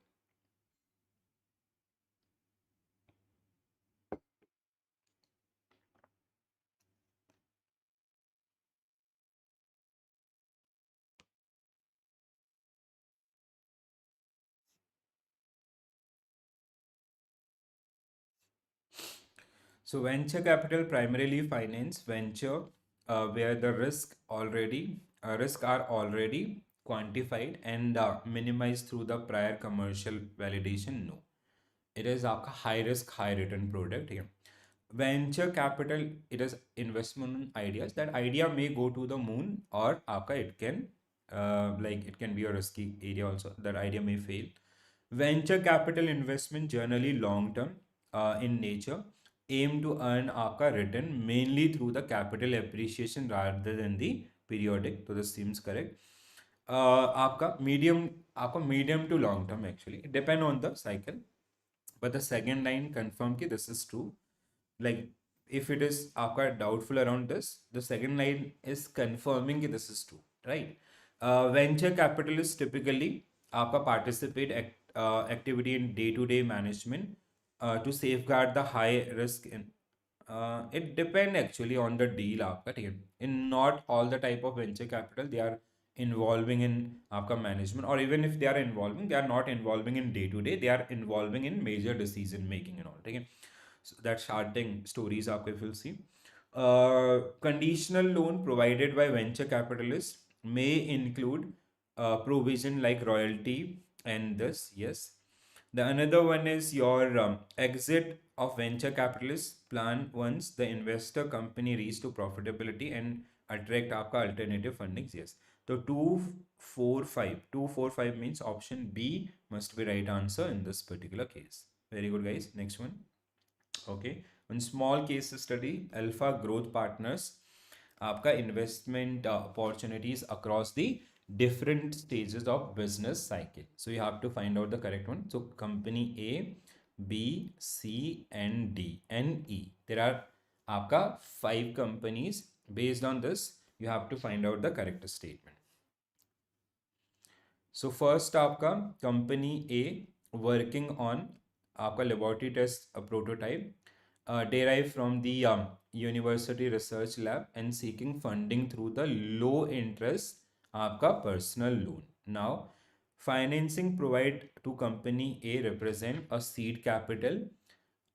So venture capital primarily finance venture where the risk are already quantified and minimized through the prior commercial validation. No, it is a high risk, high return product here. Venture capital, it is investment in ideas. That idea may go to the moon, or it can like it can be a risky area also. That idea may fail. Venture capital investment generally long term in nature, aim to earn आपका return mainly through the capital appreciation rather than the periodic. So this seems correct. आपका medium to long term actually depend on the cycle. But the second line confirm कि this is true. Like if it is आपका doubtful around this, the second line is confirming कि this is true, right? Venture capitalists typically आपका participate activity in day-to-day management to safeguard the high risk in. It depend actually on the deal आपका, ठीक है? In not all the type of venture capital they are involving in आपका management, or even if they are involving, they are not involving in day to day, they are involving in major decision making and all, ठीक है? So that starting stories आपको if you'll see. Conditional loan provided by venture capitalists may include provision like royalty and this, yes. The another one is your exit of venture capitalists plan once the investor company reach to profitability and attract आपका alternative fundings, yes. So 245 means option B must be right answer in this particular case. Very good guys. Next one. Okay, one small case study, Alpha Growth Partners, आपका investment opportunities across the different stages of business cycle. So you have to find out the correct one. So company A, B, C, and D and E. There are आपका 5 companies. Based on this, you have to find out the correct statement. So first आपका company A working on आपका laboratory test prototype derived from the university research lab and seeking funding through the low interest आपका personal loan. Now financing provide to company A represent a seed capital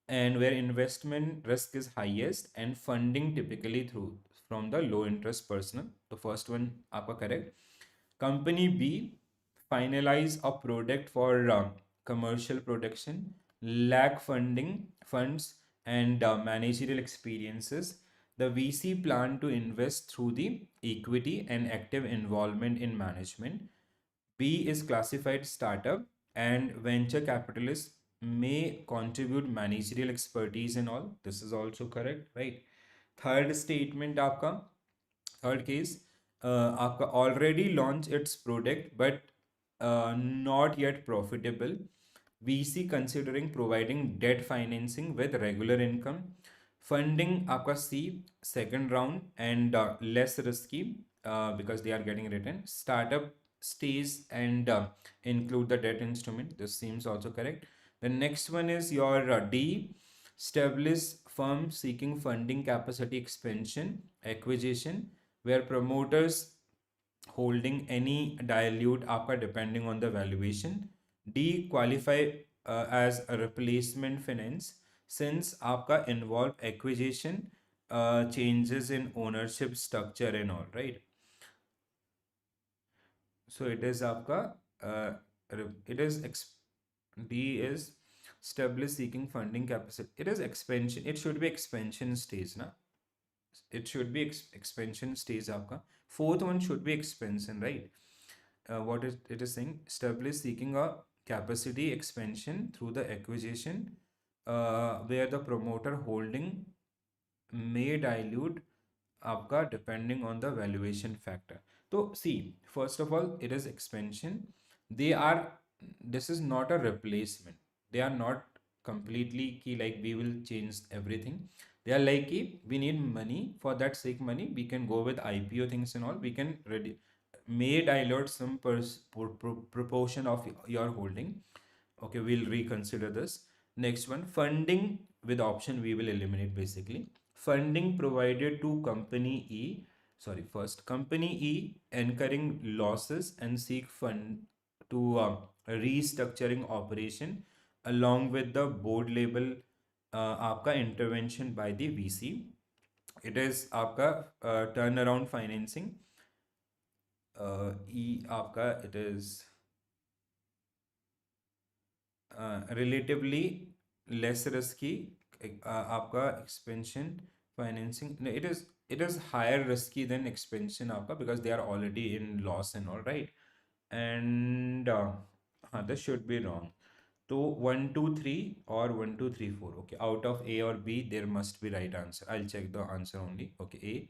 and where investment risk is highest and funding typically through from the low interest personal. The first one आपका correct. Company B finalize a product for commercial production, lack funding, funds, and managerial experiences. The VC plan to invest through the equity and active involvement in management. B is classified startup, and venture capitalists may contribute managerial expertise and all. This is also correct, right? Third statement आपका third case आपका already launched its product but not yet profitable. VC considering providing debt financing with regular income. Funding आपका C second round and less risky because they are getting return. Startup stays and include the debt instrument. This seems also correct. The next one is your D. Established firm seeking funding capacity expansion, acquisition, where promoters holding any dilute आपका depending on the valuation. D qualify as a replacement finance since आपका involve acquisition, changes in ownership structure and all, right? So it is आपका it is D is established seeking funding capacity. It is expansion. It should be expansion stage, na? It should be expansion stage आपका. Fourth one should be expansion, right? What is it is saying? Establish seeking a capacity expansion through the acquisition, where the promoter holding may dilute आपका depending on the valuation factor. So see, first of all, it is expansion. This is not a replacement. They are not completely key like we will change everything. They are like we need money, for that sake money we can go with IPO things and all. We can may dilute some proportion of your holding. Okay, we'll reconsider this. Next one, funding with option we will eliminate basically. Funding provided to company E, sorry, first company E incurring losses and seek fund to restructuring operation along with the board level आपका intervention by the VC. It is आपका turnaround financing. E आपका it is relatively less risky. आपका expansion financing, no, it is higher risky than expansion आपका, because they are already in loss and all, right? And this should be wrong. So 1 2 3 or 1 2 3 4. Okay, out of A or B there must be right answer. I'll check the answer only. Okay, A.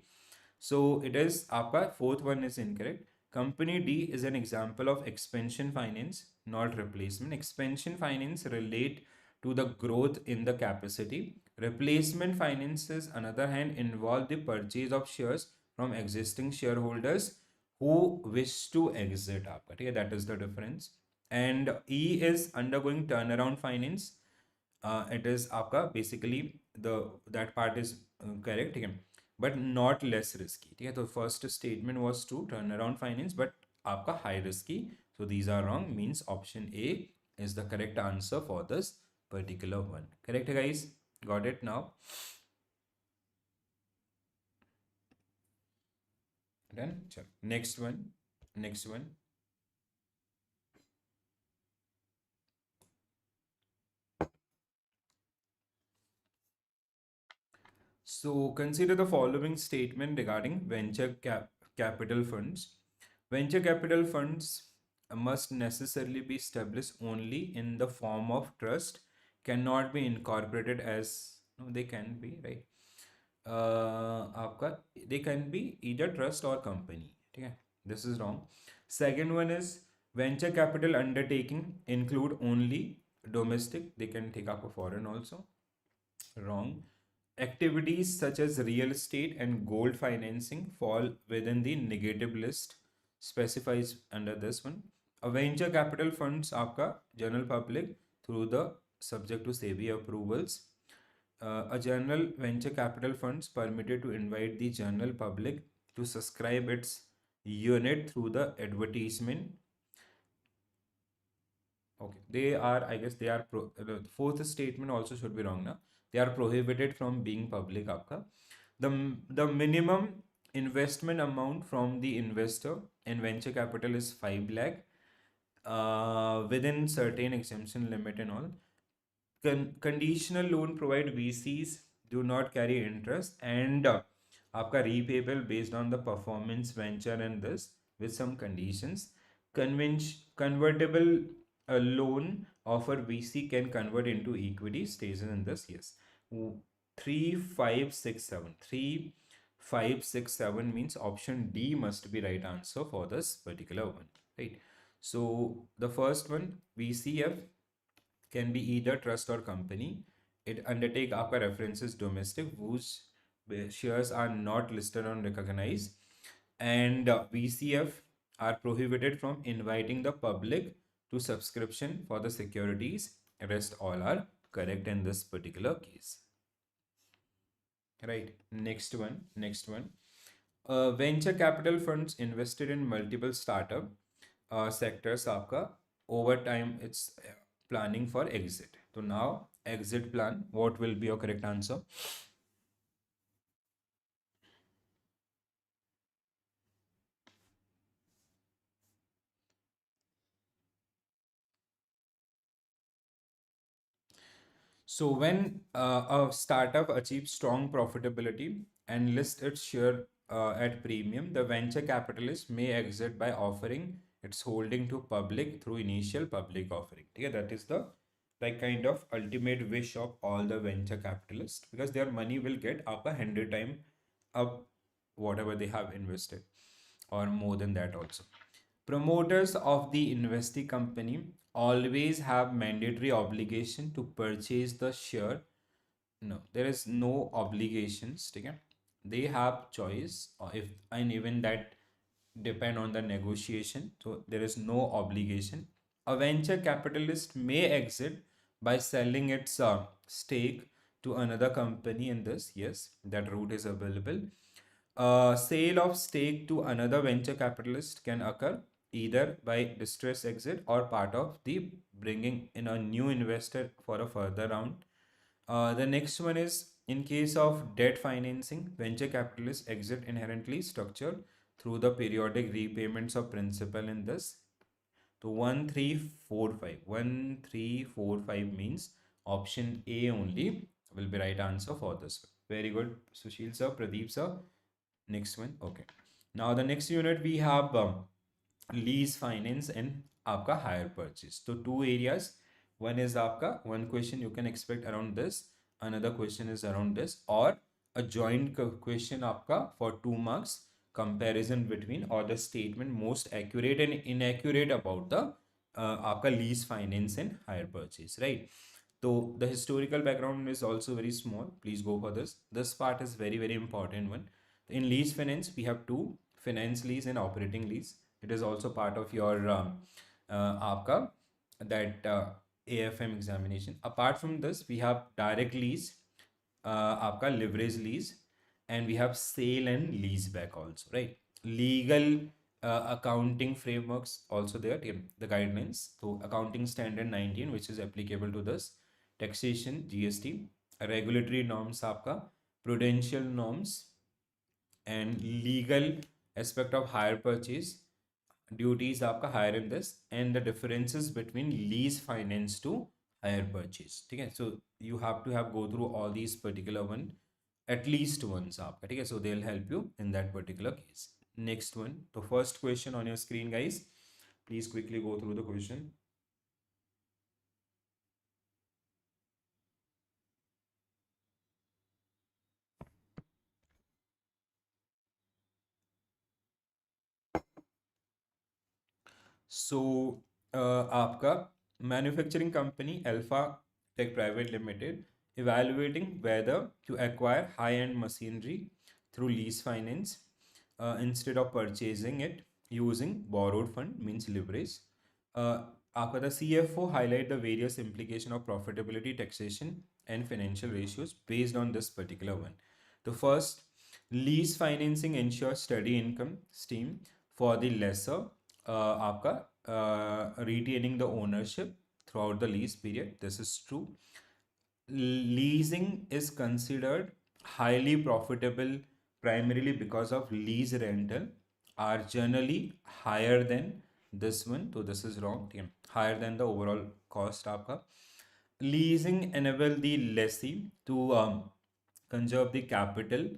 So it is आपका fourth one is incorrect. Company D is an example of expansion finance, not replacement. Expansion finance relate to the growth in the capacity. Replacement finances, on other hand, involve the purchase of shares from existing shareholders who wish to exit. आपका ठीक है, that is the difference. And E is undergoing turnaround finance. It is आपका basically that part is correct, ठीक है, but not less risky, ठीक है. तो first statement was to turnaround finance, but आपका high risky, so these are wrong, means option A is the correct answer for this particular one. Correct guys, got it now? Done. Chalo. Next one. So consider the following statement regarding capital funds. Venture capital funds must necessarily be established only in the form of trust, cannot be incorporated as, no, they can be, right? आपका they can be either trust or company, ठीक है, this is wrong. Second one is venture capital undertaking include only domestic, they can take up a foreign also, wrong. Activities such as real estate and gold financing fall within the negative list specifies under this one. A venture capital funds आपका general public through the subject to SEBI approvals. A general venture capital funds permitted to invite the general public to subscribe its unit through the advertisement. Okay, they are, I guess they are the fourth statement also should be wrong now. They are prohibited from being public आपका. The minimum investment amount from the investor in venture capital is 5 lakh within certain exemption limit and all. Conditional loan provide VCs do not carry interest, and आपका repayable based on the performance venture and this with some conditions. Convertible loan offer VC can convert into equity stays in this, yes. 3567 3567 means option D must be right answer for this particular one, right? So the first one, VCF, can be either trust or company. It undertake आपका references domestic whose shares are not listed or recognized, and VCF are prohibited from inviting the public to subscription for the securities. Rest all are correct in this particular case. Right, next one. Venture capital funds invested in multiple startup sectors आपका over time it's planning for exit. So now exit plan, what will be your correct answer? So when a startup achieves strong profitability and lists its share at premium, the venture capitalist may exit by offering its holding to public through initial public offering. Yeah, that is the like kind of ultimate wish of all the venture capitalists, because their money will get up 100 time up whatever they have invested, or more than that also. Promoters of the investee company always have mandatory obligation to purchase the share. No, there is no obligations, okay? They have choice, or if, and even that depend on the negotiation. So there is no obligation. A venture capitalist may exit by selling its stake to another company in this. Yes, that route is available. Sale of stake to another venture capitalist can occur either by distress exit or part of the bringing in a new investor for a further round. The next one is in case of debt financing, venture capitalists exit inherently structured through the periodic repayments of principal in this. So 1345. 1345 means option A only will be right answer for this one. Very good, Sushil sir, Pradeep sir. Next one. Okay. Now the next unit we have lease finance and आपका hire purchase. So two areas. One is आपका one question you can expect around this. Another question is around this, or a joint question आपका for 2 marks, comparison between or the statement most accurate and inaccurate about the आपका lease finance and hire purchase, right? So the historical background is also very small. Please go for this. This part is very, very important one. In lease finance, we have two: finance lease and operating lease. It is also part of your आपका that AFM examination. Apart from this, we have direct lease, आपका leverage lease, and we have sale and lease back also, right? Legal accounting frameworks also there, the guidelines. So accounting standard 19, which is applicable to this, taxation GST, regulatory norms आपका, prudential norms, and legal aspect of hire purchase, duties आपका higher in this, and the differences between lease finance to hire purchase. ठीक है, so you have to have go through all these particular one at least once आपका, ठीक है, so they'll help you in that particular case. Next one, the first question on your screen, guys. Please quickly go through the question. So आपका manufacturing company Alpha Tech Private Limited evaluating whether to acquire high-end machinery through lease finance instead of purchasing it using borrowed fund, means leverage. After the CFO highlight the various implication of profitability, taxation, and financial ratios based on this particular one. The first, lease financing ensures steady income stream for the lessor, आपका retaining the ownership throughout the lease period. This is true. Leasing is considered highly profitable primarily because of lease rental are generally higher than this one. So this is wrong. Yeah. Higher than the overall cost आपका. Leasing enable the lessee to conserve the capital,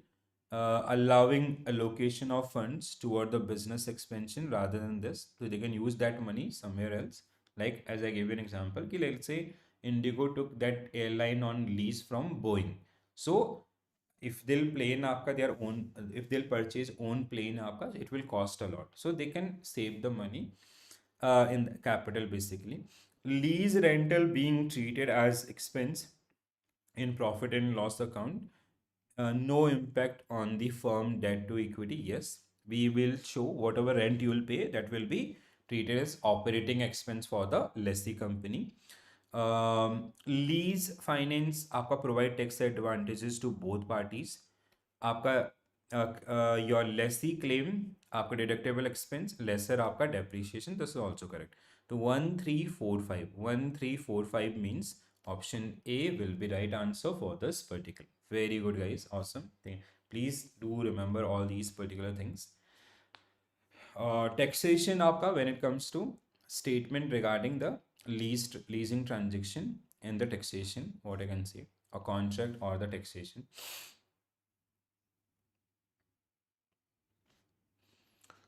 allowing allocation of funds toward the business expansion rather than this. So they can use that money somewhere else. Like as I gave you an example, ki let's say Indigo took that airline on lease from Boeing. So if they'll plane आपका their own, if they'll purchase own plane आपका, it will cost a lot. So they can save the money in the capital basically. Lease rental being treated as expense in profit and loss account, no impact on the firm debt to equity. Yes, we will show whatever rent you will pay, that will be treated as operating expense for the lessee company. Lease finance आपका provide tax advantages to both parties. आपका your lessee claim आपका deductible expense, lesser आपका depreciation. This is also correct. So 1345. 1345 means option A will be right answer for this particular. Very good, guys. Awesome. Please do remember all these particular things. Taxation आपका when it comes to statement regarding the leasing transaction and the taxation, what I can say, a contract or the taxation.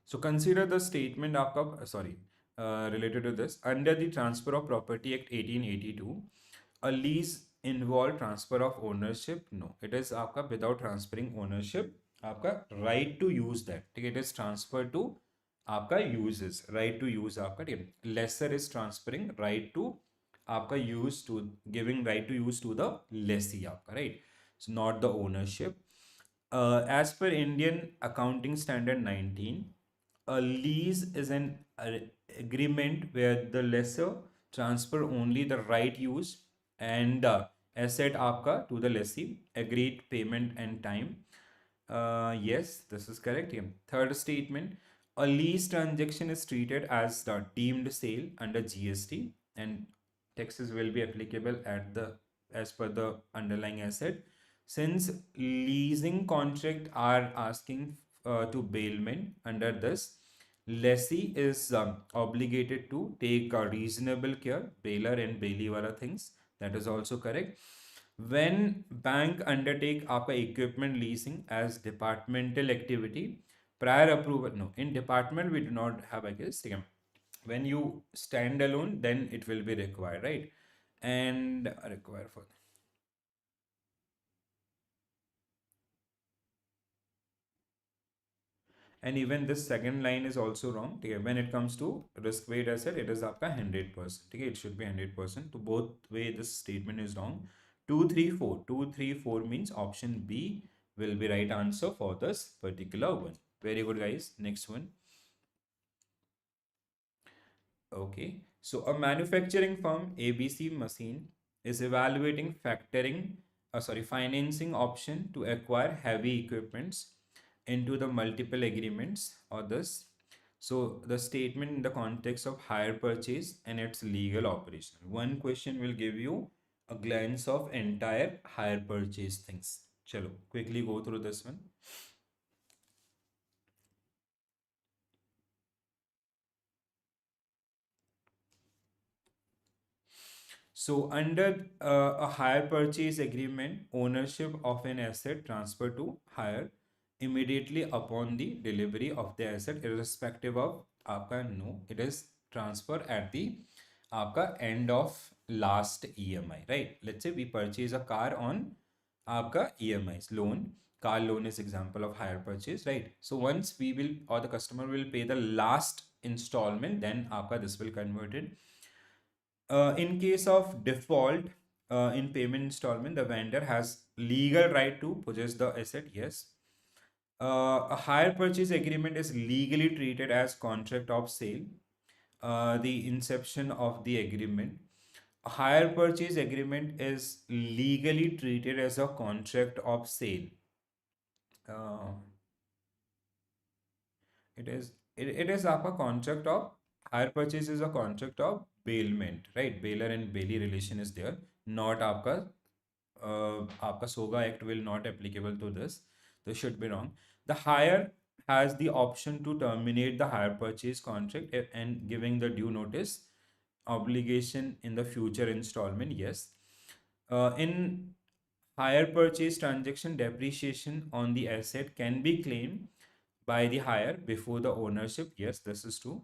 So consider the statement आपका, related to this. Under the Transfer of Property Act 1882, a lease involve transfer of ownership? No, it is आपका without transferring ownership. आपका right to use that. It is transferred to आपका uses, right to use आपका. Lessor is transferring right to आपका use to, giving right to use to the lessee आपका, right? So not the ownership. As per Indian Accounting Standard 19, a lease is an agreement where the lessor transfer only the right use and asset आपका to the lessee, agreed payment and time. Yes, this is correct. Yeah. Third statement, a lease transaction is treated as the deemed sale under GST and taxes will be applicable at the as per the underlying asset. Since leasing contract are asking to bailment under this, lessee is obligated to take a reasonable care, bailer and bailee wala things. That is also correct. When bank undertake आपका equipment leasing as departmental activity, prior approval, no, in department we do not have, I guess, ठीक है. When you stand alone, then it will be required, right? And require for, and even this second line is also wrong. Okay, when it comes to risk weight asset, it is आपका 100%. Okay, it should be 100%. So both way this statement is wrong. 234 means option B will be right answer for this particular one. Very good, guys. Next one. Okay, so a manufacturing firm ABC Machine is evaluating financing option to acquire heavy equipments into the multiple agreements or this. So the statement in the context of hire purchase and its legal operation. One question will give you a glance of entire hire purchase things. Chalo, quickly go through this one. So under a hire purchase agreement, ownership of an asset transfer to hire immediately upon the delivery of the asset, irrespective of आपका no, it is transfer at the आपका end of last EMI, right? Let's say we purchase a car on आपका EMIs loan. Car loan is example of hire purchase, right? So once we will or the customer will pay the last installment, then आपका this will converted. In case of default in payment installment, the vendor has legal right to possess the asset. Yes. A hire purchase agreement is legally treated as contract of sale. The inception of the agreement. A hire purchase agreement is legally treated as a contract of sale. Uh, it is आपका contract of hire purchase is a contract of bailment, right? Bailer and bailee relation is there, not आपका SOGA Act will not applicable to this. This should be wrong. The hire has the option to terminate the hire purchase contract and giving the due notice obligation in the future installment. Yes. In hire purchase transaction, depreciation on the asset can be claimed by the hire before the ownership. Yes, this is true.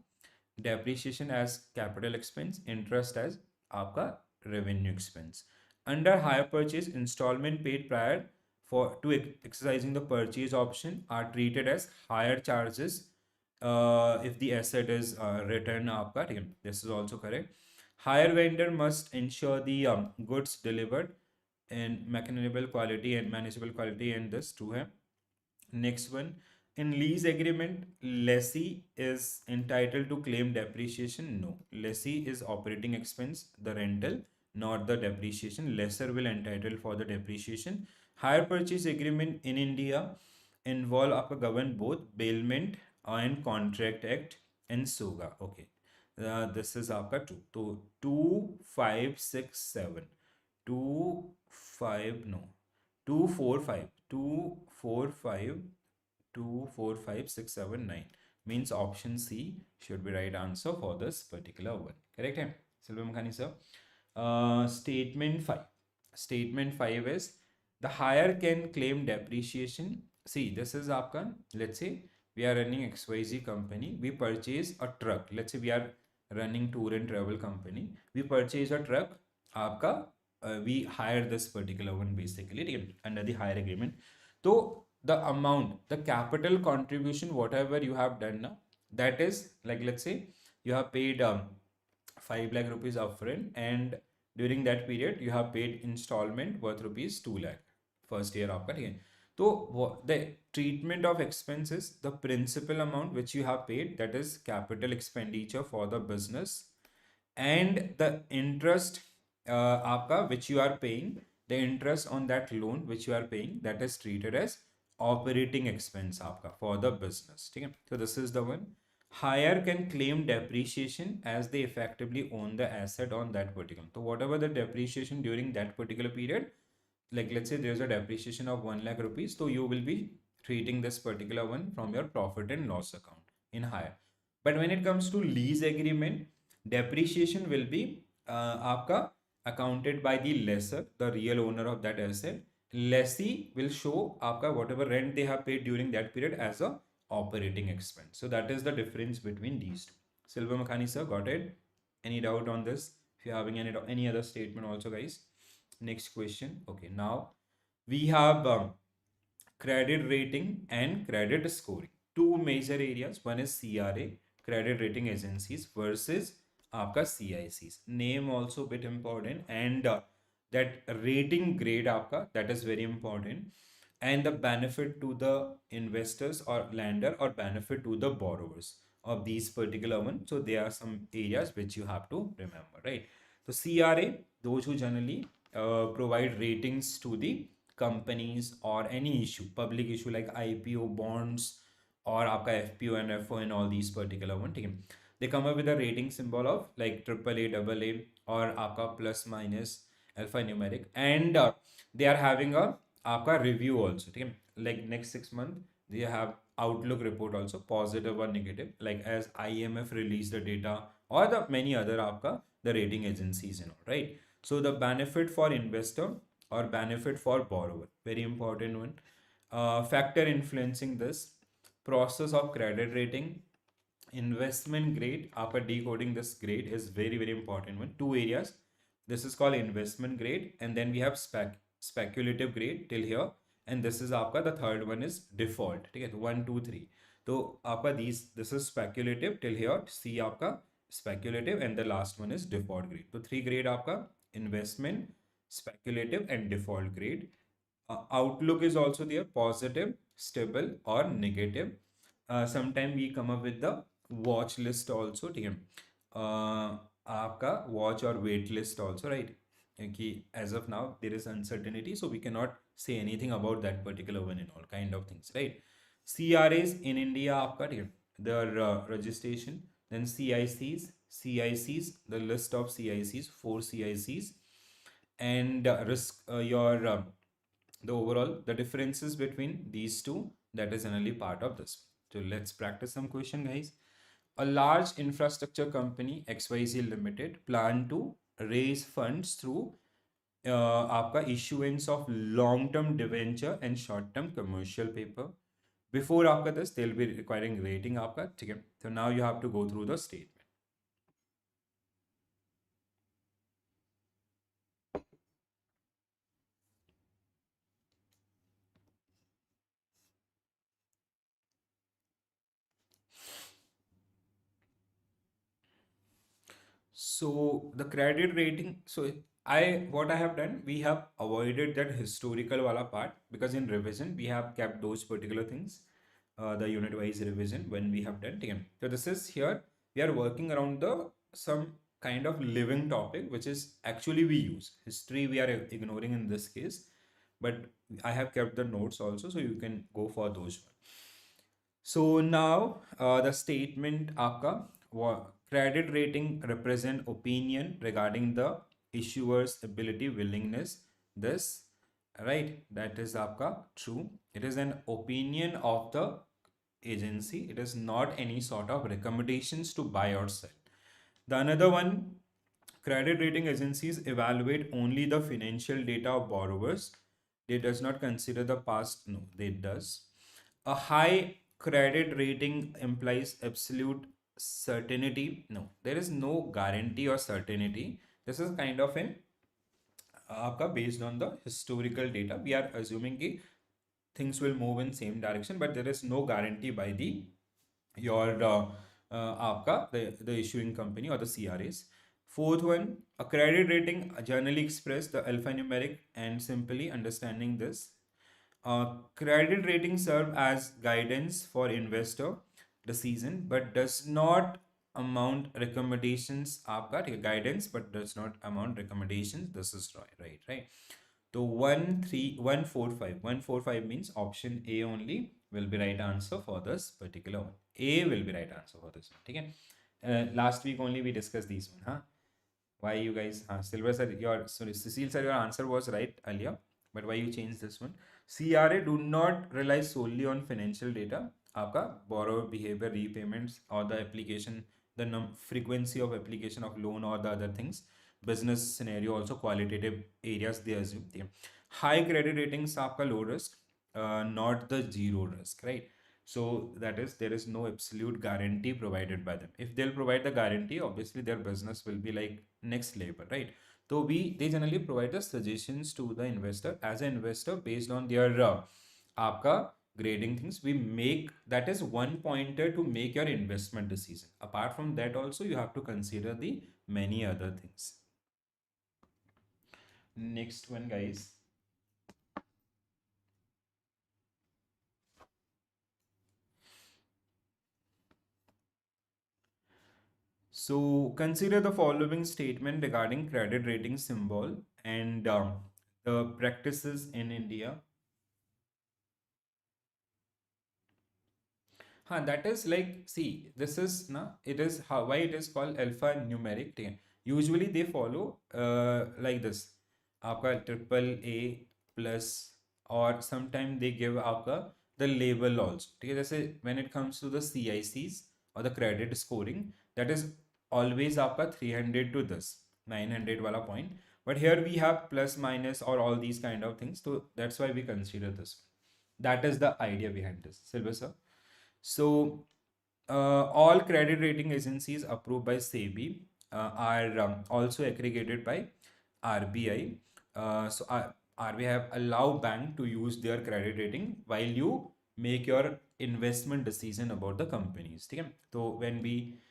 Depreciation as capital expense, interest as आपका revenue expense. Under hire purchase, installment paid prior to exercising the purchase option are treated as higher charges if the asset is returned आपका, ठीक है. This is also correct. Hire vendor must ensure the goods delivered in manageable quality and this true है. Next one, in lease agreement, lessee is entitled to claim depreciation. No, lessee is operating expense, the rental, not the depreciation. Lessor will entitle for the depreciation. Hire purchase agreement in India involve आपका govern both bailment and contract act and SOGA. Okay, this is आपका two. So 2567, 25 no 245 245 245 679 means option C should be right answer for this particular one. Correct है Silva Makhani sir. Statement 5 is the hire can claim depreciation. See, this is आपका, let's say we are running XYZ company, we purchase a truck. Let's say we are running tour and travel company, we purchase a truck आपका, we hire this particular one basically under the hire agreement. So the amount, the capital contribution, whatever you have done now, that is like, let's say you have paid 5 lakh rupees upfront, and during that period you have paid installment worth rupees 2 lakh first year आपका, ठीक है. तो the treatment of expenses, the principal amount which you have paid, that is capital expenditure for the business, and the interest आपका which you are paying, the interest on that loan which you are paying, that is treated as operating expense आपका for the business, ठीक है. So this is the one. hire can claim depreciation as they effectively own the asset on that particular. So whatever the depreciation during that particular period, like let's say there's a depreciation of 1 lakh rupees, so you will be treating this particular one from your profit and loss account in hire. But when it comes to lease agreement, depreciation will be आपका accounted by the lessor, the real owner of that asset. Lessee will show आपका whatever rent they have paid during that period as a operating expense. So that is the difference between these two. Silver Makhani sir, got it? Any doubt on this? If you're having any other statement also, guys. Next question. Okay, now we have credit rating and credit scoring. Two major areas. One is CRA, credit rating agencies, versus आपका CICs. Name also bit important, and that rating grade आपका, that is very important, and the benefit to the investors or lender or benefit to the borrowers of these particular one. So there are some areas which you have to remember, right? So CRA, those who generally provide ratings to the companies or any issue, public issue like IPO, bonds, or आपका FPO and FO and all these particular one, ठीक है? They come up with a rating symbol of like AAA, AA, or आपका plus minus alphanumeric, and they are having a आपका review also, ठीक है? Like next 6 months they have outlook report also, positive or negative, like as IMF release the data, or the many other आपका the rating agencies, right? So the benefit for investor or benefit for borrower, very important one. Factor influencing this process of credit rating, investment grade. After decoding this grade is very very important one. Two areas. This is called investment grade, and then we have speculative grade till here, and this is आपका the third one is default. ठीक है, 1 2 3. तो आपका this is speculative till here. C आपका speculative, and the last one is default grade. तो three grade आपका investment, speculative, and default grade. Outlook is also there, positive, stable, or negative. Sometime we come up with the watch list also, ठीक है? आपका watch or wait list also, right? कि as of now there is uncertainty, so we cannot say anything about that particular one and all kind of things, right? CRAs in India आपका, ठीक है, their registration, then CICs, the list of CICs, 4 CICs, and risk your the overall the differences between these two, that is generally part of this. So let's practice some question, guys. A large infrastructure company XYZ Limited plan to raise funds through आपका issuance of long-term debenture and short-term commercial paper. Before आपका this, they'll be requiring rating आपका, ठीक है? So now you have to go through the statement. So the credit rating, so what I have done, we have avoided that historical wala part, because in revision we have kept those particular things, the unit wise revision when we have done TM. So this is here we are working around the some kind of living topic which is actually we use. History we are ignoring in this case, but I have kept the notes also, so you can go for those one. So now the statement आपका credit rating represent opinion regarding the issuer's ability, willingness. This, right? That is आपका true. It is an opinion of the agency. It is not any sort of recommendations to buy or sell. The another one, credit rating agencies evaluate only the financial data of borrowers. They does not consider the past. No, they does. A high credit rating implies absolute certainty. No, there is no guarantee or certainty. This is kind of an आपका based on the historical data. We are assuming कि things will move in same direction, but there is no guarantee by the your आपका the issuing company or the CRAs. Fourth one, a credit rating generally express the alphanumeric, and simply understanding this. Credit rating serve as guidance for investor decision, but does not amount recommendations. आपका ठीक है, guidance but does not amount recommendations. This is right. So 1 3 1 4 5 1 4 5 means option A only will be right answer for this particular one. A will be right answer for this one. Okay. Last week only we discussed these one. Huh? Why you guys? Silver sir, sorry, Cecile sir, your answer was right earlier, but why you changed this one? CRA do not rely solely on financial data. आपका borrower behavior, repayments, or the application, the frequency of application of loan or the other things, business scenario, also qualitative areas they assume. High credit ratings आपका low risk, not the zero risk, right? So that is, there is no absolute guarantee provided by them. If they'll provide the guarantee, obviously their business will be like next level, right? So they generally provide the suggestions to the investor. As an investor, based on their आपका grading things, we make, that is one pointer to make your investment decision. Apart from that also, you have to consider the many other things. Next one, guys. So consider the following statement regarding credit rating symbol and the practices in India. That is like, see, this is it is how, why it is called alphanumeric. Usually they follow like this. आपका triple A plus, or sometime they give आपका the label also. ठीक है, जैसे when it comes to the CICs or the credit scoring, that is always आपका 300 to this 900 वाला point. But here we have plus minus or all these kind of things. So that's why we consider this. That is the idea behind this. Silver sir. So all credit rating agencies approved by SEBI are also aggregated by RBI. So RBI have allowed bank to use their credit rating while you make your investment decision about the companies. Okay? So when we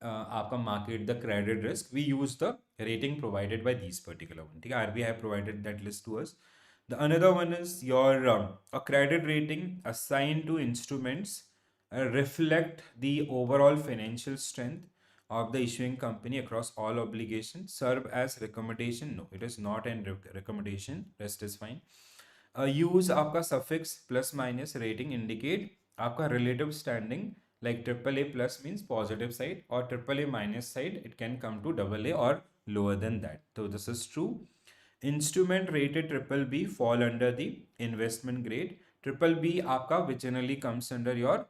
आपका market the credit risk, we use the rating provided by these particular one. ठीक है, RBI have provided that list to us. The another one is your a credit rating assigned to instruments reflect the overall financial strength of the issuing company across all obligations, serve as recommendation. No, it is not a recommendation. Rest is fine. Use आपका suffix plus minus rating indicate आपका relative standing, like triple A plus means positive side, or triple A minus side it can come to double A or lower than that. So this is true. Instrument rated triple B fall under the investment grade. Triple B आपका which generally comes under your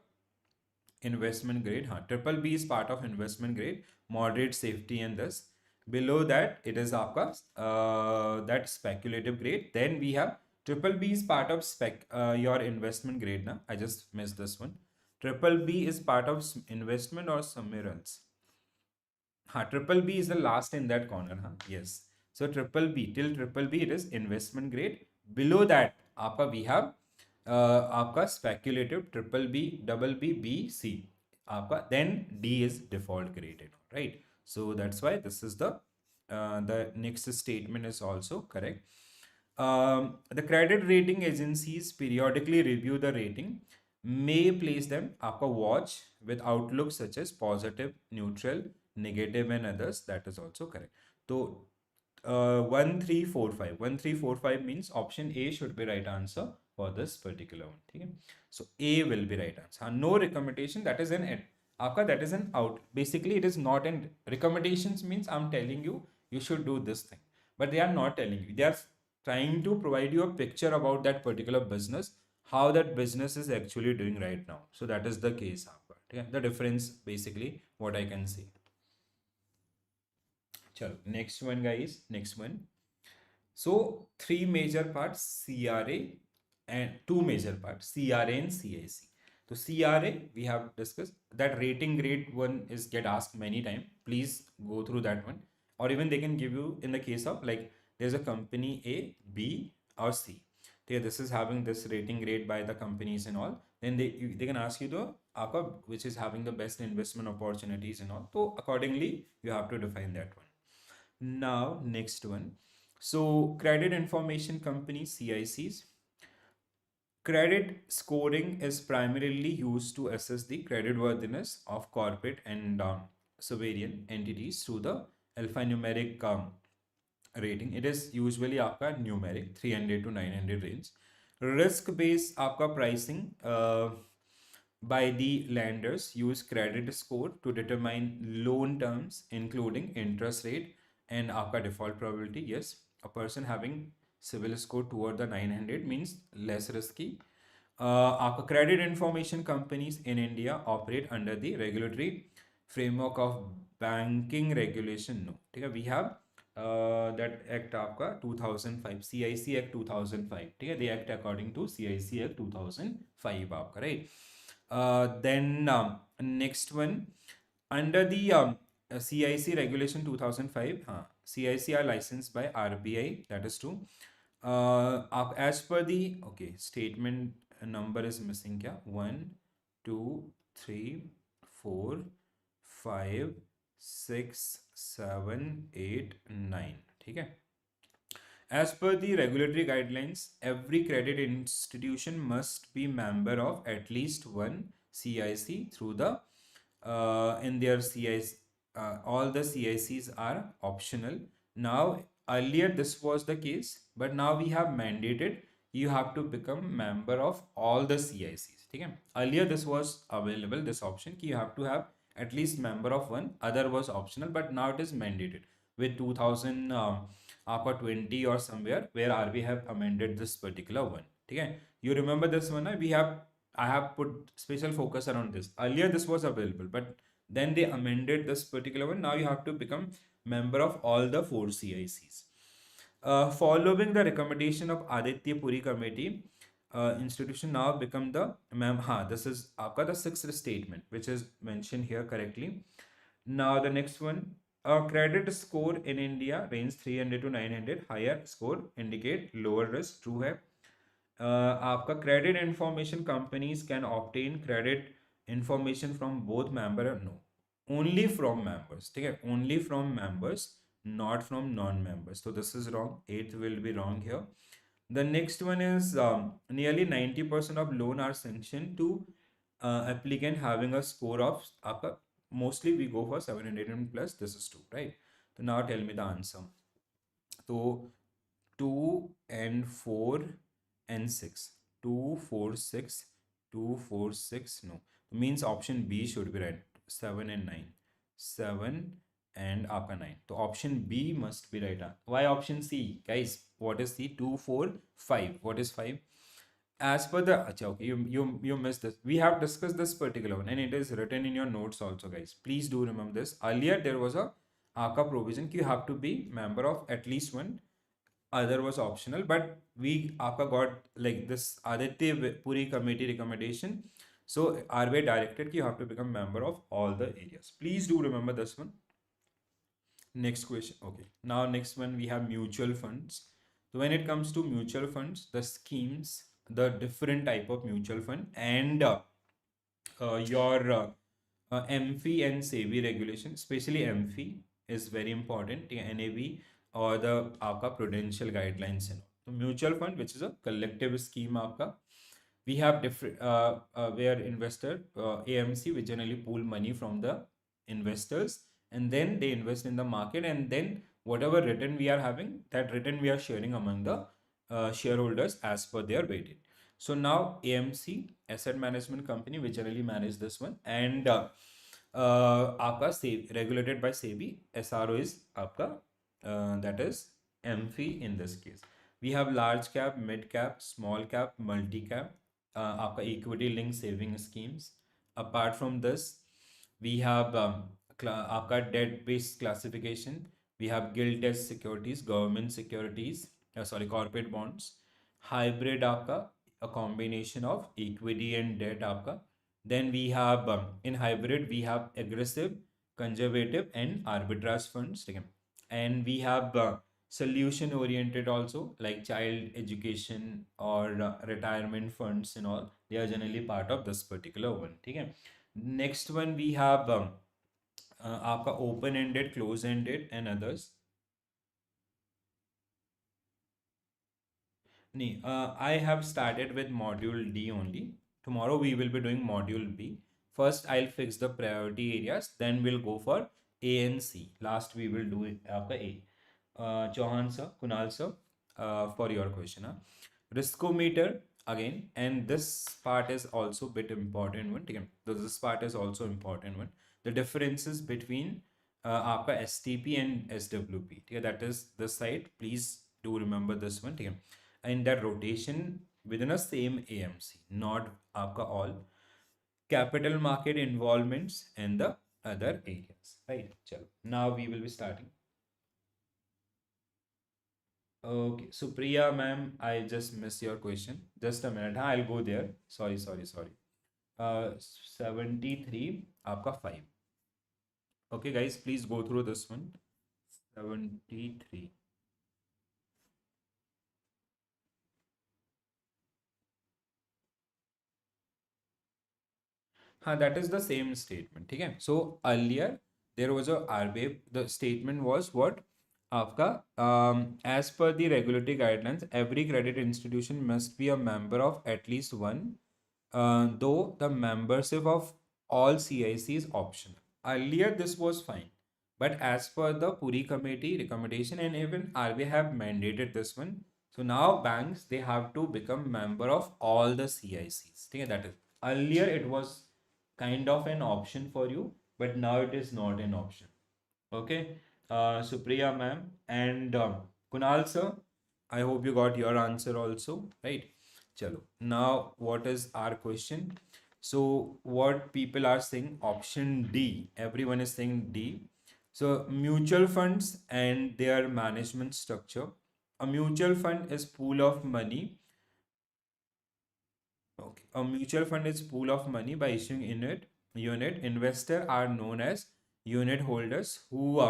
investment grade. Triple B is part of investment grade, moderate safety, and thus below that it is आपका that speculative grade. Then we have triple B is part of your investment grade. Now I just missed this one. Triple B is part of investment or somewhere else. Triple B is the last in that corner. Yes. So triple B, till triple B it is investment grade. Below that आपका we have आपका speculative triple B, double B, B, C. आपका then D is default graded, right? So that's why this is the next statement is also correct. The credit rating agencies periodically review the rating, may place them आपका watch with outlook such as positive, neutral, negative, and others. That is also correct. So 1 3 4 5 1 3 4 5 means option A should be right answer for this particular one. Okay? So A will be right answer. No recommendation, that is an आपका, that is an out. Basically it is not an recommendations means I'm telling you you should do this thing, but they are not telling you, they are trying to provide you a picture about that particular business, how that business is actually doing right now. So that is the case. Yeah, the difference basically what I can see. Chalo, next one, guys. Next one. So three major parts, CRA, and two major parts, CRA and CIC. So CRA we have discussed that rating grade one is get asked many times. Please go through that one, or even they can give you in the case of like there's a company A, B, or C. Okay, this is having this rating grade by the companies and all. Then they can ask you the APA which is having the best investment opportunities and all. So accordingly you have to define that one. Now next one. So credit information companies, CICs. Credit scoring is primarily used to assess the creditworthiness of corporate and sovereign entities through the alphanumeric rating. It is usually आपका numeric 300 to 900 range. Risk based आपका pricing by the lenders use credit score to determine loan terms, including interest rate and आपका default probability. Yes, a person having civil score toward the 900 means less risky. Our credit information companies in India operate under the regulatory framework of banking regulation. No, ठीक है, we have that act आपका 2005 CIC Act 2005, ठीक है, they act according to CIC Act 2005 आपका, right? Then next one, under the CIC regulation 2005, CIC are licensed by RBI, that is true. As per the, okay, statement number is missing kya? 1, 2, 3, 4, 5, 6, 7, 8, 9. ठीक है. As per the regulatory guidelines, every credit institution must be member of at least one CIC through the in their CIC. All the CICs are optional. Now, earlier this was the case, but now we have mandated you have to become member of all the CICs. ठीक है? Earlier this was available, this option कि you have to have at least member of one, other was optional, but now it is mandated with 2020 or somewhere where RBI have amended this particular one. ठीक है? You remember this one? I have put special focus around this. Earlier this was available, but then they amended this particular one. Now you have to become member of all the 4 CICs. Following the recommendation of Aditya Puri committee, institution now become the this is आपका the sixth statement which is mentioned here correctly. Now the next one, a credit score in India range 300 to 900. Higher score indicate lower risk. True है. आपका credit information companies can obtain credit information from both member or no, only from members. ठीक है, only from members, not from non-members. So this is wrong. Eighth will be wrong here. The next one is nearly 90% of loan are sanctioned to applicant having a score of आपका mostly we go for 700 and plus. This is true, right? So now tell me the answer. So 2 and 4 and 6. 2, 4, 6. 2, 4, 6. No. Means option B should be right. 7 and 9. 7 and आपका 9. So option B must be right. Why option C? Guys, what is C? 2, 4, 5. What is 5? As per the, okay, you missed this. We have discussed this particular one and it is written in your notes also, guys. Please do remember this. Earlier there was a ACA provision you have to be member of at least one, other was optional, but we ACA got like this Aditya Puri committee recommendation. So RBI directed you have to become member of all the areas. Please do remember this one. Next question. Okay. Now next one we have mutual funds. So when it comes to mutual funds, the schemes, the different type of mutual fund and your MFI and SEBI regulation, especially MFI is very important. NAV or the आपका prudential guidelines. So mutual fund, which is a collective scheme आपका. We have different where investor AMC, which generally pool money from the investors and then they invest in the market, and then whatever return we are having, that return we are sharing among the shareholders as per their weighted. So now AMC, asset management company, which generally manage this one, and आपका regulated by SEBI, SRO is आपका that is MFI in this case. We have large cap, mid cap, small cap, multi cap, आपका equity linked saving schemes. Apart from this, we have आपका debt based classification. We have gilt edged securities, government securities, corporate bonds. Hybrid आपका a combination of equity and debt आपका. Then we have in hybrid we have aggressive, conservative and arbitrage funds. And we have solution oriented also, like child education or retirement funds and all. They are generally part of this particular one. Next one we have आपका open ended, close ended and others. I have started with module D only. Tomorrow we will be doing module B. First I'll fix the priority areas, then we'll go for A and C. Last we will do it after A. Chauhan sir, Kunal sir, for your question. Riskometer, again, and this part is also bit important one, ठीक है? So this part is also important one. The differences between आपका STP and SWP, ठीक है? That is this side. Please do remember this one, ठीक है? And that rotation within a same AMC, not आपका all capital market involvements and the other areas, right? चलो, now we will be starting. Okay, so Priya ma'am, I just missed your question. Just a minute, I'll go there. Sorry. 73, आपका 5. Okay, guys, please go through this one. 73. हाँ, that is the same statement, ठीक है? So earlier there was a RBI. The statement was what? आपका as per the regulatory guidelines, every credit institution must be a member of at least one, though the membership of all CIC is optional. Earlier this was fine, but as per the Puri committee recommendation and even RBI have mandated this one. So now banks, they have to become member of all the CICs. ठीक है? That is, earlier it was kind of an option for you, but now it is not an option. Okay, Supriya ma'am and Kunal sir, I hope you got your answer also, right? Chalo. Now, what is our question? So, what people are saying, option D, everyone is saying D. So, mutual funds and their management structure. A mutual fund is pool of money. Okay. A mutual fund is pool of money by issuing unit. Investor are known as unit holders who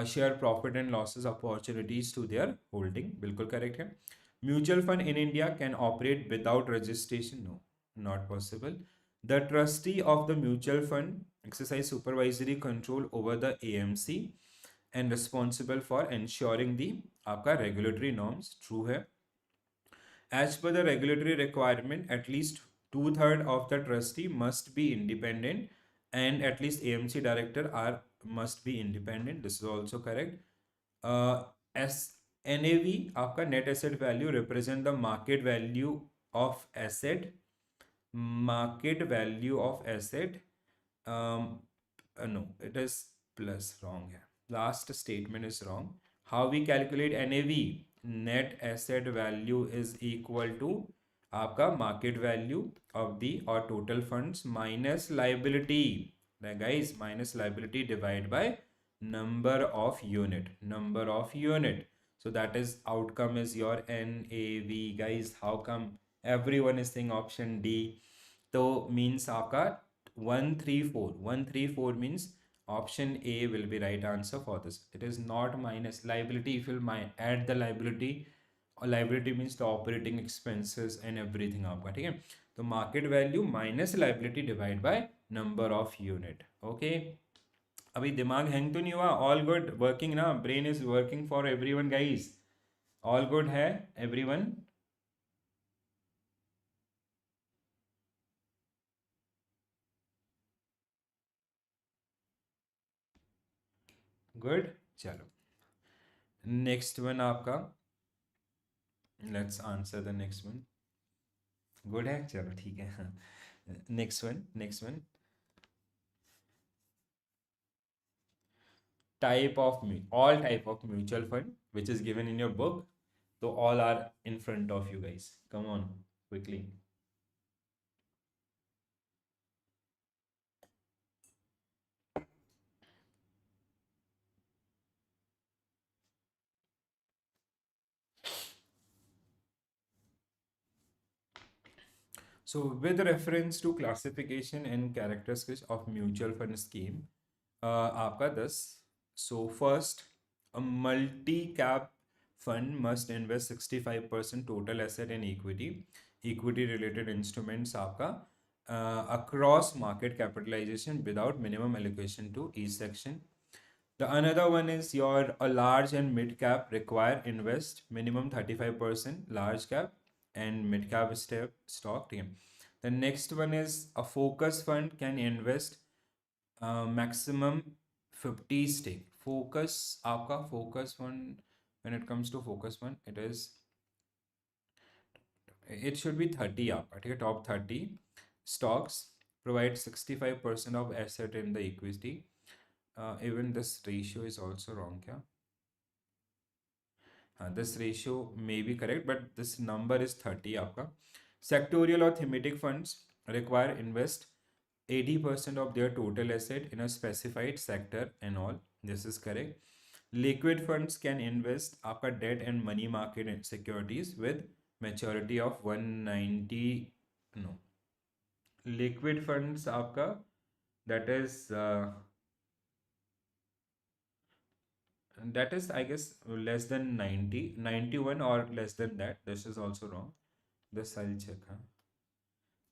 share profit and losses opportunities to their holding. बिल्कुल correct है. Mutual fund in India can operate without registration. No, not possible. The trustee of the mutual fund exercise supervisory control over the AMC and responsible for ensuring the आपका regulatory norms. True है. As per the regulatory requirement, at least two-thirds of the trustee must be independent and at least AMC director are must be independent. This is also correct. As NAV, आपका net asset value represent the market value of asset. Market value of asset. No, it is plus, wrong here. Last statement is wrong. How we calculate NAV? Net asset value is equal to आपका market value of the or total funds minus liability. Now guys, minus liability divided by number of unit. So that is outcome is your NAV. Guys, how come everyone is saying option D? So means आपका 134 means option A will be right answer for this. It is not minus liability. If you add the liability, or liability means the operating expenses and everything आपका, ठीक है? तो market value minus liability divided by number of unit. Okay, अभी दिमाग hang तो नहीं हुआ? All good, working ना? Brain is working for everyone, guys. All good है everyone? Good. चलो, next one आपका, let's answer the next one. Good है, चलो ठीक है. Next one. All type of mutual fund which is given in your book. So all are in front of you guys. Come on, quickly. So with reference to classification and characteristics of mutual fund scheme, आपका 10. So first, a multi-cap fund must invest 65% total asset and equity related instruments आपका across market capitalization without minimum allocation to each section. The another one is your a large and mid cap require invest minimum 35% large cap and mid cap stock team. The next one is a focus fund can invest maximum 50 stake. Focus आपका focus fund, when it comes to focus fund, it is it should be 30 आपका, ठीक है, top 30 stocks provide 65% of asset in the equity. Even this ratio is also wrong क्या? This ratio may be correct, but this number is 30 आपका. Sectorial or thematic funds require invest 80% of their total asset in a specified sector and all. This is correct. Liquid funds can invest आपका debt and money market securities with maturity of 190, no. Liquid funds आपका, that is I guess less than 90, 91 or less than that. This is also wrong. This I'll check. Huh?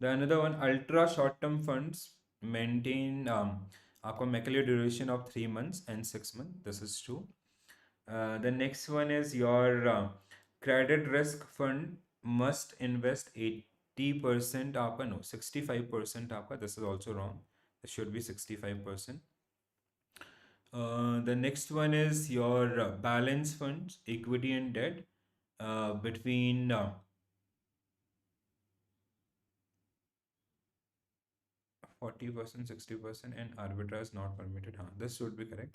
The another one, ultra short-term funds maintain आपका McCullough duration of 3 months and 6 months. This is true. The next one is your credit risk fund must invest 80% आपका, no, 65% आपका. This is also wrong. It should be 65%. The next one is your balance funds, equity and debt between 40%, 60%, and arbitrage not permitted. This should be correct.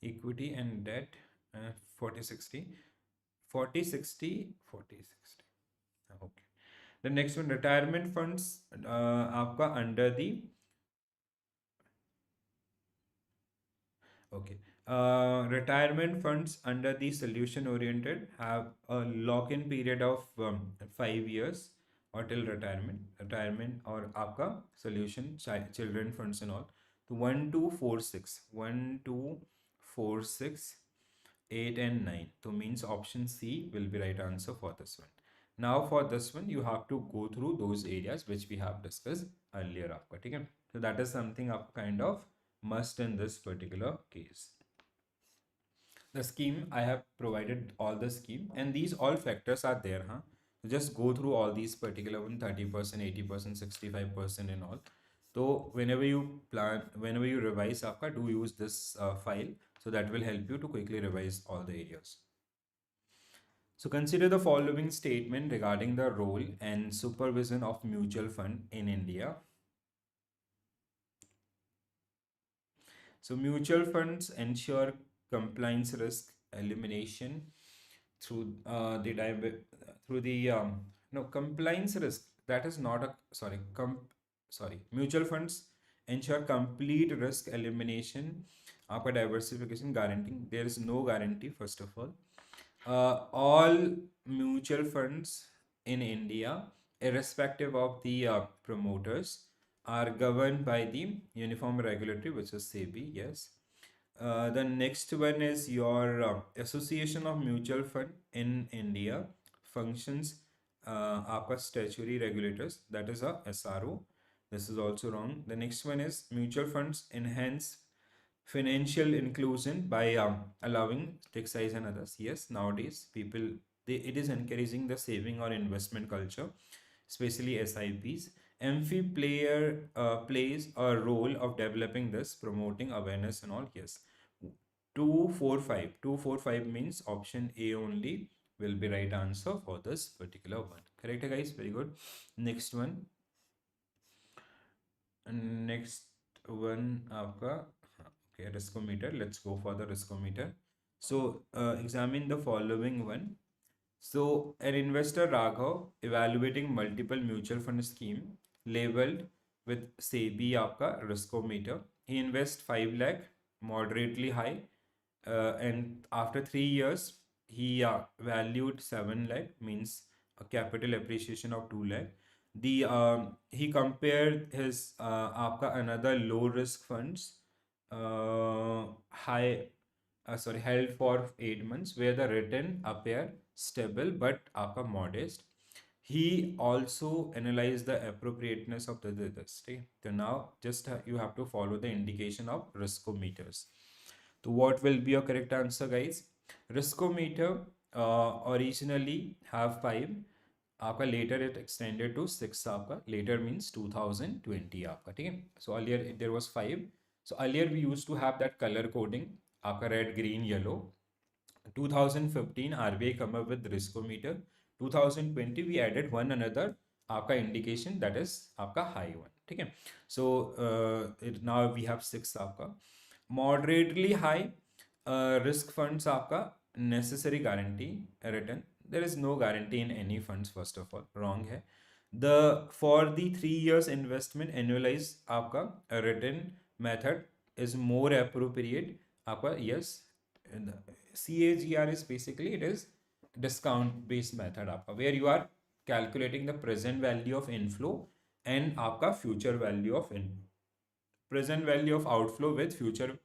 Equity and debt 40, 60. 40, 60, 40, 60. Okay. The next one, retirement funds आपका under the, okay. Retirement funds under the solution oriented have a lock-in period of 5 years or till retirement. Retirement or आपका solution children funds and all. So 1, 2, 4, 6. 1, 2, 4, 6, 8 and 9. So means option C will be right answer for this one. Now for this one you have to go through those areas which we have discussed earlier आपका, ठीक है. So that is something up kind of must in this particular case. The scheme, I have provided all the scheme and these all factors are there. So just go through all these particular one, 30%, 80%, 65% and all. So whenever you plan, whenever you revise आपका, do use this file, so that will help you to quickly revise all the areas. So consider the following statement regarding the role and supervision of mutual fund in India. So mutual funds ensure compliance risk elimination through no, compliance risk, that is not a, sorry, mutual funds ensure complete risk elimination after diversification, guaranteeing there is no guarantee. First of all mutual funds in India, irrespective of the promoters, are governed by the uniform regulatory, which is SEBI. Yes. The next one is your Association of Mutual Fund in India functions आपका statutory regulators, that is a SRO. This is also wrong. The next one is mutual funds enhance financial inclusion by allowing tick size and others. Yes, nowadays people, it is encouraging the saving or investment culture, especially SIPs. MFI plays a role of developing this, promoting awareness and all. Yes, 245. 245 means option A only will be right answer for this particular one. Correct, guys? Very good. Next one. Next one, आपका, okay, riskometer. Let's go for the riskometer. So examine the following one. So an investor Raghav evaluating multiple mutual fund scheme labeled with SEBI आपका riskometer. He invests 5 lakh, moderately high, and after 3 years he valued 7 lakh, means a capital appreciation of 2 lakh. The he compared his आपका another low risk funds held for 8 months, where the return appear stable but आपका modest. He also analyzed the appropriateness of this. So now just you have to follow the indication of riskometers. So what will be your correct answer, guys? Riskometer originally have 5. आपका later it extended to 6 आपका. Later means 2020 आपका, ठीक है. So earlier there was 5. So earlier we used to have that color coding आपका red, green, yellow. 2015 RBI come up with riskometer. 2020 we added one another आपका indication, that is आपका high one. ठीक है. So now we have 6 आपका moderately high risk funds आपका necessary guarantee return. There is no guarantee in any funds, first of all, wrong है. The for the 3 years investment annualized आपका return method is more appropriate आपका. Yes, CAGR is basically, it is discount based method आपका, where you are calculating the present value of inflow and आपका future value of present value of outflow with future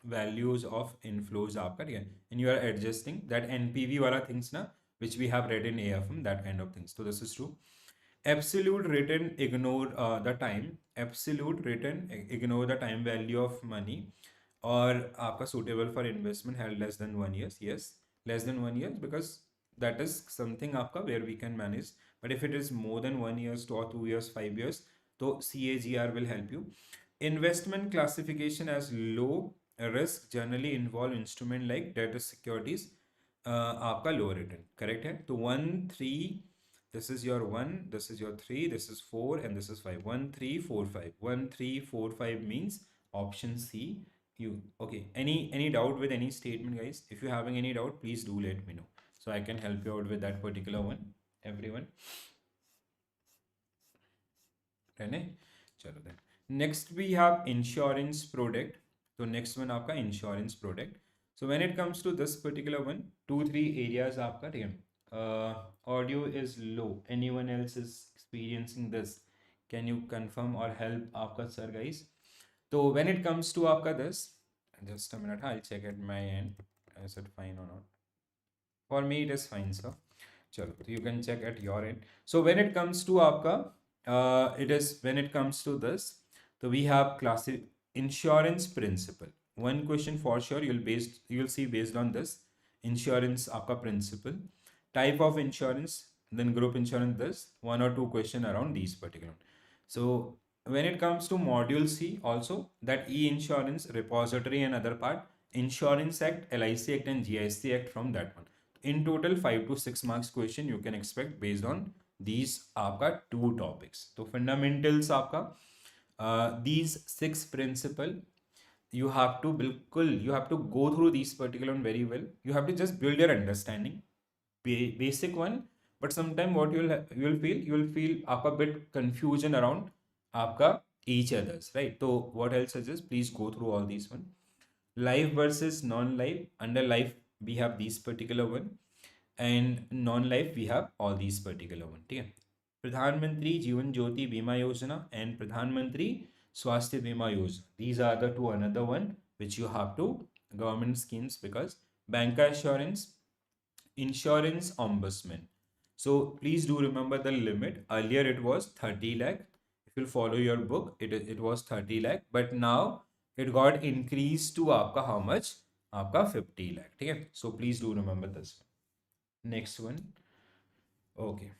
values of inflows आपका. ठीक है, and you are adjusting that NPV वाला things ना, which we have read in AFM, that kind of things. So this is true. Absolute return ignore the time. Absolute return ignore the time value of money. और आपका suitable for investment held less than 1 years. Yes, less than 1 year, because that is something आपका where we can manage. But if it is more than 1 years or 2 years, 5 years, तो CAGR will help you. Investment classification as low risk generally involve instrument like debt securities. आपका low return, correct है. तो 1 3, this is your 1, this is your 3, this is 4, and this is 5. 1 3 4 5. 1 3 4 5 means option C. You okay? Any doubt with any statement, guys? If you're having any doubt, please do let me know, so I can help you out with that particular one. Everyone, right? Chalo then. Next we have insurance product. So next one आपका insurance product. So when it comes to this particular one, 2-3 areas आपका, ठीक है. Audio is low. Anyone else is experiencing this? Can you confirm or help आपका sir, guys? So when it comes to आपका this, just a minute, I'll check at my end. Is it fine or not? For me it is fine, sir. Chalo, so you can check at your end. So when it comes to आपका it is, when it comes to this, so we have classic insurance principle. One question for sure you'll see based on this insurance आपका principle, type of insurance, then group insurance, this 1 or 2 question around these particular. So when it comes to module C also, that e-insurance repository and other part, Insurance Act, LIC Act and GST Act, from that one. In total 5 to 6 marks question you can expect based on these आपका 2 topics. तो fundamentals आपका these 6 principle you have to you have to go through these particular one very well. You have to just build your understanding, basic one. But sometime what you'll feel आपका bit confusion around आपका each others, right? So what else suggest, please go through all these one. Life versus non-life. Under life we have these particular one, and non-life we have all these particular one. ठीक है. प्रधानमंत्री जीवन ज्योति बीमा योजना and प्रधानमंत्री स्वास्थ्य बीमा योजना, these are the two another one which you have to government schemes, because bank assurance, insurance ombudsman. So please do remember the limit. Earlier it was 30 lakh. If you follow your book, it was 30 lakh, but now it got increased to आपका how much? आपका 50 lakh. ठीक है. So please do remember this. Next one. Okay.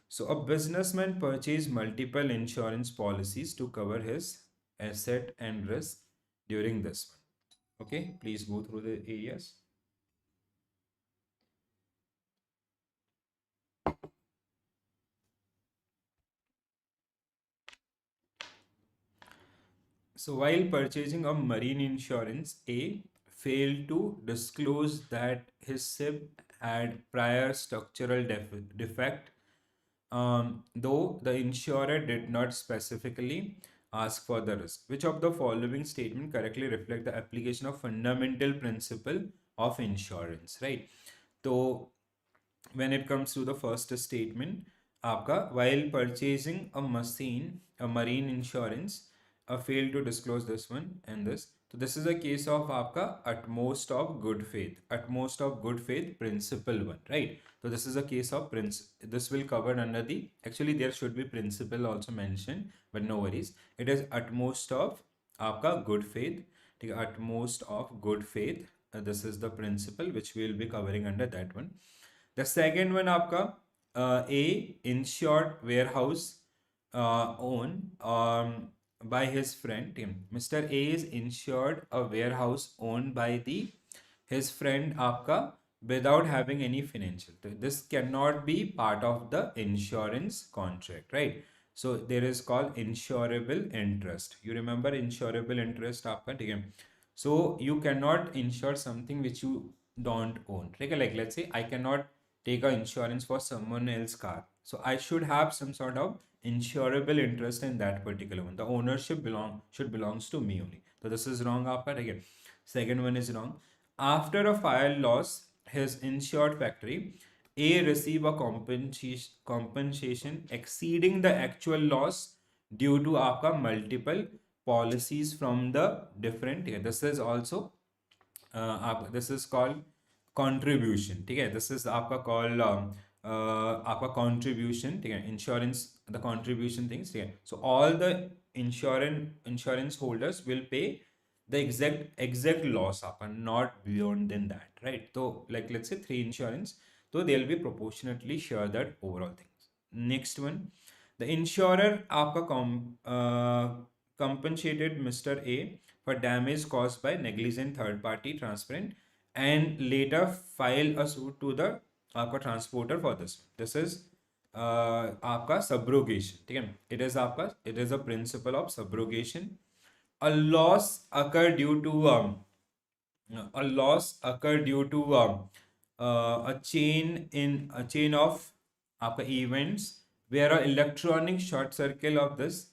So a businessman purchased multiple insurance policies to cover his asset and risk during this one. Okay, please go through the areas. So while purchasing a marine insurance, A failed to disclose that his ship had prior structural defect, though the insurer did not specifically ask for the risk. Which of the following statement correctly reflect the application of fundamental principle of insurance, right? So when it comes to the first statement, आपका while purchasing a marine insurance, failed to disclose this one and this. So this is a case of आपका utmost of good faith principle one, right? So this is a case of this will cover under the, actually there should be principle also mentioned, but no worries. It is utmost of आपका good faith. ठीक है, utmost of good faith. This is the principle which we will be covering under that one. The second one आपका A insured warehouse owned by his friend Tim. Mr. A is insured a warehouse owned by his friend आपका without having any financial. So this cannot be part of the insurance contract, right? So there is called insurable interest. You remember insurable interest आपका, ठीक है? So you cannot insure something which you don't own. ठीक है? Like let's say I cannot take a insurance for someone else's car. So I should have some sort of insurable interest in that particular one. The ownership should belongs to me only. So this is wrong आपका, ठीक है? Second one is wrong. After a fire loss, his insured factory A receive a compensation exceeding the actual loss due to आपका multiple policies from the different year. This is also this is called contribution, ठीक है? This is आपका called आपका contribution, ठीक है? Insurance, the contribution things, ठीक है? So all the insurance holders will pay the exact loss आपका, not beyond than that, right? So like let's say three insurance, so they'll be proportionately share that overall things. Next one, the insurer आपका compensated Mr. A for damage caused by negligent third party transparent and later file a suit to the आपका transporter for this. This is आपका subrogation, ठीक है? It is a principle of subrogation. A loss occurred due to a chain of आपका events where an electronic short circuit of this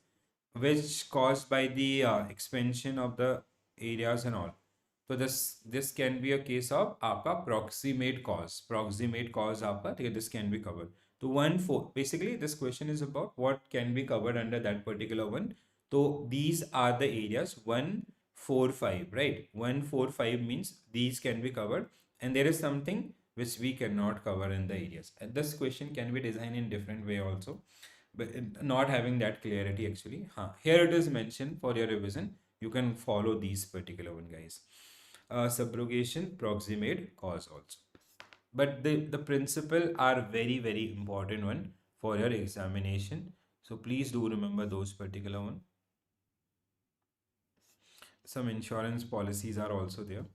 which caused by the expansion of the areas and all. So this can be a case of आपका proximate cause आपका, ठीक है? This can be covered. So basically this question is about what can be covered under that particular one. So these are the areas 1, 4, 5, right? 1, 4, 5 means these can be covered, and there is something which we cannot cover in the areas. And this question can be designed in different way also, but not having that clarity actually. Here it is mentioned for your revision. You can follow these particular one, guys. Subrogation, proximate cause also. But the principle are very important one for your examination. So please do remember those particular one. Some insurance policies are also there.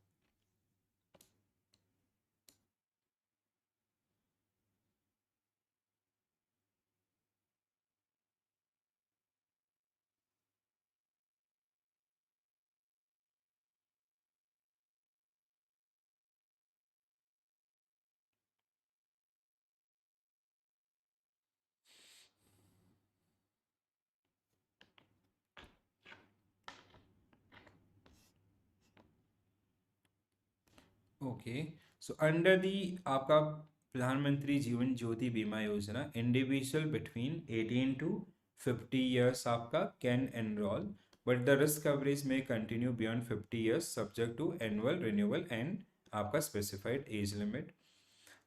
Okay, so under the आपका प्रधानमंत्री जीवन ज्योति बीमा योजना, individual between 18 to 50 years आपका can enroll, but the risk coverage may continue beyond 50 years subject to annual renewal and आपका specified age limit.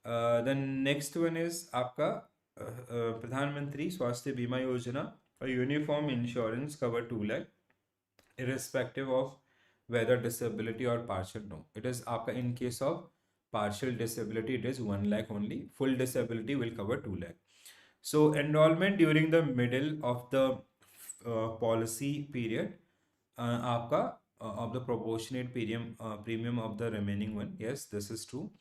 The next one is आपका प्रधानमंत्री स्वास्थ्य बीमा योजना, a uniform insurance cover 2 lakh irrespective of whether disability or partial. No, it is आपका in case of partial disability it is 1 lakh only, full disability will cover 2 lakh. So enrollment during the middle of the policy period आपका of the proportionate premium of the remaining one, yes, this is true.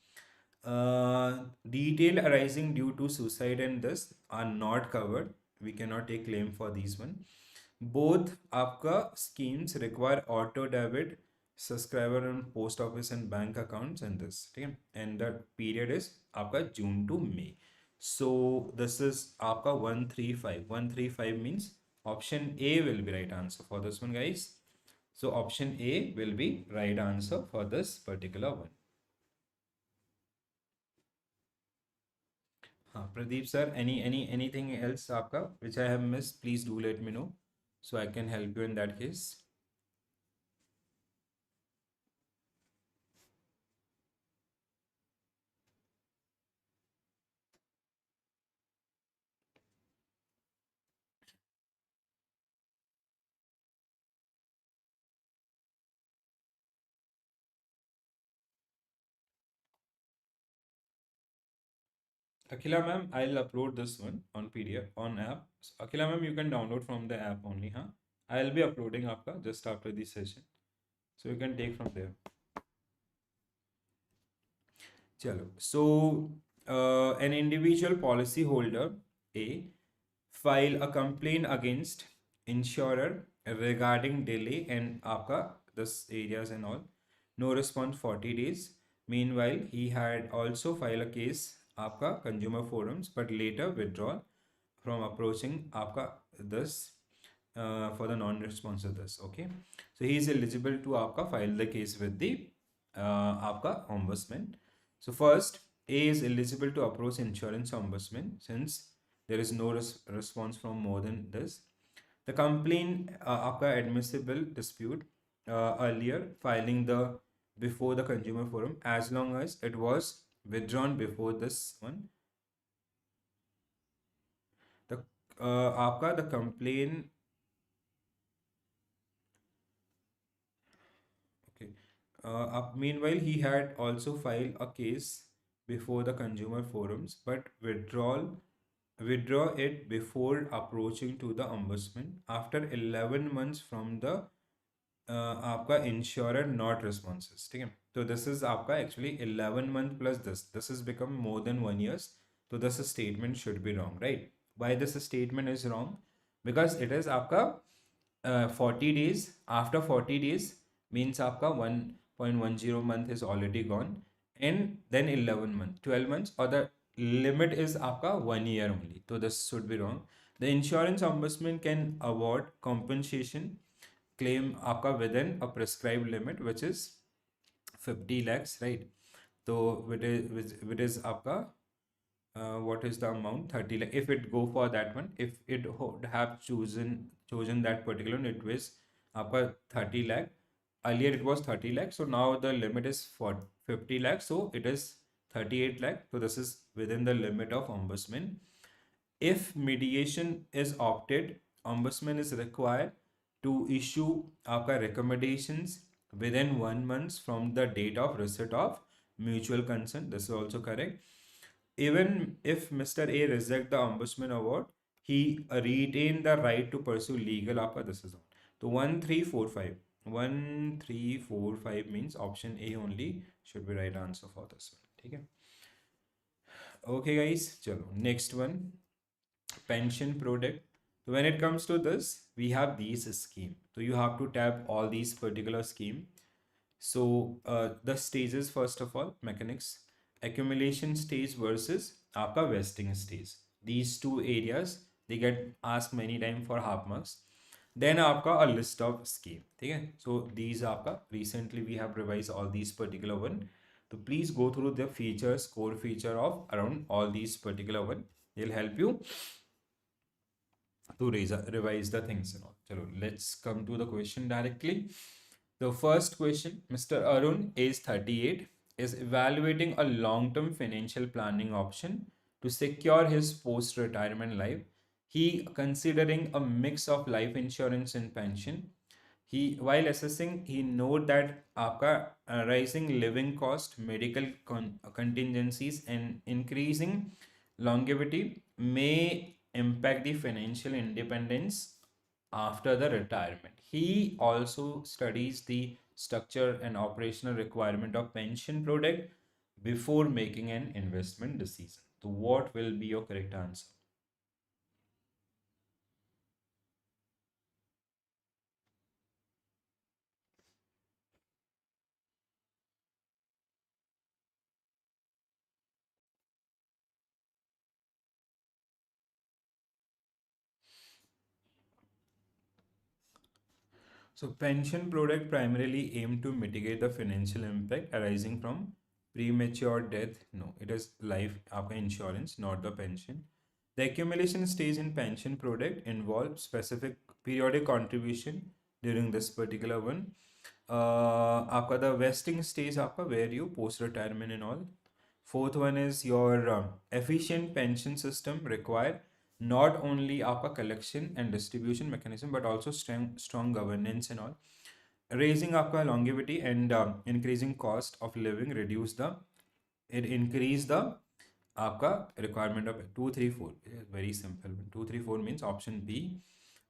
Detail arising due to suicide and this are not covered, we cannot take claim for these one. Both आपका schemes require auto debit subscriber on post office and bank accounts and this, ठीक है? And the period is आपका June to May. So this is आपका 135. 135 means option A will be right answer for this one, guys. So option A will be right answer for this particular one. Pradeep sir, anything else आपका which I have missed, please do let me know so I can help you in that case. Akhila ma'am, I'll upload this one on PDF on app. So, Akhila ma'am, you can download from the app only, huh? I'll be uploading आपका just after this session, so you can take from there. चलो, so an individual policy holder A file a complaint against insurer regarding delay and आपका this areas and all, no response 40 days. Meanwhile he had also filed a case आपका consumer forums but later withdrawn from approaching आपका this for the non-response of this. Okay, so he is eligible to आपका file the case with the आपका ombudsman. So first, A is eligible to approach insurance ombudsman since there is no response from more than this. The complaint आपका admissible dispute earlier filing the before the consumer forum as long as it was withdrawn before this one. The आपका the complaint. Okay. Meanwhile, he had also filed a case before the consumer forums, but withdraw it before approaching to the ombudsman after 11 months from the आपका insurer not responses. ठीक है, तो this is आपका actually 11 month plus this is become more than 1 years. So this statement should be wrong, right? Why this statement is wrong? Because it is आपका 40 days. After 40 days means आपका 1.10 month is already gone, and then 11 month 12 months, or the limit is आपका 1 year only. So this should be wrong. The insurance ombudsman can award compensation claim आपका within a prescribed limit which is 50 lakhs, right? So which is आपका what is the amount? 30 lakh. If it go for that one, if it would have chosen that particular one, it was आपका 30 lakh. Earlier it was 30 lakh, so now the limit is for 50 lakh, so it is 38 lakh. So this is within the limit of ombudsman. If mediation is opted, ombudsman is required to issue आपका recommendations within 1 month from the date of receipt of mutual consent. This is also correct. Even if Mr. A reject the ombudsman award, he retain the right to pursue legal आपका this is all. So 1345. 1345 means option A only should be right answer for this one. ठीक है? Okay guys, चलो next one, pension product. So when it comes to this, we have these scheme. So you have to tap all these particular scheme. So the stages, first of all, mechanics, accumulation stage versus आपका vesting stage. These two areas they get asked many times for half marks. Then आपका a list of scheme. ठीक है? So these आपका recently we have revised all these particular one. So please go through the features, core feature of around all these particular one. They'll help you to revise the things and all. Chalo, let's come to the question directly. The first question, Mr. Arun, age 38, is evaluating a long-term financial planning option to secure his post-retirement life. He considering a mix of life insurance and pension. He, while assessing, he note that आपका rising living cost, medical contingencies, and increasing longevity may impact the financial independence after the retirement. He also studies the structure and operational requirement of pension product before making an investment decision. So what will be your correct answer? So pension product primarily aim to mitigate the financial impact arising from premature death. No, it is life आपका insurance, not the pension. The accumulation stage in pension product involves specific periodic contribution during this particular one. आपका the vesting stage आपका where you post retirement and all. Fourth one is your efficient pension system require not only आपका collection and distribution mechanism but also strong governance and all. Raising आपका longevity and increasing cost of living reduce the it increase the आपका requirement of 234. Very simple. 234 means option B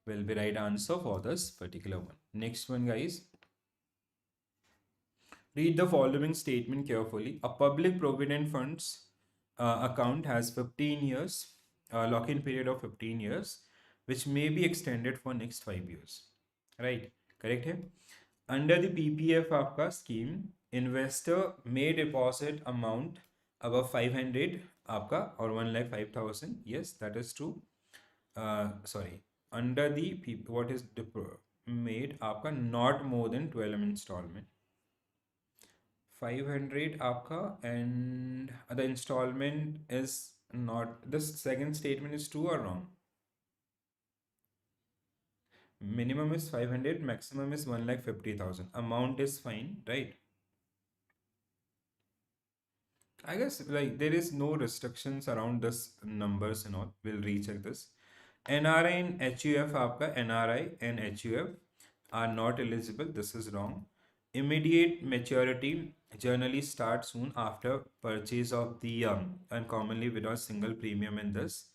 will be right answer for this particular one. Next one, guys. Read the following statement carefully. A public provident funds account has 15 years, lock-in period of 15 years, which may be extended for next 5 years. Right? Correct है? Under the PPF आपका scheme, investor may deposit amount above 500 आपका or 1,05,000. Yes, that is true. Sorry. Under the what is made आपका not more than 12 installment. 500 आपका and the installment is not, this second statement is true or wrong? Minimum is 500, maximum is 1,50,000. Amount is fine, right? I guess like there is no restrictions around this numbers and all. We'll recheck this. NRI and HUF आपका NRI and HUF are not eligible. This is wrong. Immediate maturity generally starts soon after purchase of the and commonly without single premium in this.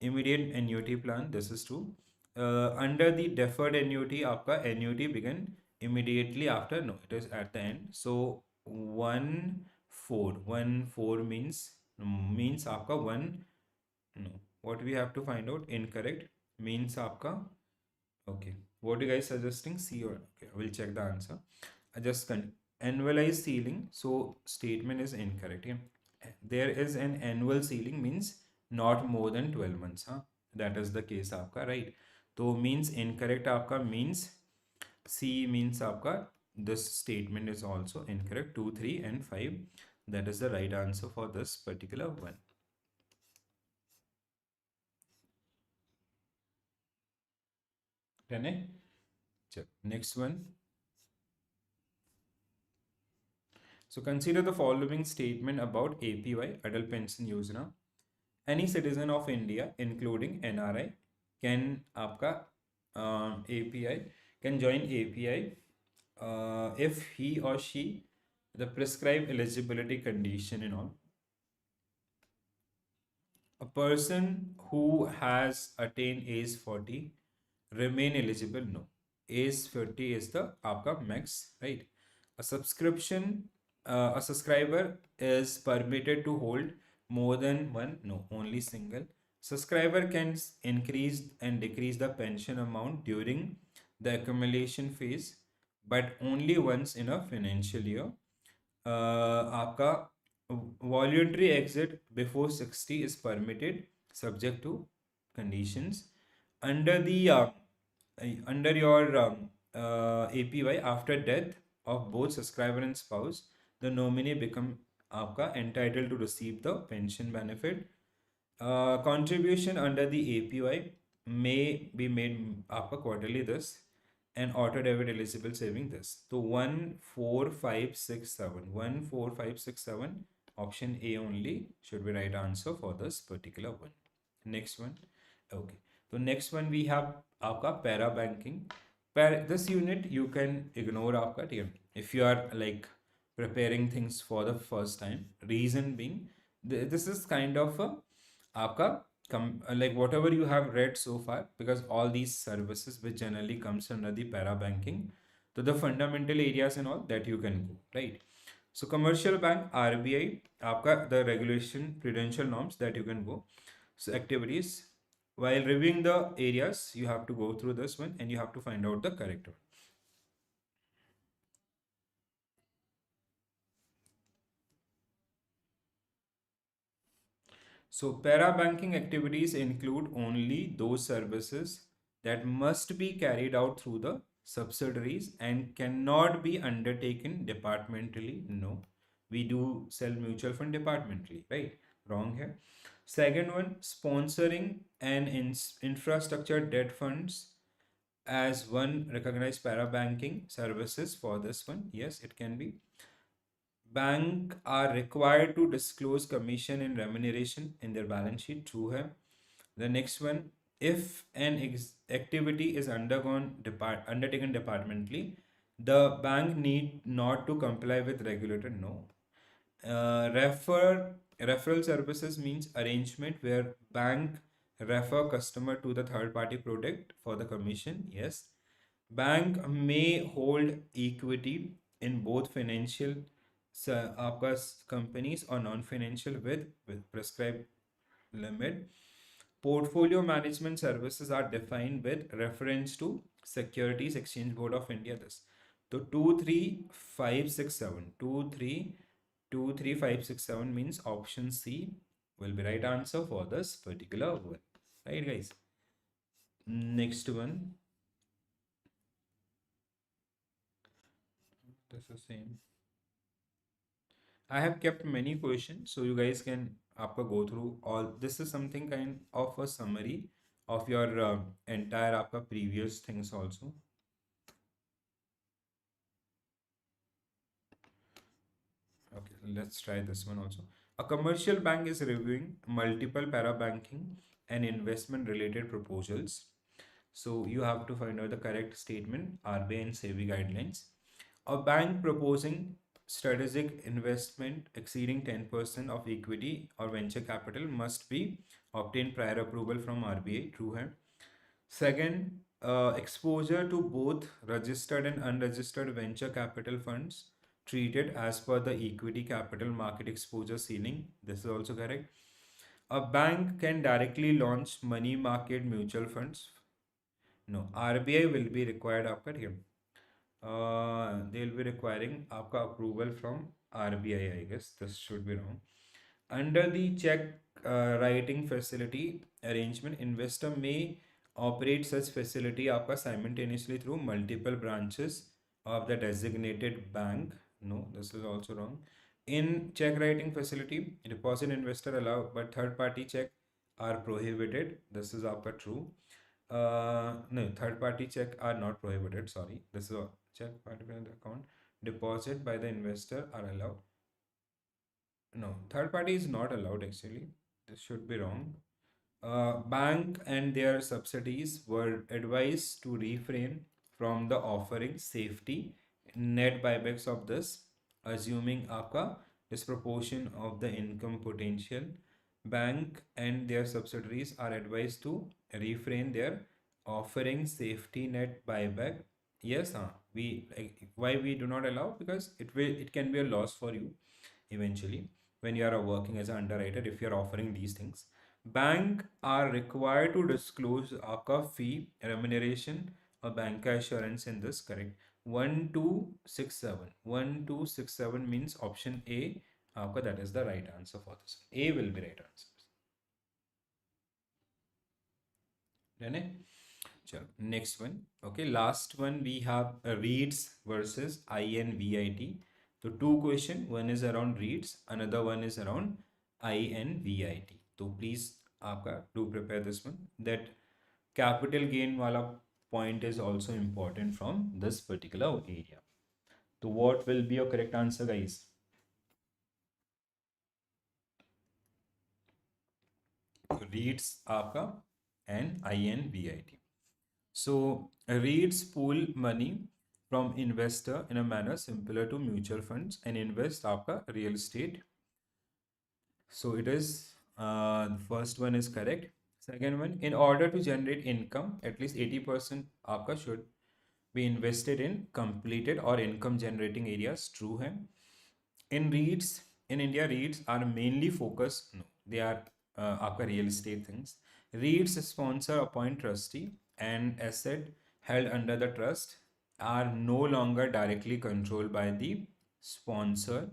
Immediate annuity plan, this is true. Under the deferred annuity, आपका annuity begin immediately after, no, it is at the end. So 1,4 means आपका 1, no, what we have to find out, incorrect means आपका, okay, what are you guys suggesting, C or, okay, I will check the answer. I just annualized ceiling, so statement is incorrect. Yeah? There is an annual ceiling means not more than 12 months, huh? That is the case आपका, right? तो means incorrect आपका means C means आपका this statement is also incorrect. 2, 3 and 5, that is the right answer for this particular one. Next one. So consider the following statement about APY, Adult Pension Yojana. Any citizen of India, including NRI, can आपका API can join API if he or she the prescribed eligibility condition and all. A person who has attained age 40 remain eligible, no. Age 40 is the आपका max, right? A subscriber is permitted to hold more than one, no, only single. Subscriber can increase and decrease the pension amount during the accumulation phase, but only once in a financial year. आपका voluntary exit before 60 is permitted subject to conditions. Under the under your APY, after death of both subscriber and spouse, the nominee become आपका entitled to receive the pension benefit. Contribution under the APY may be made आपका quarterly this and auto debit eligible saving this. So 1, 4, 5, 6, 7. 1, 4, 5, 6, 7. Option A only should be right answer for this particular one. Next one. Okay. So next one we have आपका para banking. This unit you can ignore आपका, ठीक है, if you are like preparing things for the first time. Reason being, this is kind of a आपका like whatever you have read so far, because all these services which generally comes under the para banking, so the fundamental areas and all that you can go, right? So commercial bank, RBI, आपका the regulation prudential norms that you can go. So activities, while reviewing the areas, you have to go through this one and you have to find out the correct one. So para-banking activities include only those services that must be carried out through the subsidiaries and cannot be undertaken departmentally. No, we do sell mutual fund departmentally, right? Wrong here. Second one, sponsoring and infrastructure debt funds as one recognized para-banking services for this one. Yes, it can be. Bank are required to disclose commission and remuneration in their balance sheet. True hai. The next one, if an activity is undertaken departmentally, the bank need not to comply with regulator. No. Referral services means arrangement where bank refer customer to the third party product for the commission. Yes. Bank may hold equity in both financial आपका companies or non-financial with prescribed limit. Portfolio management services are defined with reference to Securities Exchange Board of India. This. So 23567. 23567 means option C will be right answer for this particular one. Right, guys? Next one. This is same. I have kept many questions so you guys can आपका go through all. This is something kind of a summary of your entire आपका previous things also. Okay, let's try this one also. A commercial bank is reviewing multiple parabanking and investment related proposals. So you have to find out the correct statement, RBI and SEBI guidelines. A bank proposing strategic investment exceeding 10% of equity or venture capital must be obtained prior approval from RBI. True है. Second, exposure to both registered and unregistered venture capital funds treated as per the equity capital market exposure ceiling. This is also correct. A bank can directly launch money market mutual funds. No, RBI will be required after him. They'll be requiring आपका approval from RBI, I guess. This should be wrong. Under the check writing facility arrangement, investor may operate such facility आपका simultaneously through multiple branches of the designated bank. No, this is also wrong. In check writing facility, deposit investor allowed, but third party check are prohibited. This is आपका true. No, third party check are not prohibited. Sorry, this is a check particular account. Deposit by the investor are allowed. No, third party is not allowed actually. This should be wrong. Bank and their subsidies were advised to refrain from the offering safety net buybacks of this, assuming आपका disproportion of the income potential. Bank and their subsidiaries are advised to refrain their offering safety net buyback. Yes, we why we do not allow, because it can be a loss for you eventually when you are working as an underwriter if you are offering these things. Bank are required to disclose आपका fee remuneration or bank assurance in this, correct. 1267. 1267 means option A आपका, that is the right answer for this. A will be right answer. Chalo, next one. Okay, last one we have REITs versus INVIT. So two question, one is around REITs, another one is around INVIT. So please आपका do prepare this one. That capital gain wala point is also important from this particular area. So what will be your correct answer, guys? REITs आपका and INVIT. So REITs pool money from investor in a manner similar to mutual funds and invest आपका real estate. So it is the first one is correct. Second one, in order to generate income, at least 80% आपका should be invested in completed or income generating areas. True है. In REITs, in India, REITs are mainly focused, no, they are आपका real estate things. REITs sponsor, appoint trustee, and asset held under the trust are no longer directly controlled by the sponsor.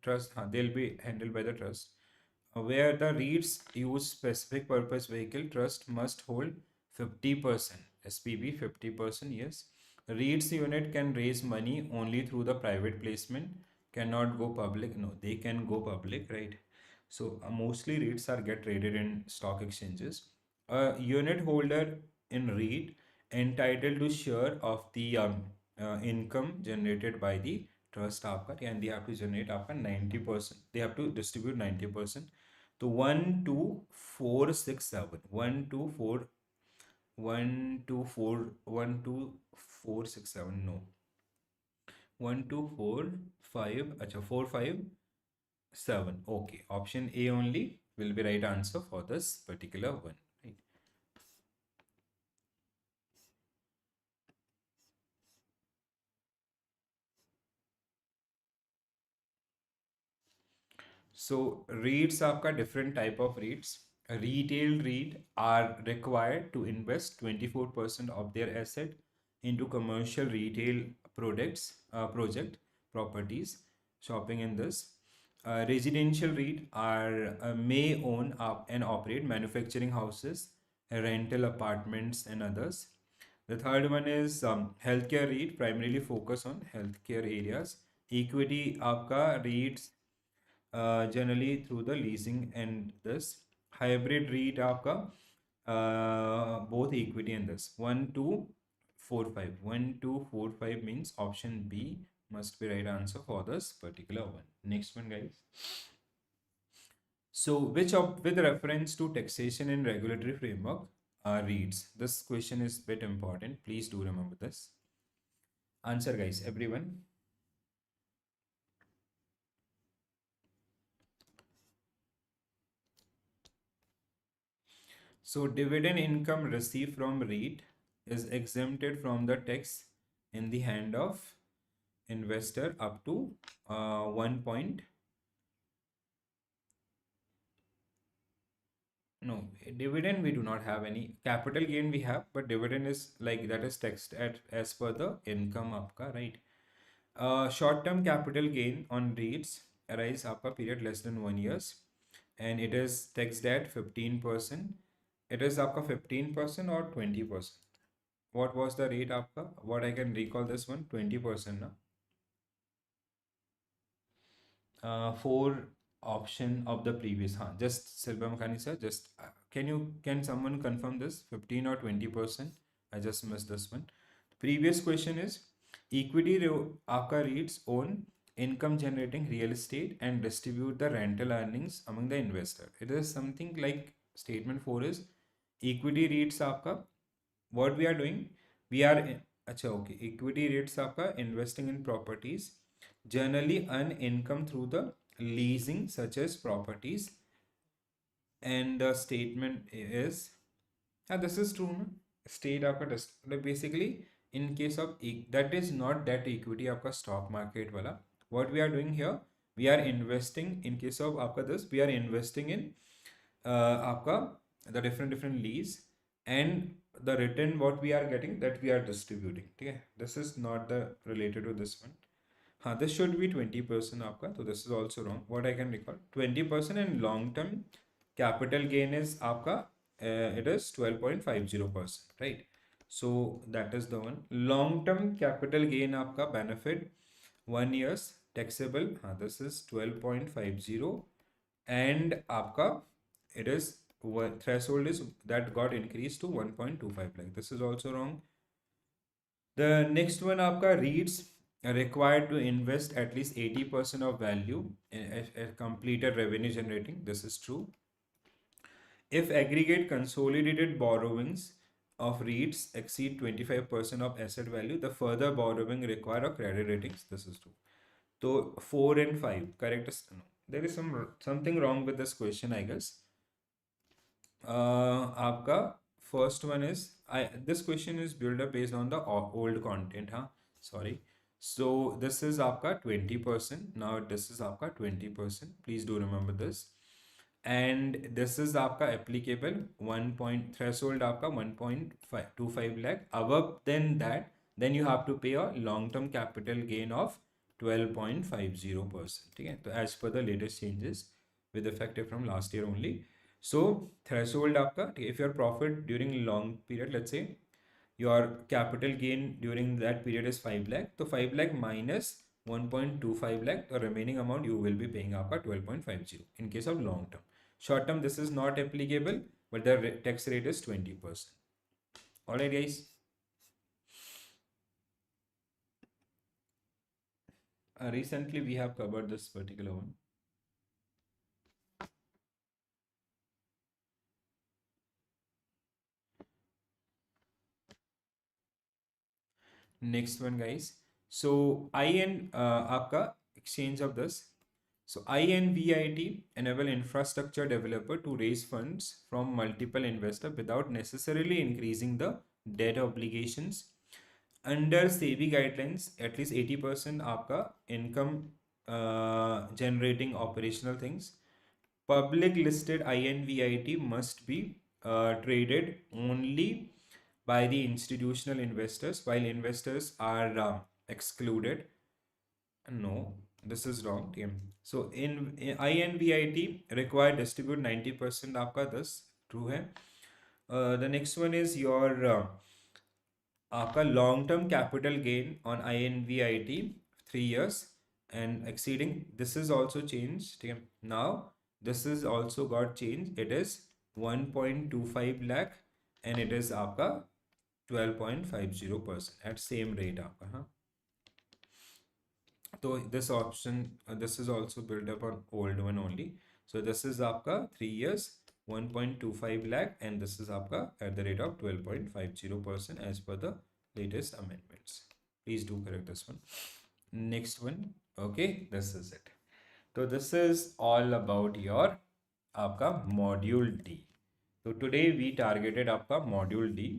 Trust, they'll be handled by the trust. Where the REITs use specific purpose vehicle, trust must hold 50%. SPB 50%, yes. REITs unit can raise money only through the private placement, cannot go public. No, they can go public, right? So mostly REITs are get traded in stock exchanges. A unit holder in REIT entitled to share of the income generated by the trust आपका, and they have to generate आपका 90%. They have to distribute 90%. So 1 2 4 6 7 1 2 4 1 2 4 1 2 4 6 7 no 1 2 4 5 अच्छा 4 5 7. Okay, option A only will be right answer for this particular one, right? So REITs आपका different type of REITs. A retail REIT are required to invest 24% of their asset into commercial retail project properties, shopping in this. Residential REIT are may own and operate manufacturing houses, rental apartments, and others. The third one is healthcare REIT, primarily focus on healthcare areas. Equity आपका REITs generally through the leasing and this. Hybrid REIT आपका both equity and this. 1 2 4 5. 1 2 4 5 means option B must be right answer for this particular one. Next one, guys. So with reference to taxation and regulatory framework REITs? This question is bit important. Please do remember this. Answer, guys, everyone. So dividend income received from REIT is exempted from the tax in the hand of investor up to 1 point. No, dividend we do not have any. Capital gain we have, but dividend is like that is taxed at as per the income आपका, right? Short-term capital gain on REITs arise आपका period less than 1 years, and it is taxed at 15%. It is आपका 15% or 20%. What was the rate आपका? What I can recall this one, 20% ना. Four option of the previous. हाँ, just Silva Makhani sir, just can someone confirm this 15 or 20%? I just missed this one. Previous question is equity आपका REITs own income generating real estate and distribute the rental earnings among the investor. It is something like statement 4 is equity REITs आपका what we are doing, we are अच्छा okay, equity REITs आपका investing in properties generally earn income through the leasing such as properties, and the statement is this is true na? State आपका like basically in case of that is not that equity आपका stock market वाला. What we are doing here, we are investing in case of आपका this, we are investing in आपका the different lease, and the return what we are getting that we are distributing. Okay, this is not the related to this one. This should be 20% आपका, so this is also wrong. What I can recall 20%, and long term capital gain is आपका it is 12.50%, right? So that is the one. Long term capital gain आपका benefit 1 years taxable. This is 12.50, and आपका it is threshold is that got increased to 1.25 lakh. This is also wrong. The next one आपका REITs are required to invest at least 80% of value in a completed revenue generating. This is true. If aggregate consolidated borrowings of REITs exceed 25% of asset value, the further borrowing require a credit ratings. This is true. So 4 and 5 correct. No, there is something wrong with this question, I guess. आपका first one is this question is built up based on the old content. Sorry. So this is आपका 20%. Now this is आपका 20%. Please do remember this. And this is आपका applicable 1 point threshold आपका 1.25 lakh. Above than that, then you have to pay a long-term capital gain of 12.50%. Okay, so as per the latest changes with effective from last year only. So threshold आपका, if your profit during long period, let's say your capital gain during that period is 5 lakh, so 5 lakh minus 1.25 lakh, the remaining amount you will be paying आपका 12.50 in case of long term. Short term this is not applicable, but the tax rate is 20%. Alright guys. Recently we have covered this particular one. Next one guys. So I and आपका exchange of this. So INVIT enable infrastructure developer to raise funds from multiple investors without necessarily increasing the debt obligations. Under SEBI guidelines, at least 80% आपका income generating operational things public listed INVIT must be traded only by the institutional investors, while investors are excluded. No, this is wrong. Okay. So in INVIT required distribute 90% आपका 10 true है. The next one is your आपका long term capital gain on INVIT 3 years and exceeding. This is also changed. ठीक है. Now this is also got changed. It is 1.25 lakh and it is आपका 12.50% at same rate आपका. हाँ. So this option, this is also built up on old one only. So this is आपका 3 years 1.25 lakh and this is आपका at the rate of 12.50% as per the latest amendments. Please do correct this one. Next one. Okay, this is it. So this is all about your आपका module D. So today we targeted आपका module D.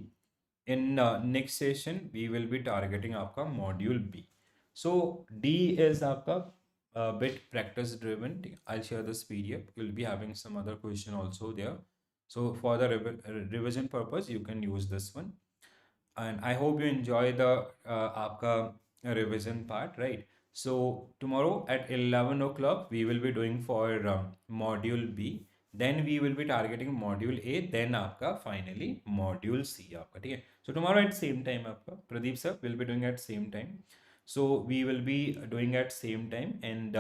In next session we will be targeting आपका module B. So D is आपका bit practice driven. I'll share this PDF. You'll be having some other question also there. So for the revision purpose, you can use this one. And I hope you enjoy the आपका revision part, right? So tomorrow at 11 o'clock, we will be doing for module B. Then we will be targeting module A. Then आपका finally module C आपका, ठीक है? So tomorrow at same time आपका Pradeep sir will be doing at same time. So we will be doing at same time and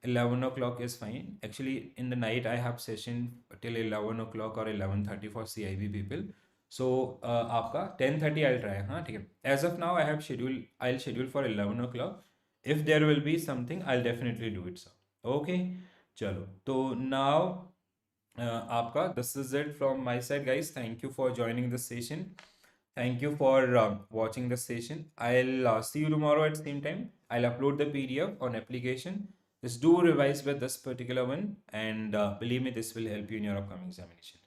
11 o'clock is fine. Actually in the night I have session till 11 o'clock or 11:30 for CIB people. So आपका 10:30 I'll try. हाँ ठीक है. As of now I'll schedule for 11 o'clock. If there will be something I'll definitely do it, sir. Okay. चलो. तो now आपका this is it from my side, guys. Thank you for joining this session. Thank you for watching the session. I'll see you tomorrow at same time. I'll upload the PDF on application. Just do revise with this particular one and believe me, this will help you in your upcoming examination.